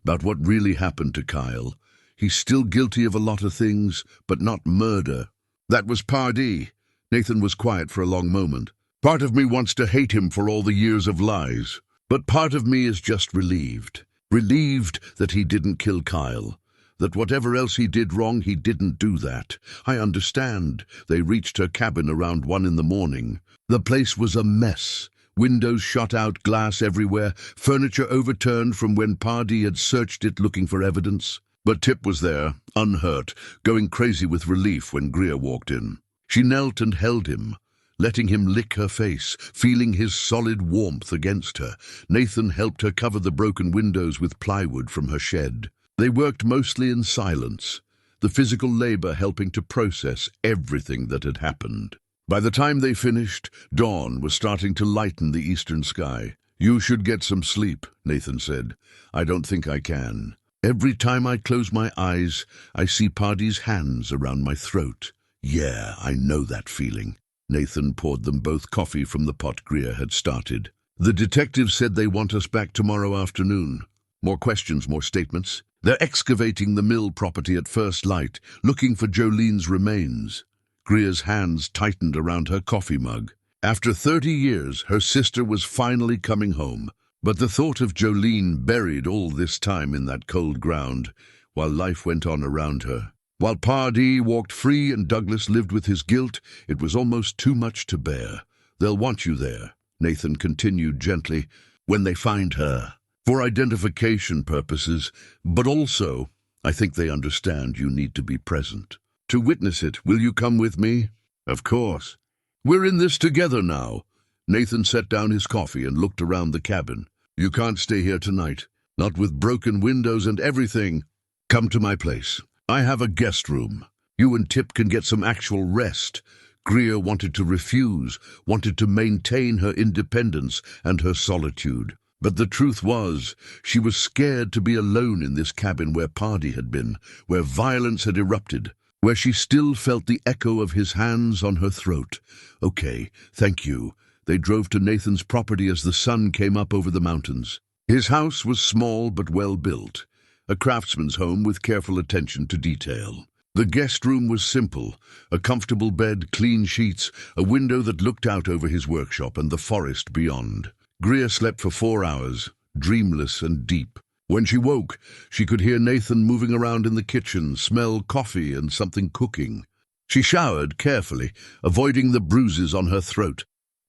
about what really happened to Kyle. He's still guilty of a lot of things, but not murder. "That was Pardee." Nathan was quiet for a long moment. "Part of me wants to hate him for all the years of lies, but part of me is just relieved. Relieved that he didn't kill Kyle. That whatever else he did wrong, he didn't do that. I understand. They reached her cabin around 1 a.m. The place was a mess. Windows shot out, glass everywhere, furniture overturned from when Pardee had searched it looking for evidence. But Tip was there, unhurt, going crazy with relief when Greer walked in. She knelt and held him, letting him lick her face, feeling his solid warmth against her. Nathan helped her cover the broken windows with plywood from her shed. They worked mostly in silence, the physical labor helping to process everything that had happened. By the time they finished, dawn was starting to lighten the eastern sky. "You should get some sleep," Nathan said. "I don't think I can. Every time I close my eyes, I see Pardee's hands around my throat. Yeah, I know that feeling." Nathan poured them both coffee from the pot Greer had started. "The detectives said they want us back tomorrow afternoon. More questions, more statements. They're excavating the mill property at first light, looking for Jolene's remains." Greer's hands tightened around her coffee mug. After 30 years, her sister was finally coming home. But the thought of Jolene buried all this time in that cold ground, while life went on around her. While Pardee walked free and Douglas lived with his guilt, it was almost too much to bear. "They'll want you there," Nathan continued gently, "when they find her. For identification purposes, but also, I think they understand you need to be present. To witness it, will you come with me?" "Of course. We're in this together now." Nathan set down his coffee and looked around the cabin. "You can't stay here tonight, not with broken windows and everything. Come to my place. I have a guest room. You and Tip can get some actual rest." Greer wanted to refuse, wanted to maintain her independence and her solitude. But the truth was, she was scared to be alone in this cabin where Pardee had been, where violence had erupted, where she still felt the echo of his hands on her throat. "Okay, thank you." They drove to Nathan's property as the sun came up over the mountains. His house was small but well built, a craftsman's home with careful attention to detail. The guest room was simple, a comfortable bed, clean sheets, a window that looked out over his workshop and the forest beyond. Greer slept for 4 hours, dreamless and deep. When she woke, she could hear Nathan moving around in the kitchen, smell coffee and something cooking. She showered carefully, avoiding the bruises on her throat,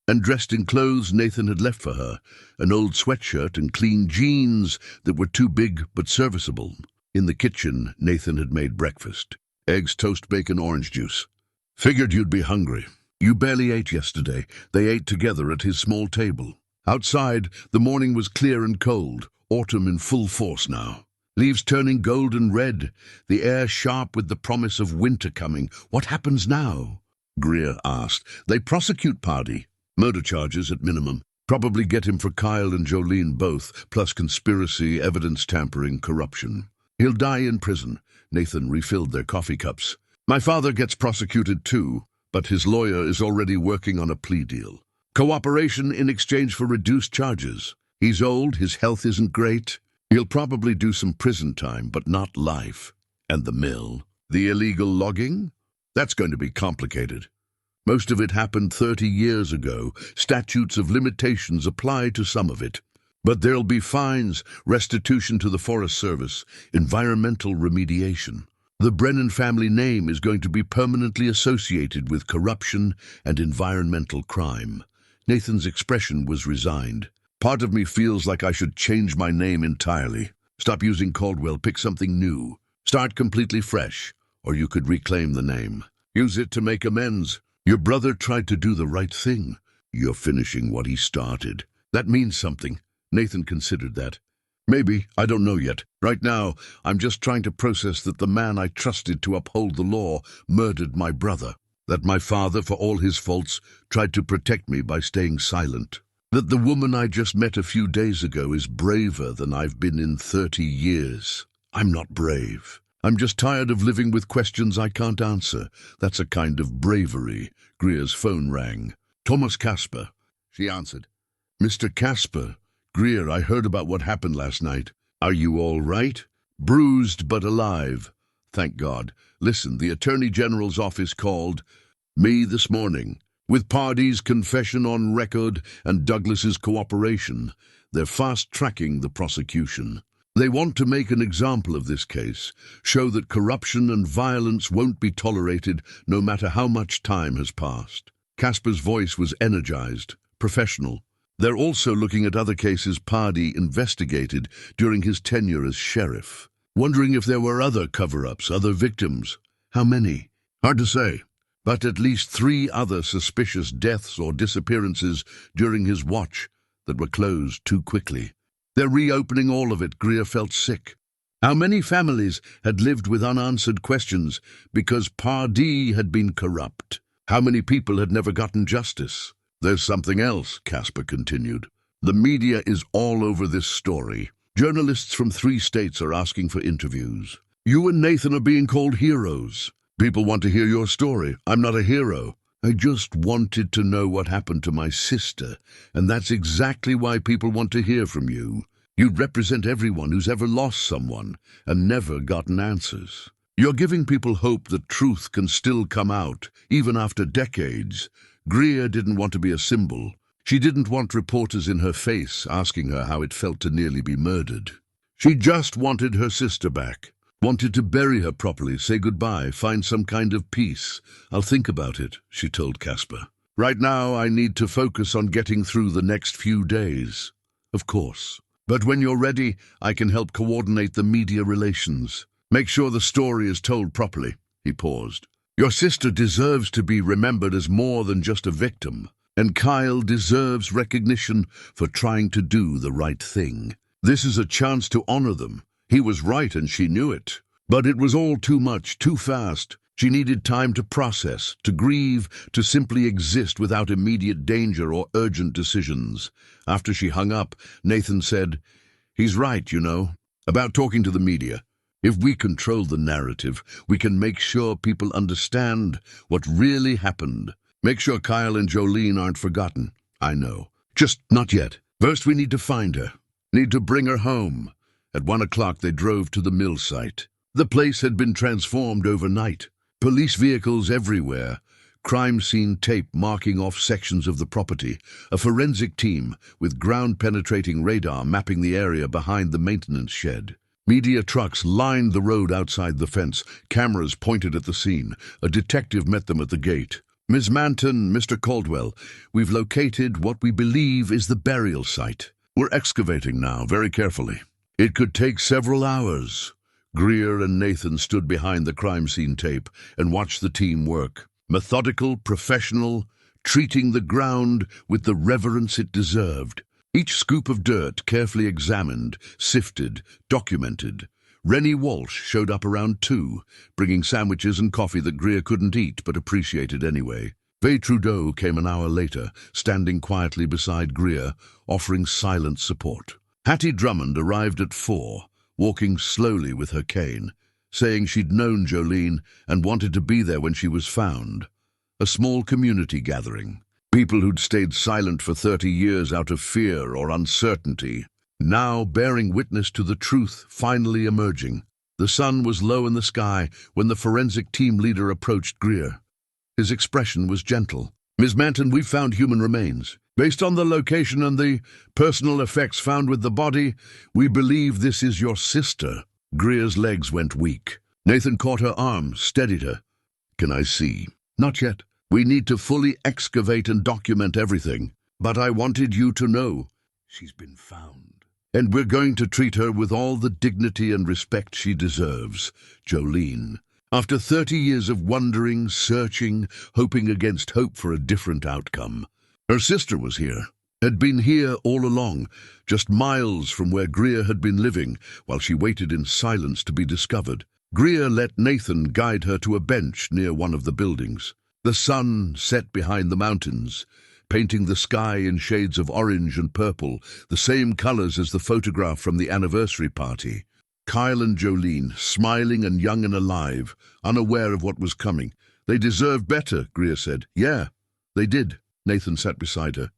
and dressed in clothes Nathan had left for her, an old sweatshirt and clean jeans that were too big but serviceable. In the kitchen, Nathan had made breakfast. Eggs, toast, bacon, orange juice. "Figured you'd be hungry. You barely ate yesterday." They ate together at his small table. Outside, the morning was clear and cold, autumn in full force now. Leaves turning golden red, the air sharp with the promise of winter coming. "What happens now?" Greer asked. "They prosecute Pardee. Murder charges at minimum. Probably get him for Kyle and Jolene both, plus conspiracy, evidence tampering, corruption. He'll die in prison." Nathan refilled their coffee cups. "My father gets prosecuted too, but his lawyer is already working on a plea deal. Cooperation in exchange for reduced charges. He's old, his health isn't great. He'll probably do some prison time, but not life." "And the mill? The illegal logging? That's going to be complicated. Most of it happened 30 years ago. Statutes of limitations apply to some of it. But there'll be fines, restitution to the Forest Service, environmental remediation. The Brennan family name is going to be permanently associated with corruption and environmental crime." Nathan's expression was resigned. Part of me feels like I should change my name entirely. Stop using Caldwell, pick something new. Start completely fresh, or you could reclaim the name. Use it to make amends. Your brother tried to do the right thing. You're finishing what he started. That means something. Nathan considered that. Maybe, I don't know yet. Right now, I'm just trying to process that the man I trusted to uphold the law murdered my brother. That my father, for all his faults, tried to protect me by staying silent. That the woman I just met a few days ago is braver than I've been in 30 years. I'm not brave. I'm just tired of living with questions I can't answer. That's a kind of bravery. Greer's phone rang. Thomas Casper. She answered. Mr. Casper. Greer, I heard about what happened last night. Are you all right? Bruised but alive. Thank God. Listen, the Attorney General's office called me this morning. With Pardee's confession on record and Douglas's cooperation, they're fast-tracking the prosecution. They want to make an example of this case, show that corruption and violence won't be tolerated no matter how much time has passed. Casper's voice was energized, professional. They're also looking at other cases Pardee investigated during his tenure as sheriff, wondering if there were other cover-ups, other victims. How many? Hard to say. But at least 3 other suspicious deaths or disappearances during his watch that were closed too quickly. They're reopening all of it. Greer felt sick. How many families had lived with unanswered questions because Pardee had been corrupt? How many people had never gotten justice? There's something else, Casper continued. The media is all over this story. Journalists from 3 states are asking for interviews. You and Nathan are being called heroes. People want to hear your story. I'm not a hero. I just wanted to know what happened to my sister, and that's exactly why people want to hear from you. You represent everyone who's ever lost someone and never gotten answers. You're giving people hope that truth can still come out, even after decades. Greer didn't want to be a symbol. She didn't want reporters in her face asking her how it felt to nearly be murdered. She just wanted her sister back. Wanted to bury her properly, say goodbye, find some kind of peace. I'll think about it, she told Casper. Right now, I need to focus on getting through the next few days. Of course. But when you're ready, I can help coordinate the media relations. Make sure the story is told properly. He paused. Your sister deserves to be remembered as more than just a victim. And Kyle deserves recognition for trying to do the right thing. This is a chance to honor them. He was right and she knew it. But it was all too much, too fast. She needed time to process, to grieve, to simply exist without immediate danger or urgent decisions. After she hung up, Nathan said, "He's right, you know, about talking to the media. If we control the narrative, we can make sure people understand what really happened. Make sure Kyle and Jolene aren't forgotten. I know. Just not yet. First we need to find her. Need to bring her home." At 1 o'clock they drove to the mill site. The place had been transformed overnight. Police vehicles everywhere. Crime scene tape marking off sections of the property. A forensic team with ground-penetrating radar mapping the area behind the maintenance shed. Media trucks lined the road outside the fence. Cameras pointed at the scene. A detective met them at the gate. "Ms. Manton, Mr. Caldwell, we've located what we believe is the burial site. We're excavating now, very carefully. It could take several hours." Greer and Nathan stood behind the crime scene tape and watched the team work. Methodical, professional, treating the ground with the reverence it deserved. Each scoop of dirt carefully examined, sifted, documented. Rennie Walsh showed up around 2, bringing sandwiches and coffee that Greer couldn't eat but appreciated anyway. Vay Trudeau came an hour later, standing quietly beside Greer, offering silent support. Hattie Drummond arrived at 4, walking slowly with her cane, saying she'd known Jolene and wanted to be there when she was found. A small community gathering. People who'd stayed silent for 30 years out of fear or uncertainty, now bearing witness to the truth finally emerging. The sun was low in the sky when the forensic team leader approached Greer. His expression was gentle. "Ms. Manton, we've found human remains. Based on the location and the personal effects found with the body, we believe this is your sister." Greer's legs went weak. Nathan caught her arm, steadied her. "Can I see?" "Not yet. We need to fully excavate and document everything. But I wanted you to know. She's been found. And we're going to treat her with all the dignity and respect she deserves, Jolene. After 30 years of wondering, searching, hoping against hope for a different outcome. Her sister was here, had been here all along, just miles from where Greer had been living, while she waited in silence to be discovered. Greer let Nathan guide her to a bench near one of the buildings. The sun set behind the mountains, painting the sky in shades of orange and purple, the same colors as the photograph from the anniversary party. Kyle and Jolene, smiling and young and alive, unaware of what was coming. They deserved better, Greer said. Yeah, they did. Nathan sat beside her.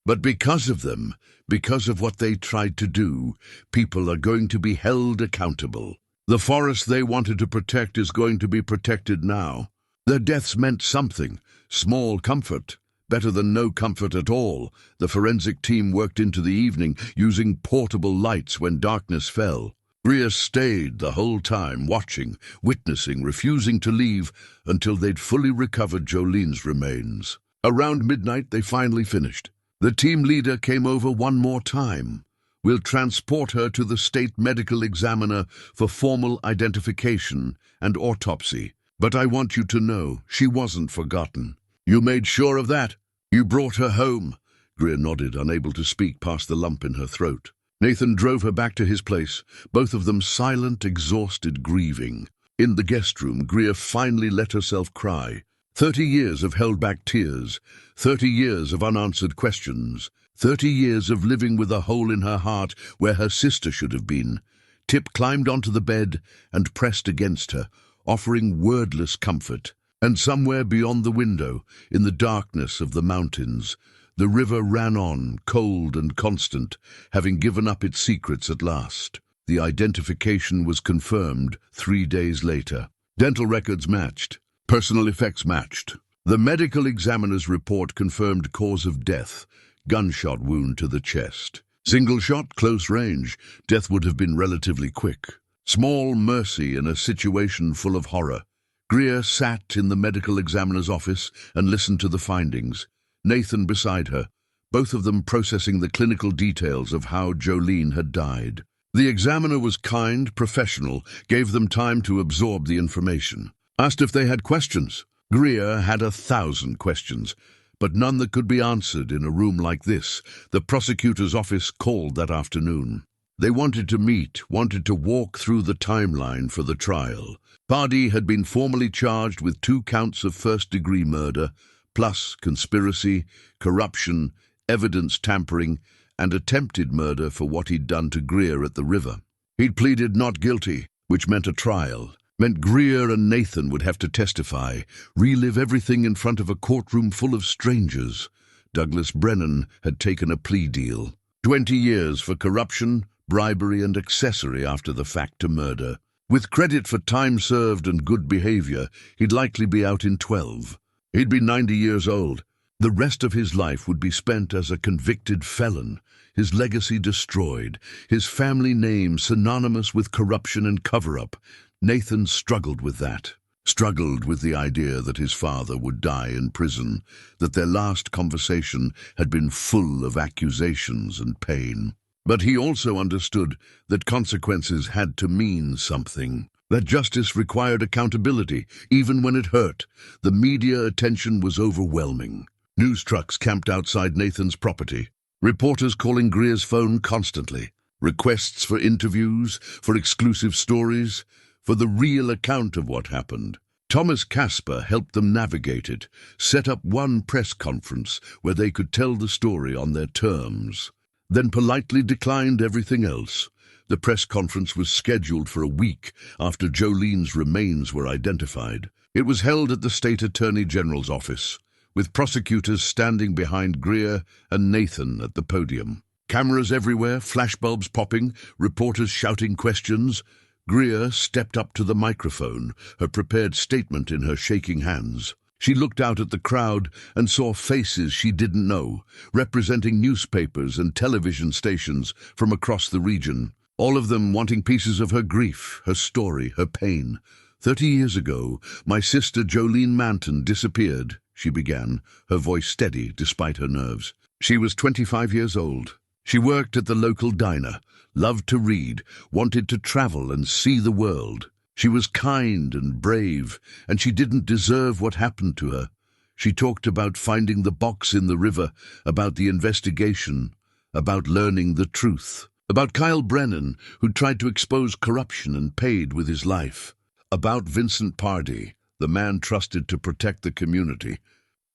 But because of them, because of what they tried to do, people are going to be held accountable. The forest they wanted to protect is going to be protected now. Their deaths meant something, small comfort. Better than no comfort at all. The forensic team worked into the evening, using portable lights when darkness fell. Greer stayed the whole time, watching, witnessing, refusing to leave until they'd fully recovered Jolene's remains. Around midnight, they finally finished. The team leader came over one more time. We'll transport her to the state medical examiner for formal identification and autopsy. But I want you to know she wasn't forgotten. You made sure of that. You brought her home. Greer nodded, unable to speak past the lump in her throat. Nathan drove her back to his place, both of them silent, exhausted, grieving. In the guest room, Greer finally let herself cry. 30 years of held-back tears, 30 years of unanswered questions, 30 years of living with a hole in her heart where her sister should have been. Tip climbed onto the bed and pressed against her, offering wordless comfort. And somewhere beyond the window, in the darkness of the mountains, the river ran on, cold and constant, having given up its secrets at last. The identification was confirmed 3 days later. Dental records matched. Personal effects matched. The medical examiner's report confirmed cause of death, gunshot wound to the chest. Single shot, close range. Death would have been relatively quick. Small mercy in a situation full of horror. Greer sat in the medical examiner's office and listened to the findings. Nathan beside her, both of them processing the clinical details of how Jolene had died. The examiner was kind, professional, gave them time to absorb the information. Asked if they had questions. Greer had 1,000 questions, but none that could be answered in a room like this. The prosecutor's office called that afternoon. They wanted to meet, wanted to walk through the timeline for the trial. Pardee had been formally charged with 2 counts of first-degree murder, plus conspiracy, corruption, evidence tampering, and attempted murder for what he'd done to Greer at the river. He'd pleaded not guilty, which meant a trial. Meant Greer and Nathan would have to testify, relive everything in front of a courtroom full of strangers. Douglas Brennan had taken a plea deal. 20 years for corruption, bribery, and accessory after the fact to murder. With credit for time served and good behavior, he'd likely be out in 12. He'd be 90 years old. The rest of his life would be spent as a convicted felon, his legacy destroyed, his family name synonymous with corruption and cover-up. Nathan struggled with that. Struggled with the idea that his father would die in prison, that their last conversation had been full of accusations and pain. But he also understood that consequences had to mean something, that justice required accountability, even when it hurt. The media attention was overwhelming. News trucks camped outside Nathan's property, reporters calling Greer's phone constantly, requests for interviews, for exclusive stories, for the real account of what happened. Thomas Casper helped them navigate it, set up one press conference where they could tell the story on their terms, then politely declined everything else. The press conference was scheduled for a week after Jolene's remains were identified. It was held at the State Attorney General's office, with prosecutors standing behind Greer and Nathan at the podium. Cameras everywhere, flashbulbs popping, reporters shouting questions. Greer stepped up to the microphone, her prepared statement in her shaking hands. She looked out at the crowd and saw faces she didn't know, representing newspapers and television stations from across the region, all of them wanting pieces of her grief, her story, her pain. 30 years ago, my sister Greer Manton disappeared, she began, her voice steady despite her nerves. She was 25 years old. She worked at the local diner, loved to read, wanted to travel and see the world. She was kind and brave, and she didn't deserve what happened to her. She talked about finding the box in the river, about the investigation, about learning the truth, about Kyle Brennan, who tried to expose corruption and paid with his life, about Vincent Pardee, the man trusted to protect the community,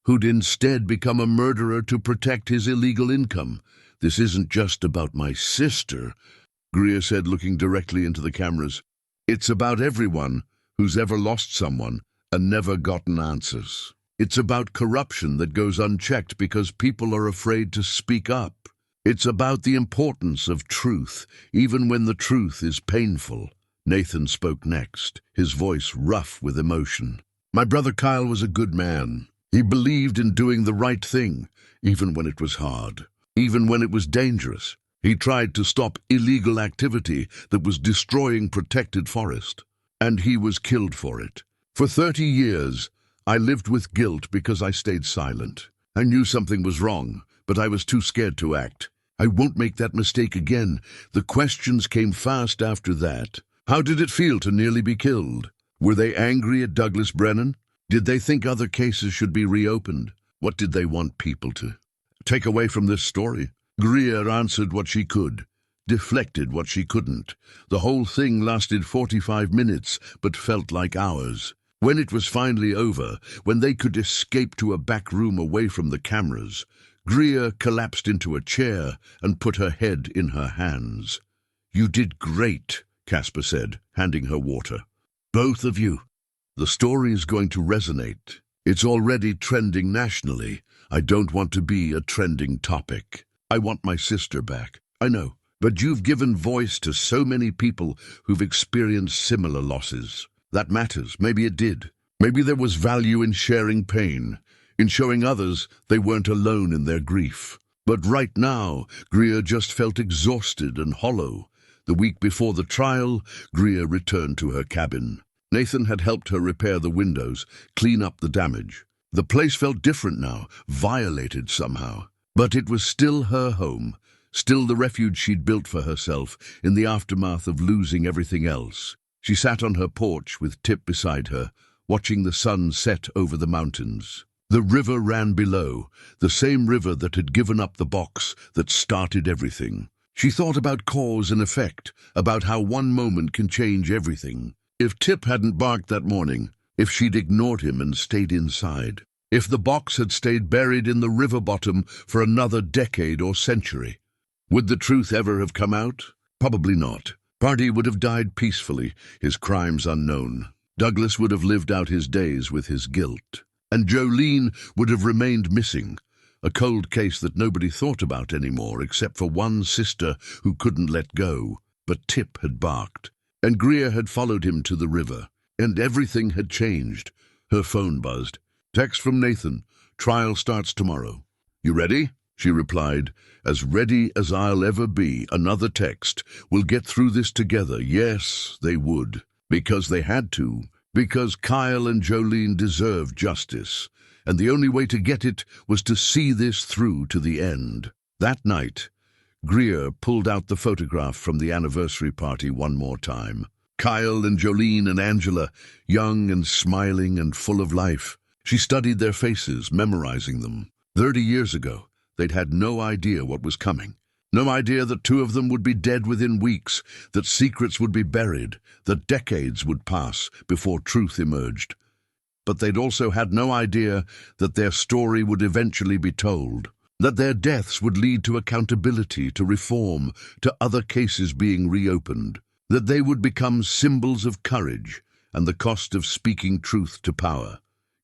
who'd instead become a murderer to protect his illegal income. "This isn't just about my sister," Greer said, looking directly into the cameras. "It's about everyone who's ever lost someone and never gotten answers. It's about corruption that goes unchecked because people are afraid to speak up. It's about the importance of truth, even when the truth is painful." Nathan spoke next, his voice rough with emotion. "My brother Kyle was a good man. He believed in doing the right thing, even when it was hard, even when it was dangerous. He tried to stop illegal activity that was destroying protected forest, and he was killed for it. For 30 years, I lived with guilt because I stayed silent. I knew something was wrong, but I was too scared to act. I won't make that mistake again." The questions came fast after that. How did it feel to nearly be killed? Were they angry at Douglas Brennan? Did they think other cases should be reopened? What did they want people to take away from this story? Greer answered what she could, deflected what she couldn't. The whole thing lasted 45 minutes, but felt like hours. When it was finally over, when they could escape to a back room away from the cameras, Greer collapsed into a chair and put her head in her hands. "You did great," Casper said, handing her water. "Both of you. The story is going to resonate. It's already trending nationally. I don't want to be a trending topic. I want my sister back. I know, but you've given voice to so many people who've experienced similar losses. That matters. Maybe it did. Maybe there was value in sharing pain, in showing others they weren't alone in their grief. But right now, Greer just felt exhausted and hollow. The week before the trial, Greer returned to her cabin. Nathan had helped her repair the windows, clean up the damage. The place felt different now, violated somehow. But it was still her home, still the refuge she'd built for herself in the aftermath of losing everything else. She sat on her porch with Tip beside her, watching the sun set over the mountains. The river ran below, the same river that had given up the box that started everything. She thought about cause and effect, about how one moment can change everything. If Tip hadn't barked that morning, if she'd ignored him and stayed inside, if the box had stayed buried in the river bottom for another decade or century, would the truth ever have come out? Probably not. Pardee would have died peacefully, his crimes unknown. Douglas would have lived out his days with his guilt. And Jolene would have remained missing, a cold case that nobody thought about anymore except for one sister who couldn't let go. But Tip had barked, and Greer had followed him to the river, and everything had changed. Her phone buzzed. Text from Nathan. "Trial starts tomorrow." "You ready?" She replied, "As ready as I'll ever be." Another text. "We'll get through this together." Yes, they would. Because they had to. Because Kyle and Jolene deserved justice. And the only way to get it was to see this through to the end. That night, Greer pulled out the photograph from the anniversary party one more time. Kyle and Jolene and Angela, young and smiling and full of life. She studied their faces, memorizing them. 30 years ago, they'd had no idea what was coming. No idea that two of them would be dead within weeks, that secrets would be buried, that decades would pass before truth emerged. But they'd also had no idea that their story would eventually be told, that their deaths would lead to accountability, to reform, to other cases being reopened, that they would become symbols of courage and the cost of speaking truth to power.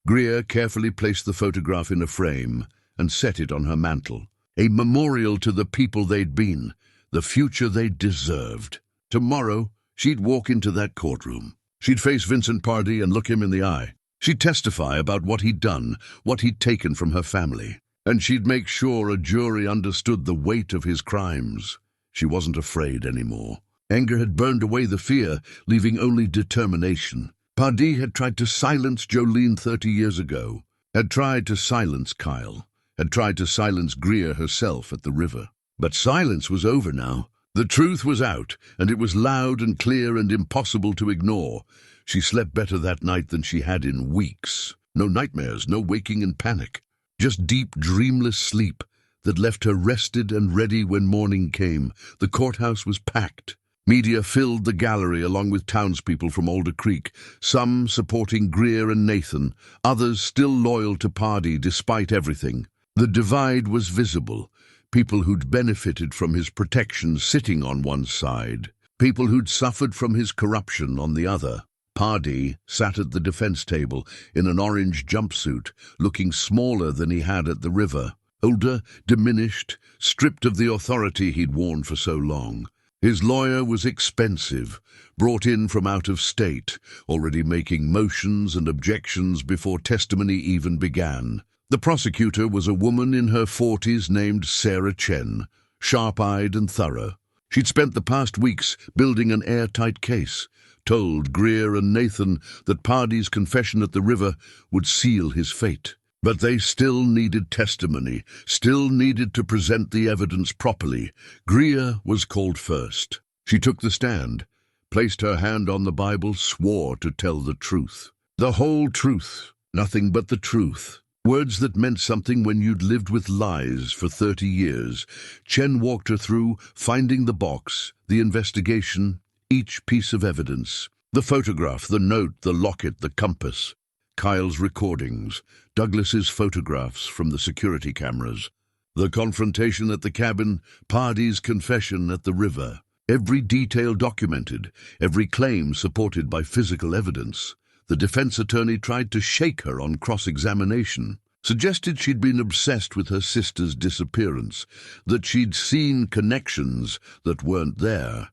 Greer carefully placed the photograph in a frame and set it on her mantel, a memorial to the people they'd been, the future they'd deserved. Tomorrow, she'd walk into that courtroom. She'd face Vincent Pardee and look him in the eye. She'd testify about what he'd done, what he'd taken from her family. And she'd make sure a jury understood the weight of his crimes. She wasn't afraid anymore. Anger had burned away the fear, leaving only determination. Pardee had tried to silence Jolene 30 years ago, had tried to silence Kyle, had tried to silence Greer herself at the river. But silence was over now. The truth was out, and it was loud and clear and impossible to ignore. She slept better that night than she had in weeks. No nightmares, no waking in panic. Just deep, dreamless sleep that left her rested and ready when morning came. The courthouse was packed. Media filled the gallery along with townspeople from Alder Creek, some supporting Greer and Nathan, others still loyal to Pardee despite everything. The divide was visible. People who'd benefited from his protection sitting on one side, people who'd suffered from his corruption on the other. Pardee sat at the defense table in an orange jumpsuit, looking smaller than he had at the river. Older, diminished, stripped of the authority he'd worn for so long. His lawyer was expensive, brought in from out of state, already making motions and objections before testimony even began. The prosecutor was a woman in her 40s named Sarah Chen, sharp-eyed and thorough. She'd spent the past weeks building an airtight case, told Greer and Nathan that Pardee's confession at the river would seal his fate. But they still needed testimony, still needed to present the evidence properly. Greer was called first. She took the stand, placed her hand on the Bible, swore to tell the truth. The whole truth, nothing but the truth. Words that meant something when you'd lived with lies for 30 years. Chen walked her through, finding the box, the investigation, each piece of evidence. The photograph, the note, the locket, the compass. Kyle's recordings, Douglas's photographs from the security cameras, the confrontation at the cabin, Pardee's confession at the river. Every detail documented, every claim supported by physical evidence. The defense attorney tried to shake her on cross-examination, suggested she'd been obsessed with her sister's disappearance, that she'd seen connections that weren't there,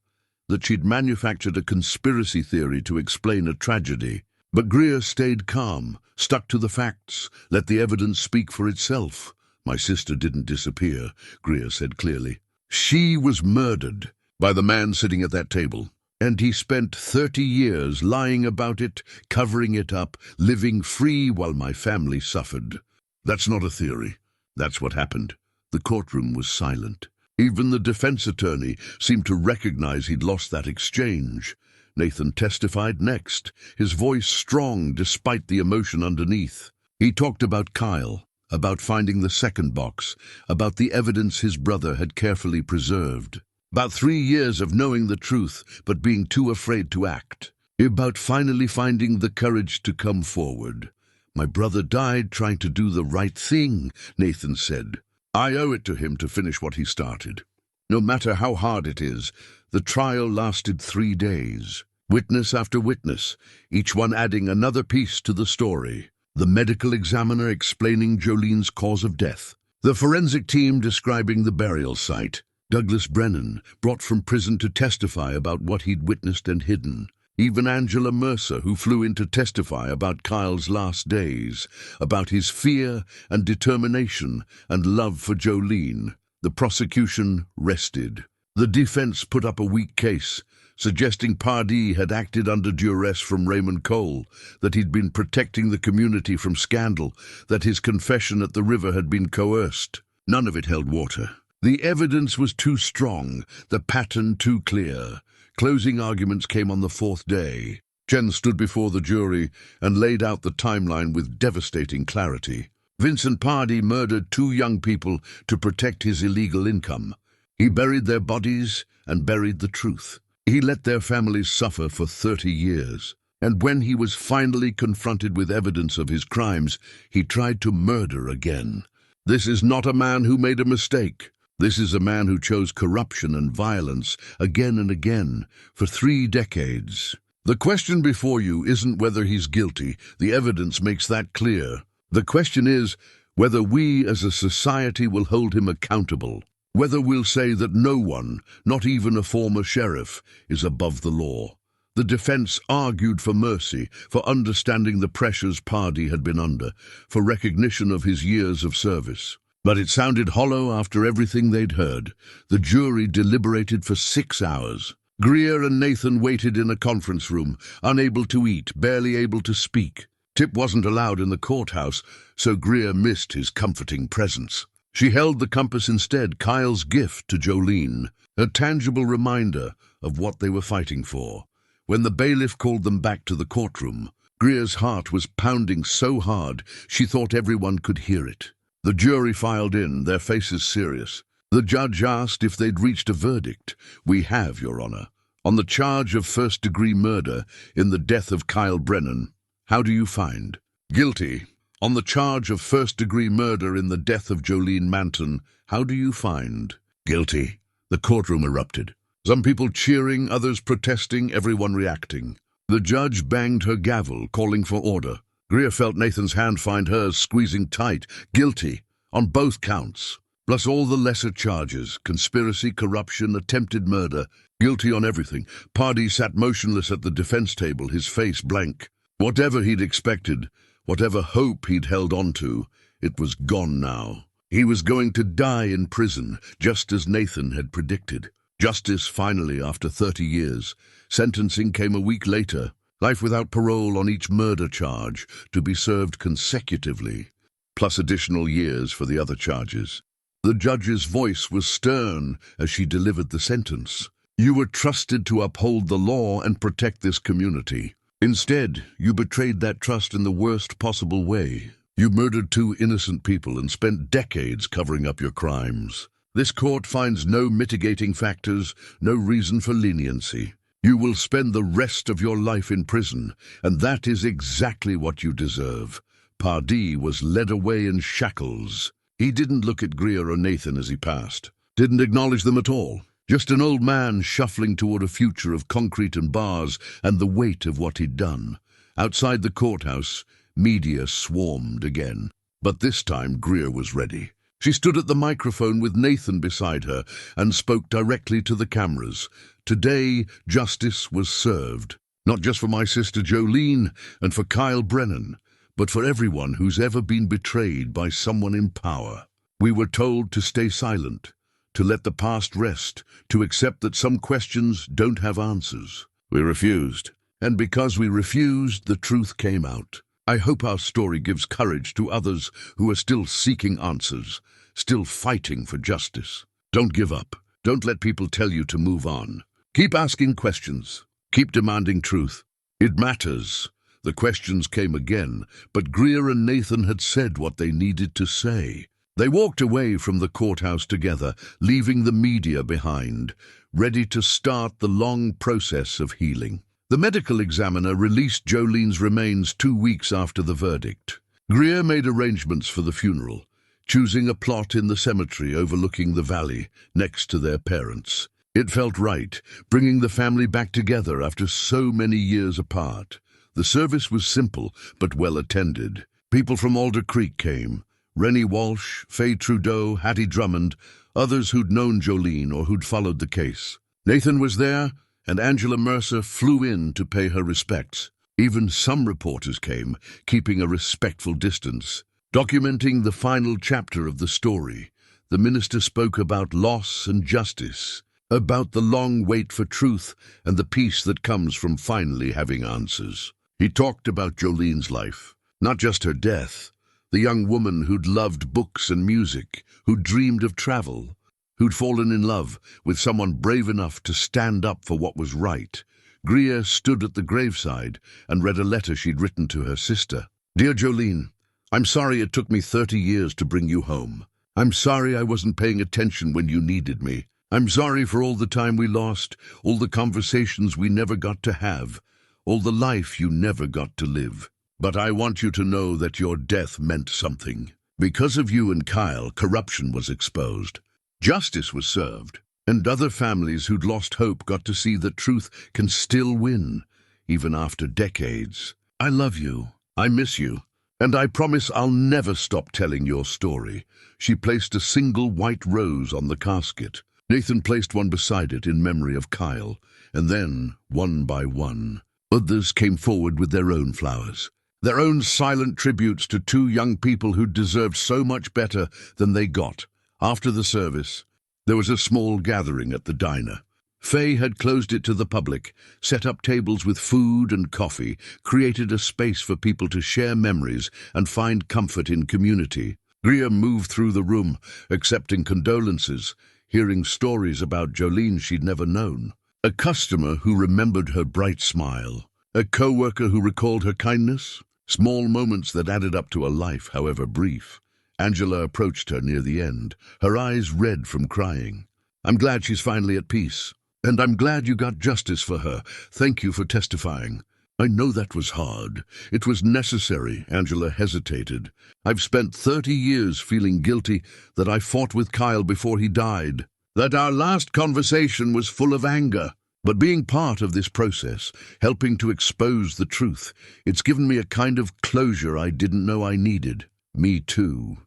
that she'd manufactured a conspiracy theory to explain a tragedy. But Greer stayed calm, stuck to the facts, let the evidence speak for itself. My sister didn't disappear, Greer said clearly. She was murdered by the man sitting at that table, and he spent 30 years lying about it, covering it up, living free while my family suffered. That's not a theory. That's what happened. The courtroom was silent. Even the defense attorney seemed to recognize he'd lost that exchange. Nathan testified next, his voice strong despite the emotion underneath. He talked about Kyle, about finding the second box, about the evidence his brother had carefully preserved, about 3 years of knowing the truth but being too afraid to act, about finally finding the courage to come forward. My brother died trying to do the right thing, Nathan said. I owe it to him to finish what he started. No matter how hard it is, the trial lasted 3 days. Witness after witness, each one adding another piece to the story. The medical examiner explaining Jolene's cause of death. The forensic team describing the burial site. Douglas Brennan, brought from prison to testify about what he'd witnessed and hidden. Even Angela Mercer, who flew in to testify about Kyle's last days, about his fear and determination and love for Jolene. The prosecution rested. The defense put up a weak case, suggesting Pardee had acted under duress from Raymond Cole, that he'd been protecting the community from scandal, that his confession at the river had been coerced. None of it held water. The evidence was too strong, the pattern too clear. Closing arguments came on the 4th day. Chen stood before the jury and laid out the timeline with devastating clarity. Vincent Pardee murdered 2 young people to protect his illegal income. He buried their bodies and buried the truth. He let their families suffer for 30 years. And when he was finally confronted with evidence of his crimes, he tried to murder again. This is not a man who made a mistake. This is a man who chose corruption and violence again and again for 3 decades. The question before you isn't whether he's guilty. The evidence makes that clear. The question is whether we as a society will hold him accountable. Whether we'll say that no one, not even a former sheriff, is above the law. The defense argued for mercy, for understanding the pressures Pardee had been under, for recognition of his years of service. But it sounded hollow after everything they'd heard. The jury deliberated for 6 hours. Greer and Nathan waited in a conference room, unable to eat, barely able to speak. Tip wasn't allowed in the courthouse, so Greer missed his comforting presence. She held the compass instead, Kyle's gift to Jolene, a tangible reminder of what they were fighting for. When the bailiff called them back to the courtroom, Greer's heart was pounding so hard she thought everyone could hear it. The jury filed in, their faces serious. The judge asked if they'd reached a verdict. "We have, Your Honor. On the charge of first-degree murder in the death of Kyle Brennan, how do you find?" "Guilty. On the charge of first-degree murder in the death of Greer Manton, how do you find?" "Guilty." The courtroom erupted. Some people cheering, others protesting, everyone reacting. The judge banged her gavel, calling for order. Greer felt Nathan's hand find hers, squeezing tight. "Guilty, on both counts. Plus all the lesser charges, conspiracy, corruption, attempted murder. Guilty on everything." Pardee sat motionless at the defense table, his face blank. Whatever he'd expected, whatever hope he'd held on to, it was gone now. He was going to die in prison, just as Nathan had predicted. Justice finally, after 30 years. Sentencing came a week later. Life without parole on each murder charge, to be served consecutively, plus additional years for the other charges. The judge's voice was stern as she delivered the sentence. "You were trusted to uphold the law and protect this community. Instead, you betrayed that trust in the worst possible way. You murdered 2 innocent people and spent decades covering up your crimes. This court finds no mitigating factors, no reason for leniency. You will spend the rest of your life in prison, and that is exactly what you deserve." Pardee was led away in shackles. He didn't look at Greer or Nathan as he passed. Didn't acknowledge them at all. Just an old man shuffling toward a future of concrete and bars and the weight of what he'd done. Outside the courthouse, media swarmed again. But this time Greer was ready. She stood at the microphone with Nathan beside her and spoke directly to the cameras. Today, justice was served. Not just for my sister Jolene and for Kyle Brennan, but for everyone who's ever been betrayed by someone in power. We were told to stay silent, to let the past rest, to accept that some questions don't have answers. We refused, and because we refused, the truth came out. I hope our story gives courage to others who are still seeking answers, still fighting for justice. Don't give up. Don't let people tell you to move on. Keep asking questions. Keep demanding truth. It matters. The questions came again, but Greer and Nathan had said what they needed to say. They walked away from the courthouse together, leaving the media behind, ready to start the long process of healing. The medical examiner released Jolene's remains 2 weeks after the verdict. Greer made arrangements for the funeral, choosing a plot in the cemetery overlooking the valley, next to their parents. It felt right, bringing the family back together after so many years apart. The service was simple, but well attended. People from Alder Creek came. Rennie Walsh, Faye Trudeau, Hattie Drummond, others who'd known Jolene or who'd followed the case. Nathan was there, and Angela Mercer flew in to pay her respects. Even some reporters came, keeping a respectful distance. Documenting the final chapter of the story, the minister spoke about loss and justice, about the long wait for truth and the peace that comes from finally having answers. He talked about Jolene's life, not just her death, the young woman who'd loved books and music, who'd dreamed of travel, who'd fallen in love with someone brave enough to stand up for what was right. Greer stood at the graveside and read a letter she'd written to her sister. "Dear Jolene, I'm sorry it took me 30 years to bring you home. I'm sorry I wasn't paying attention when you needed me. I'm sorry for all the time we lost, all the conversations we never got to have, all the life you never got to live. But I want you to know that your death meant something. Because of you and Kyle, corruption was exposed. Justice was served, and other families who'd lost hope got to see that truth can still win, even after decades. I love you. I miss you. And I promise I'll never stop telling your story." She placed a single white rose on the casket. Nathan placed one beside it in memory of Kyle, and then, one by one, others came forward with their own flowers, their own silent tributes to 2 young people who deserved so much better than they got. After the service, there was a small gathering at the diner. Faye had closed it to the public, set up tables with food and coffee, created a space for people to share memories and find comfort in community. Greer moved through the room, accepting condolences, hearing stories about Jolene she'd never known. A customer who remembered her bright smile. A co-worker who recalled her kindness. Small moments that added up to a life, however brief. Angela approached her near the end, her eyes red from crying. "I'm glad she's finally at peace. And I'm glad you got justice for her. Thank you for testifying." "I know that was hard. It was necessary," Angela hesitated. "I've spent 30 years feeling guilty that I fought with Kyle before he died, that our last conversation was full of anger. But being part of this process, helping to expose the truth, it's given me a kind of closure I didn't know I needed." "Me too."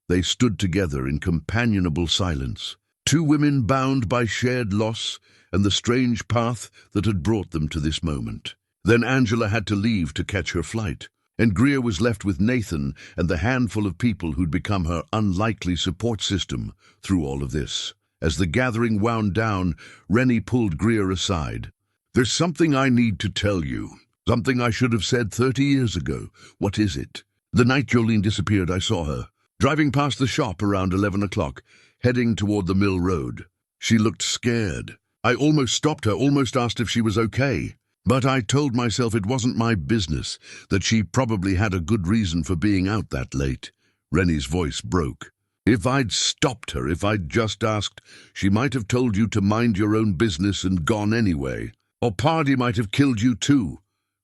They stood together in companionable silence. Two women bound by shared loss and the strange path that had brought them to this moment. Then Angela had to leave to catch her flight, and Greer was left with Nathan and the handful of people who'd become her unlikely support system through all of this. As the gathering wound down, Rennie pulled Greer aside. "There's something I need to tell you. Something I should have said 30 years ago. What is it?" "The night Jolene disappeared, I saw her, driving past the shop around 11 o'clock, heading toward the mill road. She looked scared. I almost stopped her, almost asked if she was okay. But I told myself it wasn't my business, that she probably had a good reason for being out that late." Rennie's voice broke. "If I'd stopped her, if I'd just asked, she might have told you to mind your own business and gone anyway. Or Pardy might have killed you too."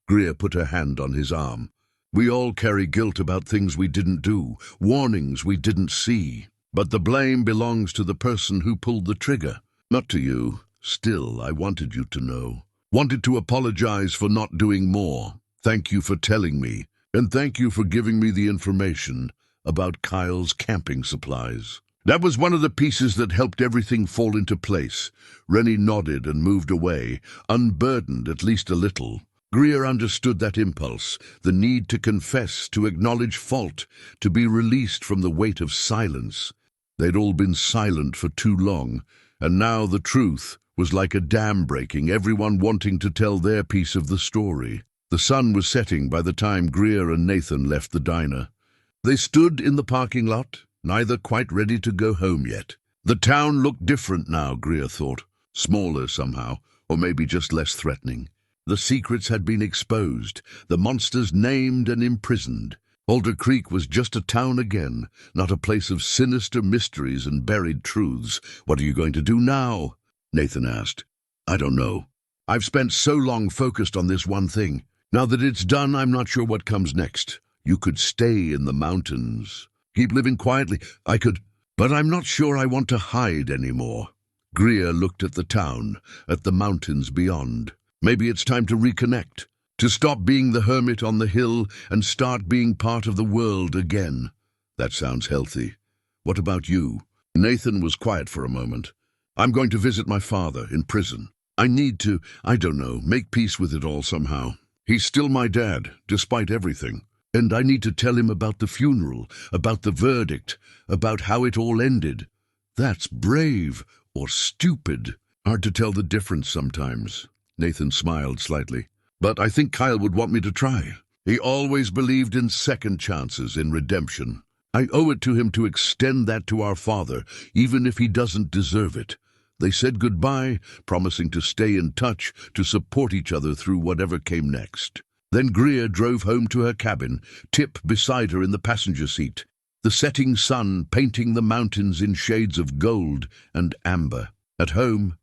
Greer put her hand on his arm. "We all carry guilt about things we didn't do, warnings we didn't see. But the blame belongs to the person who pulled the trigger, not to you. Still, I wanted you to know. Wanted to apologize for not doing more. Thank you for telling me, and thank you for giving me the information about Kyle's camping supplies. That was one of the pieces that helped everything fall into place." Rennie nodded and moved away, unburdened at least a little. Greer understood that impulse, the need to confess, to acknowledge fault, to be released from the weight of silence. They'd all been silent for too long, and now the truth was like a dam breaking, everyone wanting to tell their piece of the story. The sun was setting by the time Greer and Nathan left the diner. They stood in the parking lot, neither quite ready to go home yet. The town looked different now, Greer thought. Smaller somehow, or maybe just less threatening. The secrets had been exposed, the monsters named and imprisoned. Alder Creek was just a town again, not a place of sinister mysteries and buried truths. "What are you going to do now?" Nathan asked. "I don't know. I've spent so long focused on this one thing. Now that it's done, I'm not sure what comes next. You could stay in the mountains, keep living quietly. I could, but I'm not sure I want to hide anymore." Greer looked at the town, at the mountains beyond. Maybe it's time to reconnect, to stop being the hermit on the hill and start being part of the world again. "That sounds healthy. What about you?" Nathan was quiet for a moment. "I'm going to visit my father in prison. I need to, I don't know, make peace with it all somehow. He's still my dad, despite everything. And I need to tell him about the funeral, about the verdict, about how it all ended." "That's brave, or stupid. Hard to tell the difference sometimes." Nathan smiled slightly. "But I think Kyle would want me to try. He always believed in second chances, in redemption. I owe it to him to extend that to our father, even if he doesn't deserve it." They said goodbye, promising to stay in touch, to support each other through whatever came next. Then Greer drove home to her cabin, Tip beside her in the passenger seat, the setting sun painting the mountains in shades of gold and amber. At home,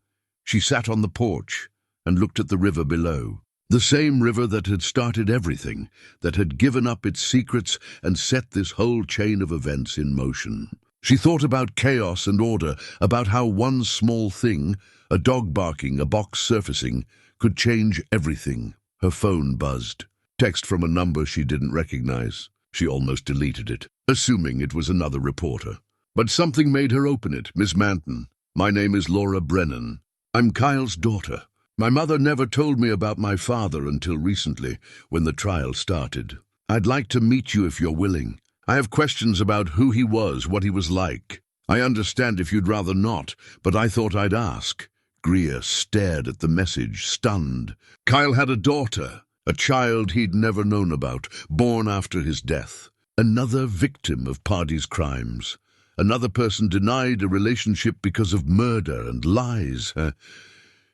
she sat on the porch and looked at the river below. The same river that had started everything, that had given up its secrets and set this whole chain of events in motion. She thought about chaos and order, about how one small thing, a dog barking, a box surfacing, could change everything. Her phone buzzed. Text from a number she didn't recognize. She almost deleted it, assuming it was another reporter. But something made her open it. "Miss Manton, my name is Laura Brennan. I'm Kyle's daughter. My mother never told me about my father until recently, when the trial started. I'd like to meet you if you're willing. I have questions about who he was, what he was like. I understand if you'd rather not, but I thought I'd ask." Greer stared at the message, stunned. Kyle had a daughter, a child he'd never known about, born after his death. Another victim of Pardy's crimes. Another person denied a relationship because of murder and lies.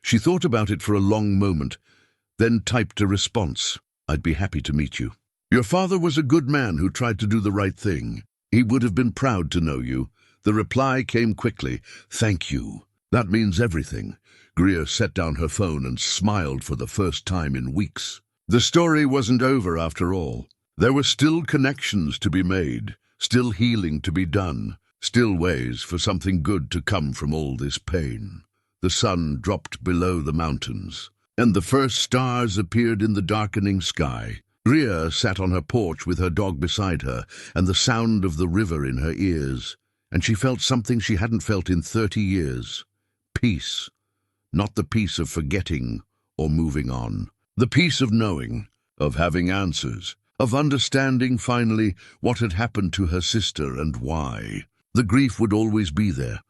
She thought about it for a long moment, then typed a response. "I'd be happy to meet you. Your father was a good man who tried to do the right thing. He would have been proud to know you." The reply came quickly. "Thank you. That means everything." Greer set down her phone and smiled for the first time in weeks. The story wasn't over after all. There were still connections to be made, still healing to be done, still ways for something good to come from all this pain. The sun dropped below the mountains, and the first stars appeared in the darkening sky. Greer sat on her porch with her dog beside her, and the sound of the river in her ears, and she felt something she hadn't felt in 30 years. Peace. Not the peace of forgetting or moving on. The peace of knowing, of having answers, of understanding finally what had happened to her sister and why. The grief would always be there.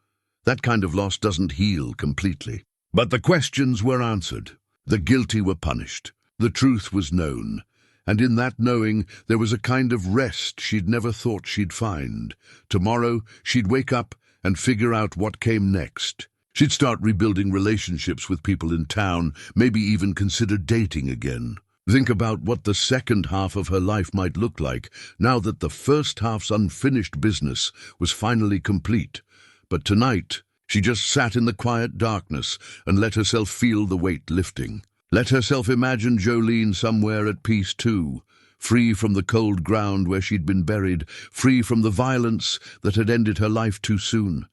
That kind of loss doesn't heal completely. But the questions were answered. The guilty were punished. The truth was known. And in that knowing, there was a kind of rest she'd never thought she'd find. Tomorrow, she'd wake up and figure out what came next. She'd start rebuilding relationships with people in town, maybe even consider dating again. Think about what the second half of her life might look like, now that the first half's unfinished business was finally complete. But tonight, she just sat in the quiet darkness and let herself feel the weight lifting. Let herself imagine Jolene somewhere at peace too, free from the cold ground where she'd been buried, free from the violence that had ended her life too soon.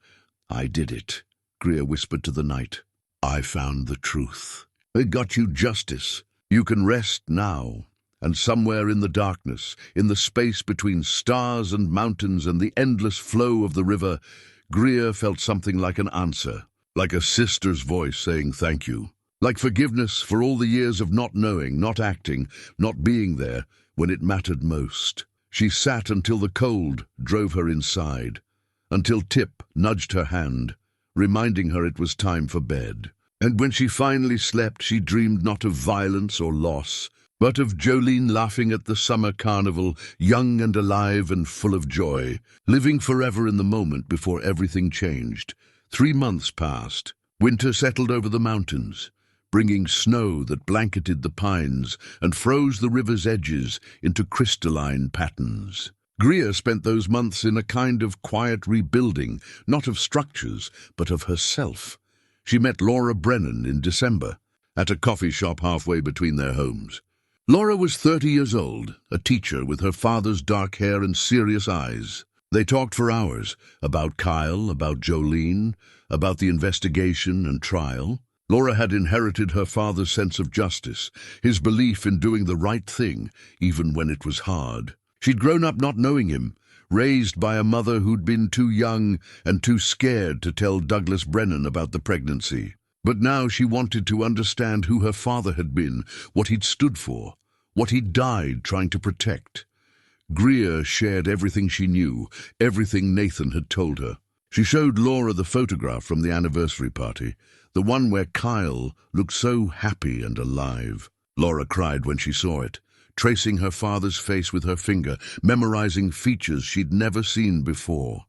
"I did it," Greer whispered to the night. "I found the truth. It got you justice. You can rest now." And somewhere in the darkness, in the space between stars and mountains and the endless flow of the river, Greer felt something like an answer, like a sister's voice saying thank you, like forgiveness for all the years of not knowing, not acting, not being there when it mattered most. She sat until the cold drove her inside, until Tip nudged her hand, reminding her it was time for bed. And when she finally slept, she dreamed not of violence or loss, but of Jolene laughing at the summer carnival, young and alive and full of joy, living forever in the moment before everything changed. 3 months passed. Winter settled over the mountains, bringing snow that blanketed the pines and froze the river's edges into crystalline patterns. Greer spent those months in a kind of quiet rebuilding, not of structures, but of herself. She met Laura Brennan in December, at a coffee shop halfway between their homes. Laura was 30 years old, a teacher with her father's dark hair and serious eyes. They talked for hours, about Kyle, about Jolene, about the investigation and trial. Laura had inherited her father's sense of justice, his belief in doing the right thing, even when it was hard. She'd grown up not knowing him, raised by a mother who'd been too young and too scared to tell Douglas Brennan about the pregnancy. But now she wanted to understand who her father had been, what he'd stood for, what he'd died trying to protect. Greer shared everything she knew, everything Nathan had told her. She showed Laura the photograph from the anniversary party, the one where Kyle looked so happy and alive. Laura cried when she saw it, tracing her father's face with her finger, memorizing features she'd never seen before.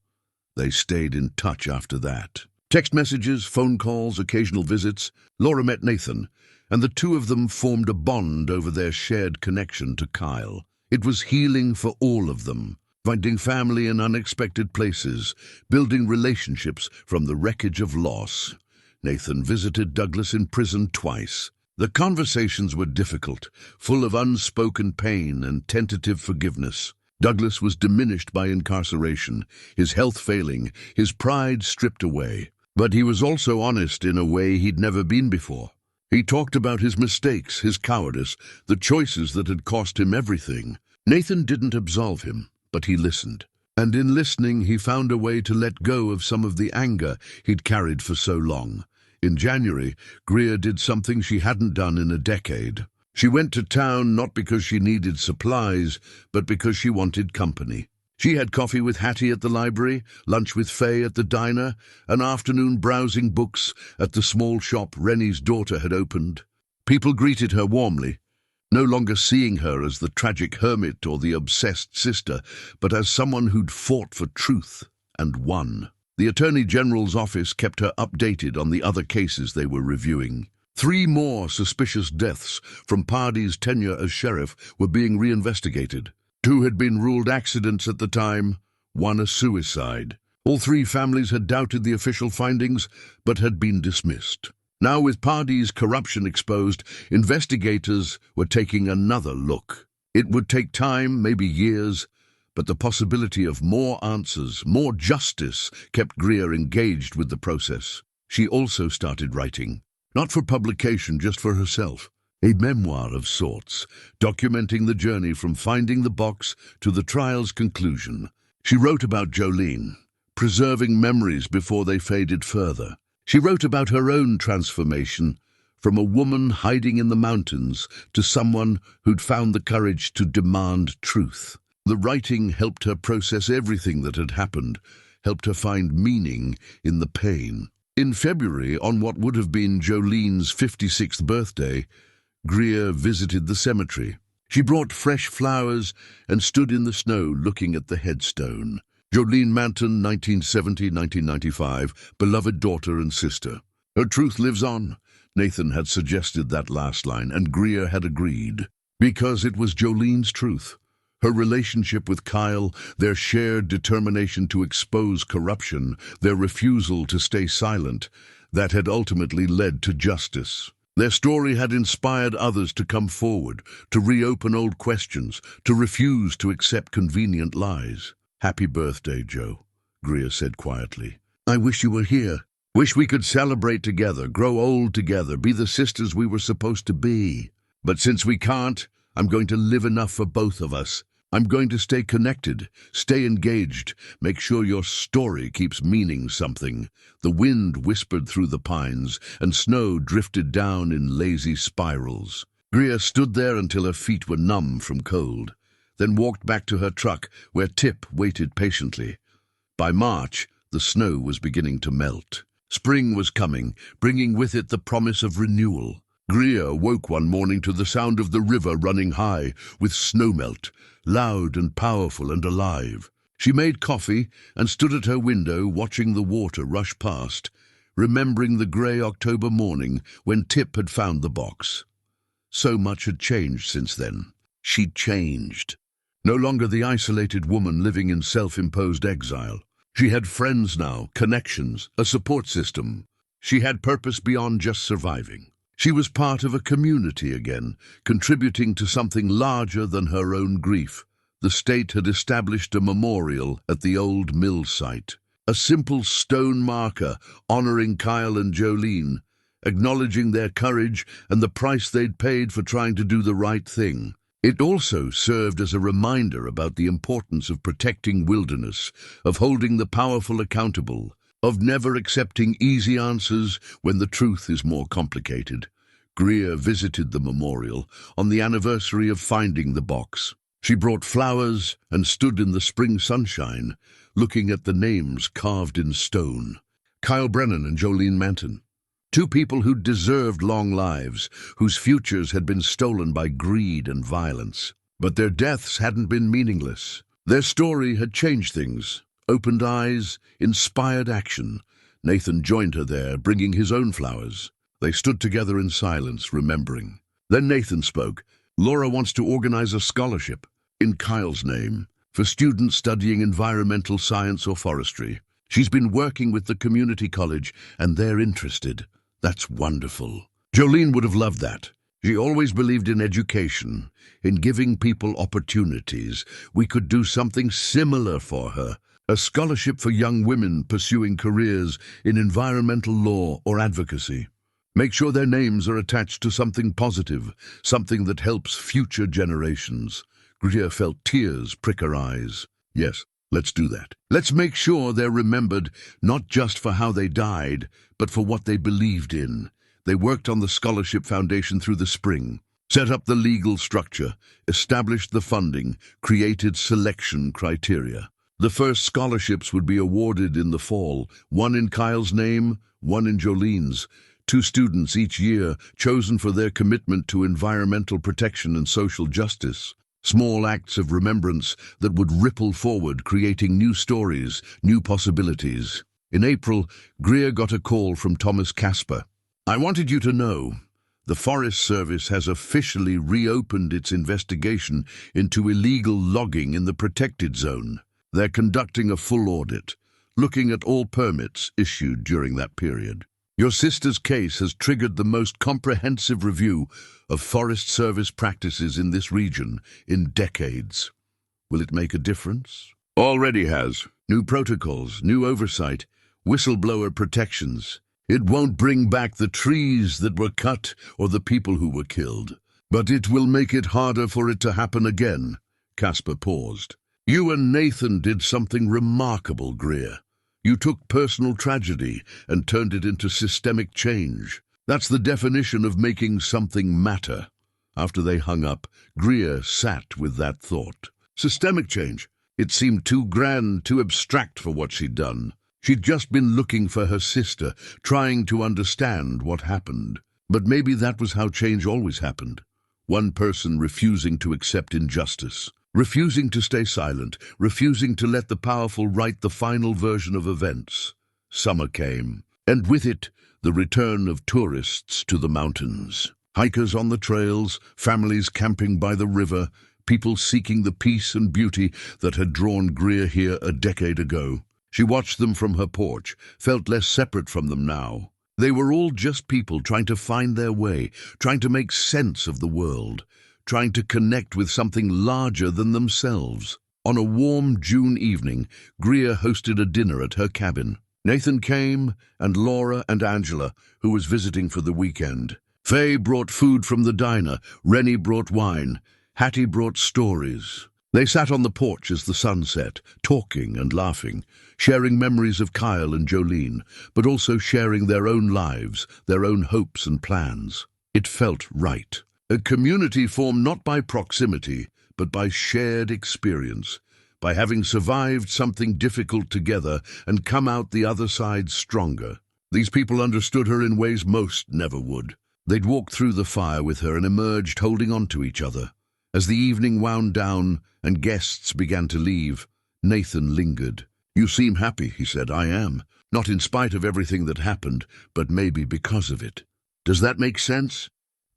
They stayed in touch after that. Text messages, phone calls, occasional visits. Laura met Nathan, and the two of them formed a bond over their shared connection to Kyle. It was healing for all of them, finding family in unexpected places, building relationships from the wreckage of loss. Nathan visited Douglas in prison twice. The conversations were difficult, full of unspoken pain and tentative forgiveness. Douglas was diminished by incarceration, his health failing, his pride stripped away. But he was also honest in a way he'd never been before. He talked about his mistakes, his cowardice, the choices that had cost him everything. Nathan didn't absolve him, but he listened. And in listening, he found a way to let go of some of the anger he'd carried for so long. In January, Greer did something she hadn't done in a decade. She went to town not because she needed supplies, but because she wanted company. She had coffee with Hattie at the library, lunch with Faye at the diner, an afternoon browsing books at the small shop Rennie's daughter had opened. People greeted her warmly. no longer seeing her as the tragic hermit or the obsessed sister, but as someone who'd fought for truth and won. The Attorney General's office kept her updated on the other cases they were reviewing. 3 more suspicious deaths from Pardey's tenure as sheriff were being reinvestigated. 2 had been ruled accidents at the time, 1 a suicide. All 3 families had doubted the official findings, but had been dismissed. Now, with Pardey's corruption exposed, investigators were taking another look. It would take time, maybe years, but the possibility of more answers, more justice, kept Greer engaged with the process. She also started writing, not for publication, just for herself. A memoir of sorts, documenting the journey from finding the box to the trial's conclusion. She wrote about Jolene, preserving memories before they faded further. She wrote about her own transformation, from a woman hiding in the mountains to someone who'd found the courage to demand truth. The writing helped her process everything that had happened, helped her find meaning in the pain. In February, on what would have been Jolene's 56th birthday, Greer visited the cemetery. She brought fresh flowers and stood in the snow looking at the headstone. Jolene Manton, 1970-1995, beloved daughter and sister. Her truth lives on. Nathan had suggested that last line, and Greer had agreed. Because it was Jolene's truth. Her relationship with Kyle, their shared determination to expose corruption, their refusal to stay silent, that had ultimately led to justice. Their story had inspired others to come forward, to reopen old questions, to refuse to accept convenient lies. "Happy birthday, Joe," Greer said quietly. "I wish you were here. Wish we could celebrate together, grow old together, be the sisters we were supposed to be. But since we can't, I'm going to live enough for both of us. I'm going to stay connected, stay engaged, make sure your story keeps meaning something." The wind whispered through the pines, and snow drifted down in lazy spirals. Greer stood there until her feet were numb from cold, then walked back to her truck, where Tip waited patiently. By March, the snow was beginning to melt. Spring was coming, bringing with it the promise of renewal. Greer woke one morning to the sound of the river running high, with snowmelt, loud and powerful and alive. She made coffee and stood at her window watching the water rush past, remembering the grey October morning when Tip had found the box. So much had changed since then. She'd changed. No longer the isolated woman living in self-imposed exile. She had friends now, connections, a support system. She had purpose beyond just surviving. She was part of a community again, contributing to something larger than her own grief. The state had established a memorial at the old mill site. A simple stone marker honoring Kyle and Jolene, acknowledging their courage and the price they'd paid for trying to do the right thing. It also served as a reminder about the importance of protecting wilderness, of holding the powerful accountable, of never accepting easy answers when the truth is more complicated. Greer visited the memorial on the anniversary of finding the box. She brought flowers and stood in the spring sunshine, looking at the names carved in stone. Kyle Brennan and Jolene Manton. 2 people who deserved long lives, whose futures had been stolen by greed and violence. But their deaths hadn't been meaningless. Their story had changed things, opened eyes, inspired action. Nathan joined her there, bringing his own flowers. They stood together in silence, remembering. Then Nathan spoke. "Laura wants to organize a scholarship, in Kyle's name, for students studying environmental science or forestry. She's been working with the community college, and they're interested. That's wonderful." Jolene would have loved that. She always believed in education, in giving people opportunities. We could do something similar for her. A scholarship for young women pursuing careers in environmental law or advocacy. Make sure their names are attached to something positive, something that helps future generations. Greer felt tears prick her eyes. "Yes, let's do that. Let's make sure they're remembered, not just for how they died, but for what they believed in." They worked on the scholarship foundation through the spring, set up the legal structure, established the funding, created selection criteria. The first scholarships would be awarded in the fall, one in Kyle's name, one in Jolene's. 2 students each year chosen for their commitment to environmental protection and social justice. Small acts of remembrance that would ripple forward, creating new stories, new possibilities. In April, Greer got a call from Thomas Casper. "I wanted you to know, the Forest Service has officially reopened its investigation into illegal logging in the protected zone. They're conducting a full audit, looking at all permits issued during that period. Your sister's case has triggered the most comprehensive review of Forest Service practices in this region in decades. Will it make a difference?" "Already has. New protocols, new oversight, whistleblower protections. It won't bring back the trees that were cut or the people who were killed, but it will make it harder for it to happen again." Casper paused. "You and Nathan did something remarkable, Greer. You took personal tragedy and turned it into systemic change. That's the definition of making something matter." After they hung up, Greer sat with that thought. Systemic change. It seemed too grand, too abstract for what she'd done. She'd just been looking for her sister, trying to understand what happened. But maybe that was how change always happened. One person refusing to accept injustice. Refusing to stay silent, refusing to let the powerful write the final version of events. Summer came, and with it, the return of tourists to the mountains. Hikers on the trails, families camping by the river, people seeking the peace and beauty that had drawn Greer here a decade ago. She watched them from her porch, felt less separate from them now. They were all just people trying to find their way, trying to make sense of the world, trying to connect with something larger than themselves. On a warm June evening, Greer hosted a dinner at her cabin. Nathan came, and Laura and Angela, who was visiting for the weekend. Faye brought food from the diner, Rennie brought wine, Hattie brought stories. They sat on the porch as the sun set, talking and laughing, sharing memories of Kyle and Jolene, but also sharing their own lives, their own hopes and plans. It felt right. A community formed not by proximity, but by shared experience, by having survived something difficult together and come out the other side stronger. These people understood her in ways most never would. They'd walked through the fire with her and emerged holding on to each other. As the evening wound down and guests began to leave, Nathan lingered. "You seem happy," he said. "I am. Not in spite of everything that happened, but maybe because of it. Does that make sense?"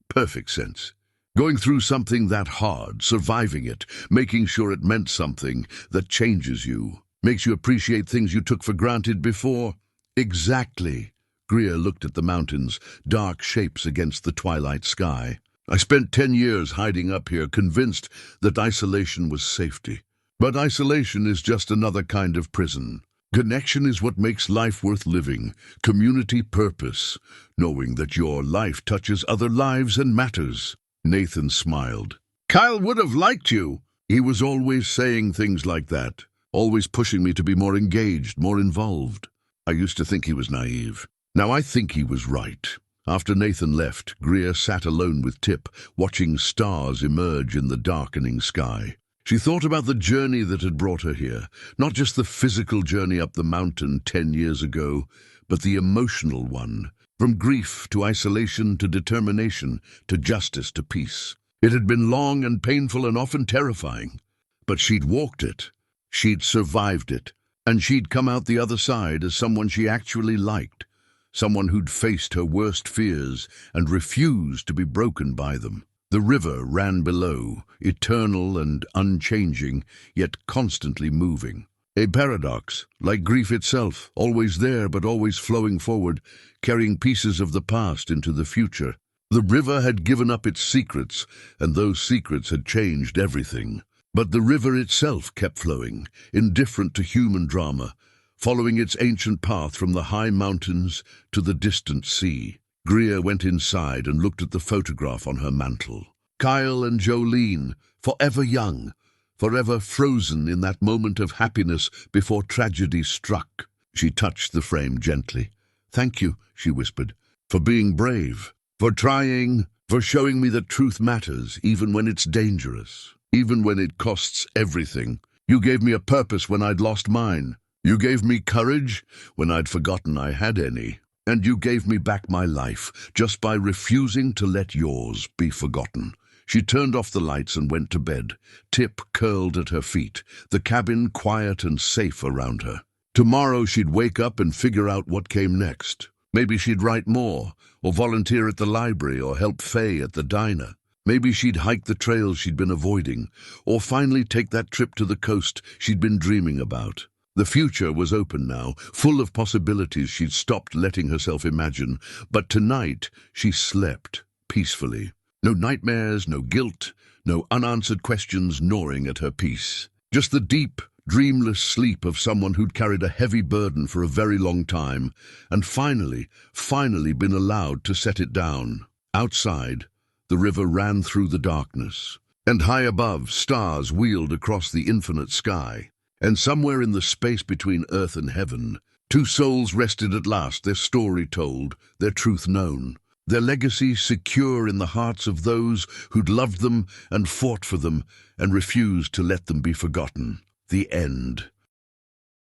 Perfect sense. Going through something that hard, surviving it, making sure it meant something, that changes you, makes you appreciate things you took for granted before. Exactly. Greer looked at the mountains, dark shapes against the twilight sky. "I spent 10 years hiding up here, convinced that isolation was safety. But isolation is just another kind of prison. Connection is what makes life worth living, community purpose, knowing that your life touches other lives and matters." Nathan smiled. "Kyle would have liked you." He was always saying things like that, always pushing me to be more engaged, more involved. I used to think he was naive. Now I think he was right. After Nathan left, Greer sat alone with Tip, watching stars emerge in the darkening sky. She thought about the journey that had brought her here, not just the physical journey up the mountain 10 years ago, but the emotional one, from grief to isolation to determination to justice to peace. It had been long and painful and often terrifying, but she'd walked it, she'd survived it, and she'd come out the other side as someone she actually liked, someone who'd faced her worst fears and refused to be broken by them. The river ran below, eternal and unchanging, yet constantly moving. A paradox, like grief itself, always there but always flowing forward, carrying pieces of the past into the future. The river had given up its secrets, and those secrets had changed everything. But the river itself kept flowing, indifferent to human drama, following its ancient path from the high mountains to the distant sea. Greer went inside and looked at the photograph on her mantel. Kyle and Jolene, forever young, forever frozen in that moment of happiness before tragedy struck. She touched the frame gently. "Thank you," she whispered, "for being brave, for trying, for showing me that truth matters, even when it's dangerous, even when it costs everything. You gave me a purpose when I'd lost mine. You gave me courage when I'd forgotten I had any." And you gave me back my life just by refusing to let yours be forgotten. She turned off the lights and went to bed, Tip curled at her feet, the cabin quiet and safe around her. Tomorrow she'd wake up and figure out what came next. Maybe she'd write more, or volunteer at the library, or help Faye at the diner. Maybe she'd hike the trails she'd been avoiding, or finally take that trip to the coast she'd been dreaming about. The future was open now, full of possibilities she'd stopped letting herself imagine, but tonight she slept peacefully. No nightmares, no guilt, no unanswered questions gnawing at her peace. Just the deep, dreamless sleep of someone who'd carried a heavy burden for a very long time, and finally been allowed to set it down. Outside, the river ran through the darkness, and high above, stars wheeled across the infinite sky. And somewhere in the space between earth and heaven, two souls rested at last, their story told, their truth known, their legacy secure in the hearts of those who'd loved them and fought for them and refused to let them be forgotten. The end.